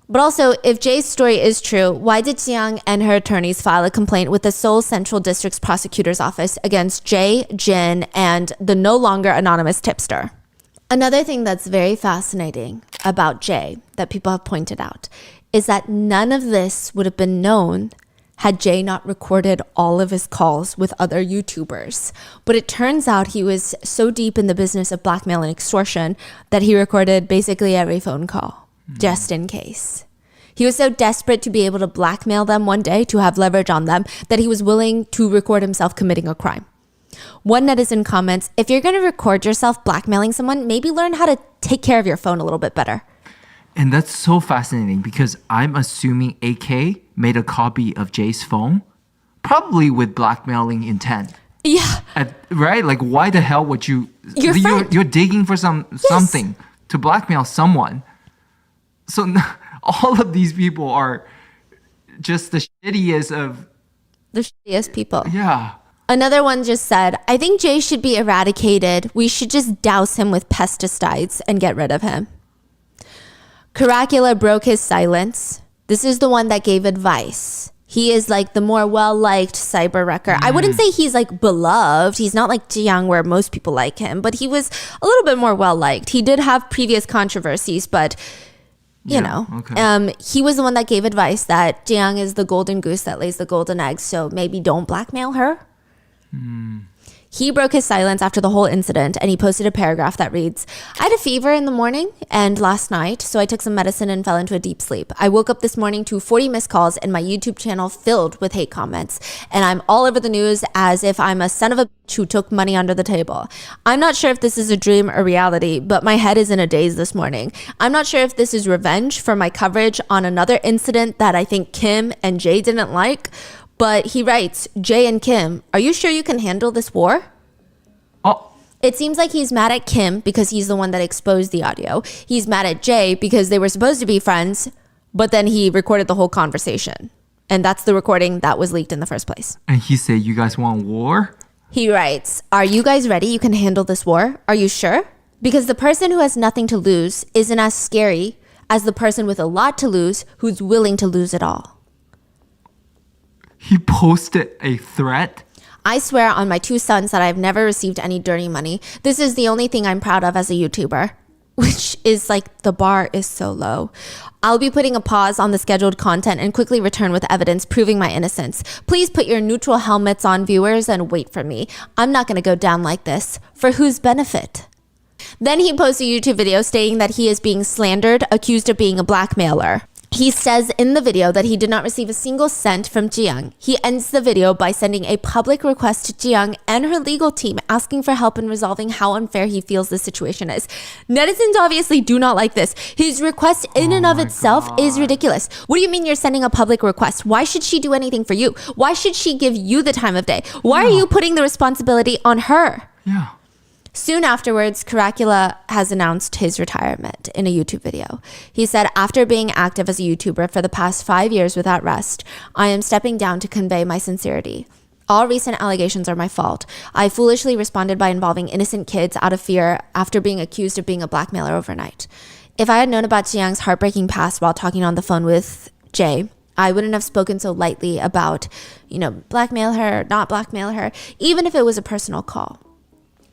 But also, if Jay's story is true, why did Jiyoung and her attorneys file a complaint with the Seoul Central District's prosecutor's office against Jay, Jin, and the no longer anonymous tipster? Another thing that's very fascinating about Jay that people have pointed out is that none of this would have been known had Jay not recorded all of his calls with other YouTubers. But it turns out he was so deep in the business of blackmail and extortion that he recorded basically every phone call, just in case. He was so desperate to be able to blackmail them one day, to have leverage on them, that he was willing to record himself committing a crime. One netizen comments, if you're going to record yourself blackmailing someone, maybe learn how to take care of your phone a little bit better. And that's so fascinating because I'm assuming AK made a copy of Jay's phone, probably with blackmailing intent. Yeah. Right? Like, why the hell would you... You're digging for something to blackmail someone. So all of these people are just the shittiest of... The shittiest people. Yeah. Another one just said, I think Jay should be eradicated. We should just douse him with pesticides and get rid of him. Caracula broke his silence. This is the one that gave advice. He is like the more well-liked cyber wrecker. I wouldn't say he's like beloved. He's not like Jiyoung where most people like him, but he was a little bit more well-liked. He did have previous controversies, but you know, he was the one that gave advice that Jiyoung is the golden goose that lays the golden eggs. So maybe don't blackmail her. He broke his silence after the whole incident and he posted a paragraph that reads, I had a fever in the morning and last night, so I took some medicine and fell into a deep sleep. I woke up this morning to 40 missed calls and my YouTube channel filled with hate comments. And I'm all over the news as if I'm a son of a bitch who took money under the table. I'm not sure if this is a dream or reality, but my head is in a daze this morning. I'm not sure if this is revenge for my coverage on another incident that I think Kim and Jay didn't like. But he writes, Jay and Kim, are you sure you can handle this war? Oh. It seems like he's mad at Kim because he's the one that exposed the audio. He's mad at Jay because they were supposed to be friends, but then he recorded the whole conversation. And that's the recording that was leaked in the first place. And he said, you guys want war? He writes, are you guys ready? You can handle this war? Are you sure? Because the person who has nothing to lose isn't as scary as the person with a lot to lose who's willing to lose it all. He posted a threat. I swear on my two sons that I've never received any dirty money. This is the only thing I'm proud of as a YouTuber, which is like the bar is so low. I'll be putting a pause on the scheduled content and quickly return with evidence proving my innocence. Please put your neutral helmets on, viewers, and wait for me. I'm not going to go down like this. For whose benefit? Then he posts a YouTube video stating that he is being slandered, accused of being a blackmailer. He says in the video that he did not receive a single cent from Jiyoung. He ends the video by sending a public request to Jiyoung and her legal team asking for help in resolving how unfair he feels the situation is. Netizens obviously do not like this. His request in and of itself is ridiculous. What do you mean you're sending a public request? Why should she do anything for you? Why should she give you the time of day? Why are you putting the responsibility on her? Yeah. Soon afterwards, Caracula has announced his retirement in a YouTube video. He said, after being active as a YouTuber for the past 5 years without rest, I am stepping down to convey my sincerity. All recent allegations are my fault. I foolishly responded by involving innocent kids out of fear after being accused of being a blackmailer overnight. If I had known about Jiyoung's heartbreaking past while talking on the phone with Jay, I wouldn't have spoken so lightly about, blackmail her, not blackmail her, even if it was a personal call.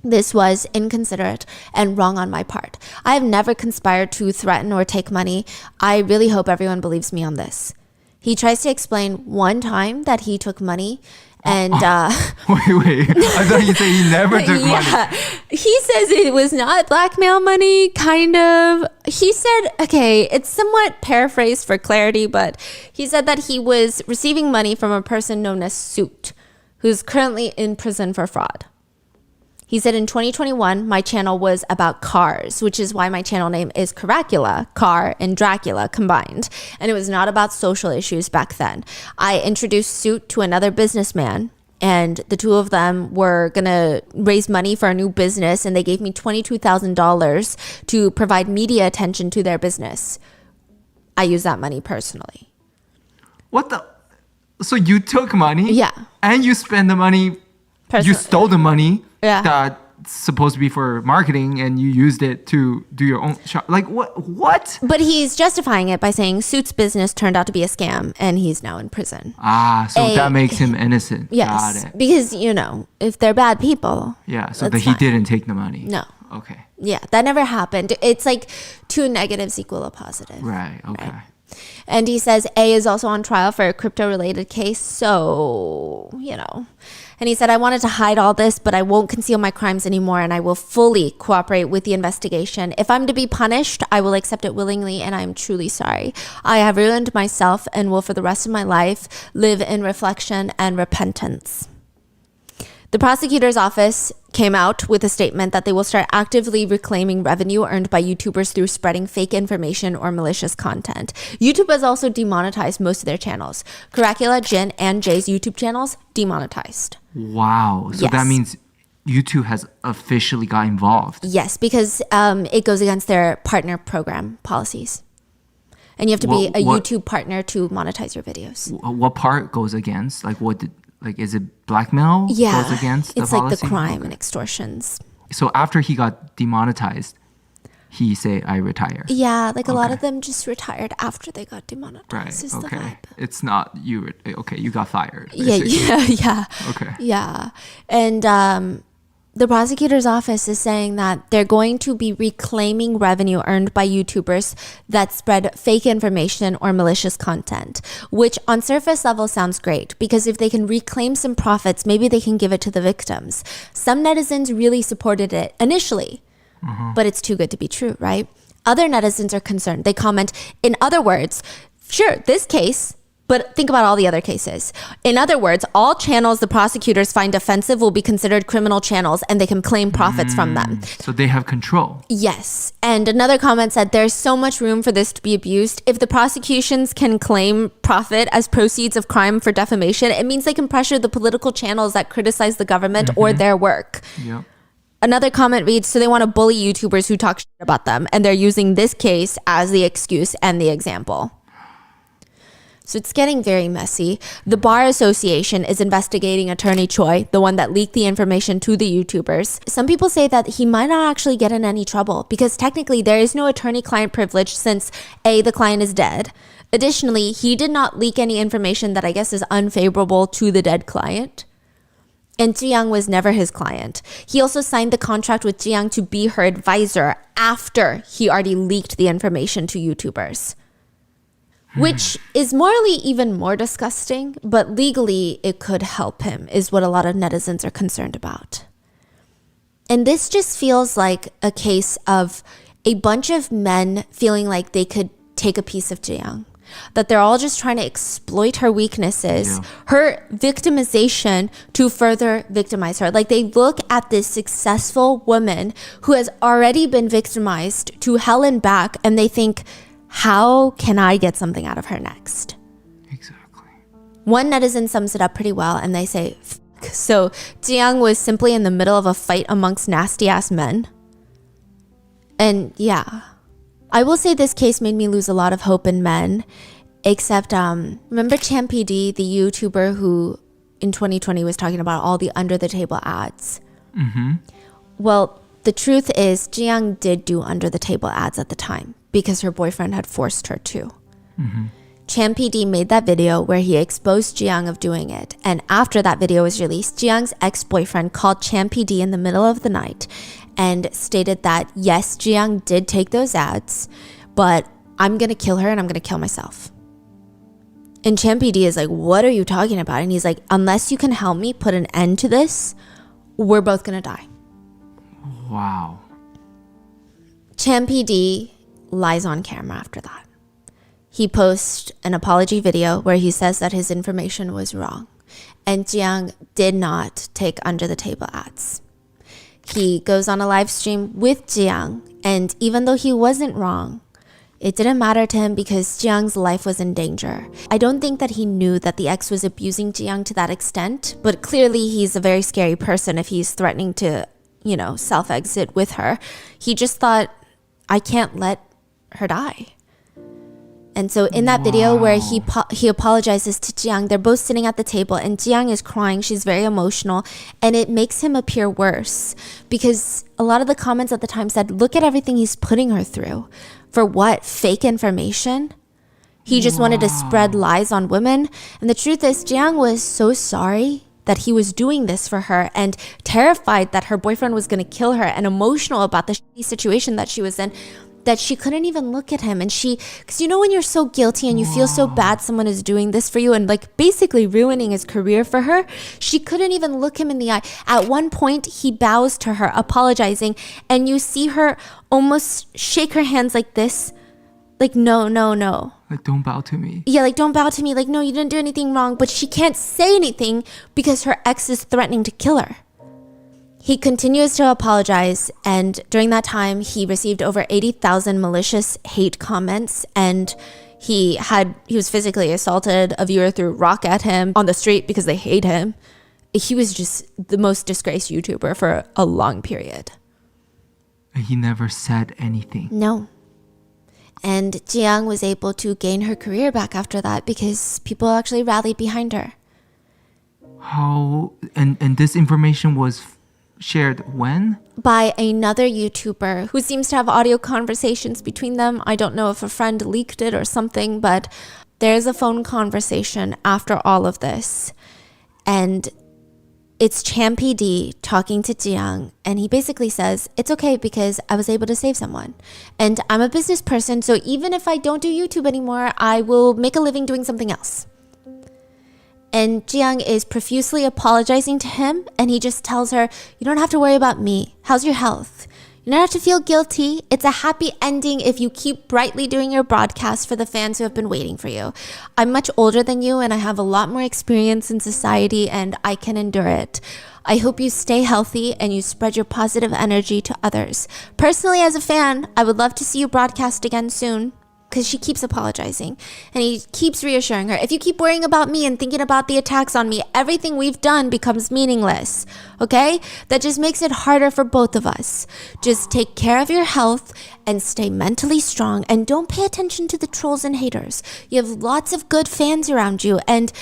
This was inconsiderate and wrong on my part. I have never conspired to threaten or take money. I really hope everyone believes me on this. He tries to explain one time that he took money and... Wait. I thought you said he never took money. He says it was not blackmail money, kind of. He said, okay, it's somewhat paraphrased for clarity, but he said that he was receiving money from a person known as Suit, who's currently in prison for fraud. He said in 2021, my channel was about cars, which is why my channel name is Caracula, car and Dracula combined. And it was not about social issues back then. I introduced Suit to another businessman, and the two of them were going to raise money for a new business, and they gave me $22,000 to provide media attention to their business. I use that money personally. What the? So you took money? Yeah. And you spent the money, you stole the money. Yeah. That's supposed to be for marketing, and you used it to do your own shop. Like, what? But he's justifying it by saying Suit's business turned out to be a scam, and he's now in prison. So that makes him innocent. Yes. Got it. Because, if they're bad people. Yeah, so that he didn't take the money. No. Okay. Yeah, that never happened. It's like two negatives equal a positive. Right, okay. Right? And he says A is also on trial for a crypto-related case, so, And he said, I wanted to hide all this, but I won't conceal my crimes anymore, and I will fully cooperate with the investigation. If I'm to be punished, I will accept it willingly, and I am truly sorry. I have ruined myself and will, for the rest of my life, live in reflection and repentance. The prosecutor's office came out with a statement that they will start actively reclaiming revenue earned by YouTubers through spreading fake information or malicious content. YouTube has also demonetized most of their channels. Caracula, Jin, and Jay's YouTube channels demonetized. Wow. So that means YouTube has officially got involved. Yes, because it goes against their partner program policies. And you have to be a YouTube partner to monetize your videos. What part goes against? Is it blackmail goes against the policy? It's like the crime and extortions. So after he got demonetized, he say, I retire. Yeah, a lot of them just retired after they got demonetized. Right, is okay. The vibe. It's not you, you got fired. Basically. Yeah. Okay. Yeah. And the prosecutor's office is saying that they're going to be reclaiming revenue earned by YouTubers that spread fake information or malicious content, which on surface level sounds great because if they can reclaim some profits, maybe they can give it to the victims. Some netizens really supported it initially, but it's too good to be true, right? Other netizens are concerned. They comment, in other words, sure, this case, but think about all the other cases. In other words, all channels the prosecutors find offensive will be considered criminal channels and they can claim profits from them. So they have control. Yes. And another comment said, there's so much room for this to be abused. If the prosecutions can claim profit as proceeds of crime for defamation, it means they can pressure the political channels that criticize the government or their work. Yep. Another comment reads, so they want to bully YouTubers who talk shit about them, and they're using this case as the excuse and the example. So it's getting very messy. The Bar Association is investigating attorney Choi, the one that leaked the information to the YouTubers. Some people say that he might not actually get in any trouble because technically there is no attorney-client privilege since A, the client is dead. Additionally, he did not leak any information that I guess is unfavorable to the dead client. And Jiyoung was never his client. He also signed the contract with Jiyoung to be her advisor after he already leaked the information to YouTubers. Which is morally even more disgusting, but legally it could help him, is what a lot of netizens are concerned about. And this just feels like a case of a bunch of men feeling like they could take a piece of Jiyoung. that they're all just trying to exploit her weaknesses, her victimization to further victimize her. Like they look at this successful woman who has already been victimized to hell and back, and they think, how can I get something out of her next? Exactly. One netizen sums it up pretty well, and they say, so Jiang was simply in the middle of a fight amongst nasty ass men. And yeah, I will say this case made me lose a lot of hope in men, except remember Chan PD, the YouTuber who in 2020 was talking about all the under the table ads? Mm-hmm. Well, the truth is Jiang did do under the table ads at the time because her boyfriend had forced her to. Mm-hmm. Chan PD made that video where he exposed Jiang of doing it. And after that video was released, Jiang's ex-boyfriend called Chan PD in the middle of the night and stated that, yes, Jiang did take those ads, but I'm going to kill her and I'm going to kill myself. And Chan PD is like, what are you talking about? And he's like, unless you can help me put an end to this, we're both going to die. Wow. Chan PD lies on camera after that. He posts an apology video where he says that his information was wrong and Jiang did not take under the table ads. He goes on a live stream with Jiang, and even though he wasn't wrong, it didn't matter to him because Jiang's life was in danger. I don't think that he knew that the ex was abusing Jiang to that extent, but clearly he's a very scary person if he's threatening to, self-exit with her. He just thought, I can't let her die. And so in that video where he apologizes to Jiang, they're both sitting at the table and Jiang is crying. She's very emotional and it makes him appear worse because a lot of the comments at the time said, look at everything he's putting her through. For what? Fake information? He just wanted to spread lies on women. And the truth is Jiang was so sorry that he was doing this for her and terrified that her boyfriend was going to kill her and emotional about the shitty situation that she was in, that she couldn't even look at him. And because when you're so guilty and you feel so bad someone is doing this for you and like basically ruining his career for her, she couldn't even look him in the eye. At one point, he bows to her, apologizing, and you see her almost shake her hands like this, like, no. Like, don't bow to me. Yeah, like, don't bow to me. Like, no, you didn't do anything wrong. But she can't say anything because her ex is threatening to kill her. He continues to apologize, and during that time, he received over 80,000 malicious hate comments, and he was physically assaulted. A viewer threw a rock at him on the street because they hate him. He was just the most disgraced YouTuber for a long period. He never said anything. No. And Jiang was able to gain her career back after that because people actually rallied behind her. How? And this information was shared when? By another YouTuber who seems to have audio conversations between them. I don't know if a friend leaked it or something, but there's a phone conversation after all of this. And it's Chan PD talking to Jiang, and he basically says, it's okay because I was able to save someone. And I'm a business person, so even if I don't do YouTube anymore, I will make a living doing something else. And Jiang is profusely apologizing to him, and he just tells her, you don't have to worry about me. How's your health? You don't have to feel guilty. It's a happy ending if you keep brightly doing your broadcast for the fans who have been waiting for you. I'm much older than you, and I have a lot more experience in society, and I can endure it. I hope you stay healthy and you spread your positive energy to others. Personally, as a fan, I would love to see you broadcast again soon. Because she keeps apologizing and he keeps reassuring her, if you keep worrying about me and thinking about the attacks on me, everything we've done becomes meaningless. Okay? That just makes it harder for both of us. Just take care of your health and stay mentally strong, and don't pay attention to the trolls and haters. You have lots of good fans around you and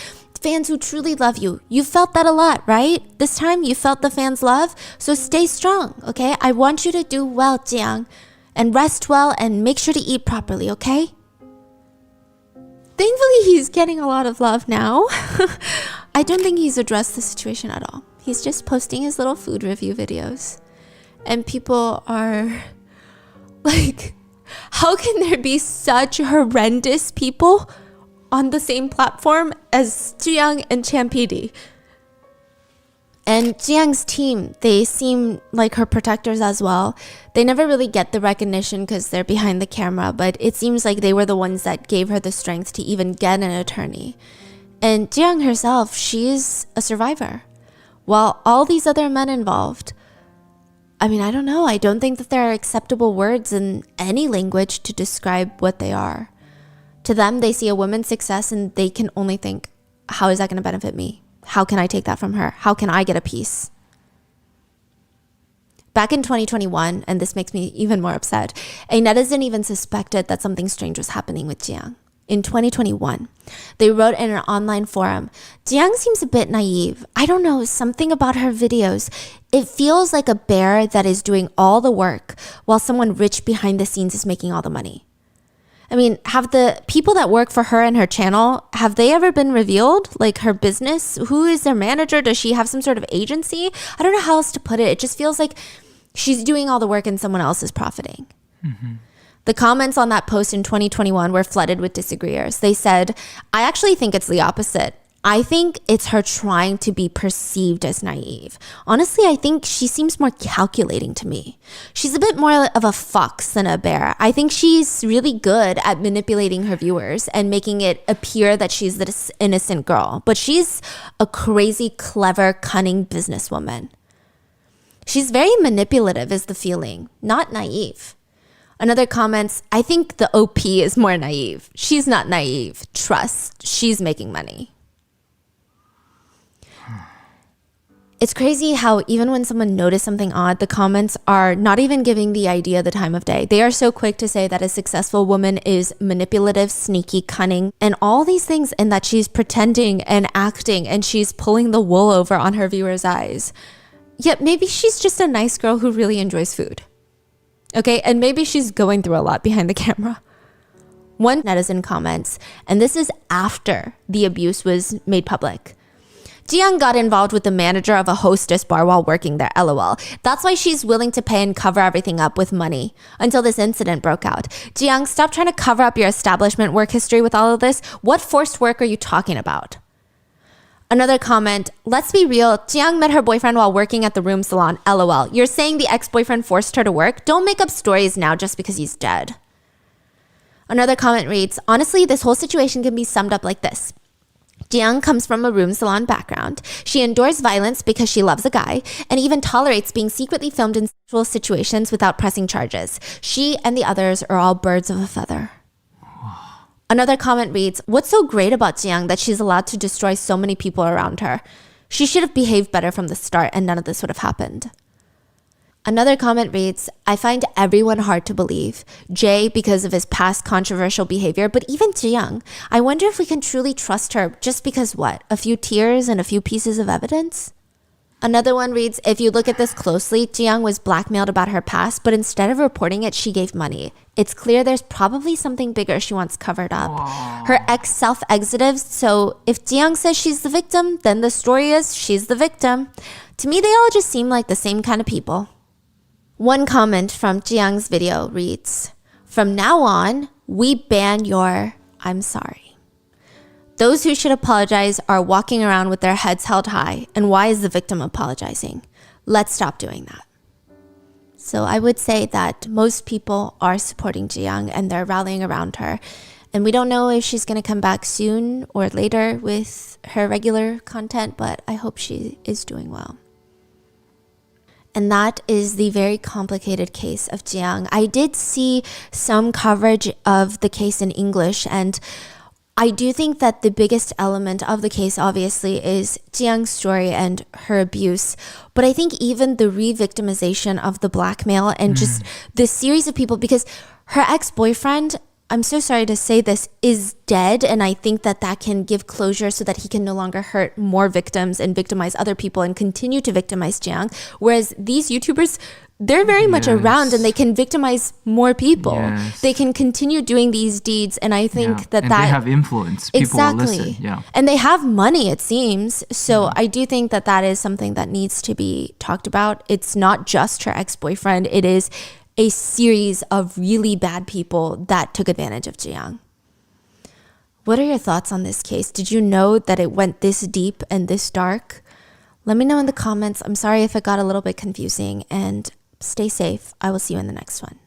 fans who truly love you. You felt that a lot, right? This time you felt the fans' love, so stay strong. Okay? I want you to do well, Jiang. And rest well and make sure to eat properly, okay? Thankfully, he's getting a lot of love now. I don't think he's addressed the situation at all. He's just posting his little food review videos. And people are like, how can there be such horrendous people on the same platform as Jiang and Chan PD? And Jiyoung's team, they seem like her protectors as well. They never really get the recognition because they're behind the camera, but it seems like they were the ones that gave her the strength to even get an attorney. And Jiyoung herself, she's a survivor. While all these other men involved, I mean, I don't know. I don't think that there are acceptable words in any language to describe what they are. To them, they see a woman's success and they can only think, how is that going to benefit me? How can I take that from her? How can I get a piece? Back in 2021, and this makes me even more upset, a netizen even suspected that something strange was happening with Jiyoung. In 2021, they wrote in an online forum, Jiyoung seems a bit naive. I don't know, something about her videos. It feels like a bear that is doing all the work while someone rich behind the scenes is making all the money. I mean, have the people that work for her and her channel, have they ever been revealed? Like her business? Who is their manager? Does she have some sort of agency? I don't know how else to put it. It just feels like she's doing all the work and someone else is profiting. Mm-hmm. The comments on that post in 2021 were flooded with disagreeers. They said, I actually think it's the opposite. I think it's her trying to be perceived as naive. Honestly, I think she seems more calculating to me. She's a bit more of a fox than a bear. I think she's really good at manipulating her viewers and making it appear that she's this innocent girl. But she's a crazy, clever, cunning businesswoman. She's very manipulative is the feeling, not naive. Another comments, I think the OP is more naive. She's not naive. Trust, she's making money. It's crazy how even when someone noticed something odd, the comments are not even giving the idea the time of day. They are so quick to say that a successful woman is manipulative, sneaky, cunning, and all these things, and that she's pretending and acting and she's pulling the wool over on her viewers' eyes. Yet maybe she's just a nice girl who really enjoys food. Okay, and maybe she's going through a lot behind the camera. One netizen comments, and this is after the abuse was made public. Jiyoung got involved with the manager of a hostess bar while working there, LOL. That's why she's willing to pay and cover everything up with money until this incident broke out. Jiyoung, stop trying to cover up your establishment work history with all of this. What forced work are you talking about? Another comment, let's be real, Jiyoung met her boyfriend while working at the room salon, LOL. You're saying the ex-boyfriend forced her to work? Don't make up stories now just because he's dead. Another comment reads, honestly, this whole situation can be summed up like this. Jiyoung comes from a room salon background. She endures violence because she loves a guy and even tolerates being secretly filmed in sexual situations without pressing charges. She and the others are all birds of a feather. Another comment reads, what's so great about Jiyoung that she's allowed to destroy so many people around her? She should have behaved better from the start and none of this would have happened. Another comment reads, I find everyone hard to believe. Jay, because of his past controversial behavior, but even Jiyoung. I wonder if we can truly trust her just because what? A few tears and a few pieces of evidence? Another one reads, if you look at this closely, Jiyoung was blackmailed about her past, but instead of reporting it, she gave money. It's clear there's probably something bigger she wants covered up. Aww. Her ex self-exited, so if Jiyoung says she's the victim, then the story is she's the victim. To me, they all just seem like the same kind of people. One comment from Jiyoung's video reads, from now on, we ban your I'm sorry. Those who should apologize are walking around with their heads held high, and why is the victim apologizing? Let's stop doing that. So I would say that most people are supporting Jiyoung and they're rallying around her. And we don't know if she's going to come back soon or later with her regular content, but I hope she is doing well. And that is the very complicated case of Jiyoung. I did see some coverage of the case in English, and I do think that the biggest element of the case, obviously, is Jiyoung's story and her abuse. But I think even the re-victimization of the blackmail and just the series of people, because her ex-boyfriend, I'm so sorry to say this, is dead. And I think that that can give closure so that he can no longer hurt more victims and victimize other people and continue to victimize Jiyoung. Whereas these YouTubers, they're very much around and they can victimize more people. Yes. They can continue doing these deeds. And I think that they have influence. People exactly. will listen. Yeah. And they have money, it seems. So I do think that that is something that needs to be talked about. It's not just her ex-boyfriend. It is a series of really bad people that took advantage of Jiyoung. What are your thoughts on this case? Did you know that it went this deep and this dark? Let me know in the comments. I'm sorry if it got a little bit confusing, and stay safe. I will see you in the next one.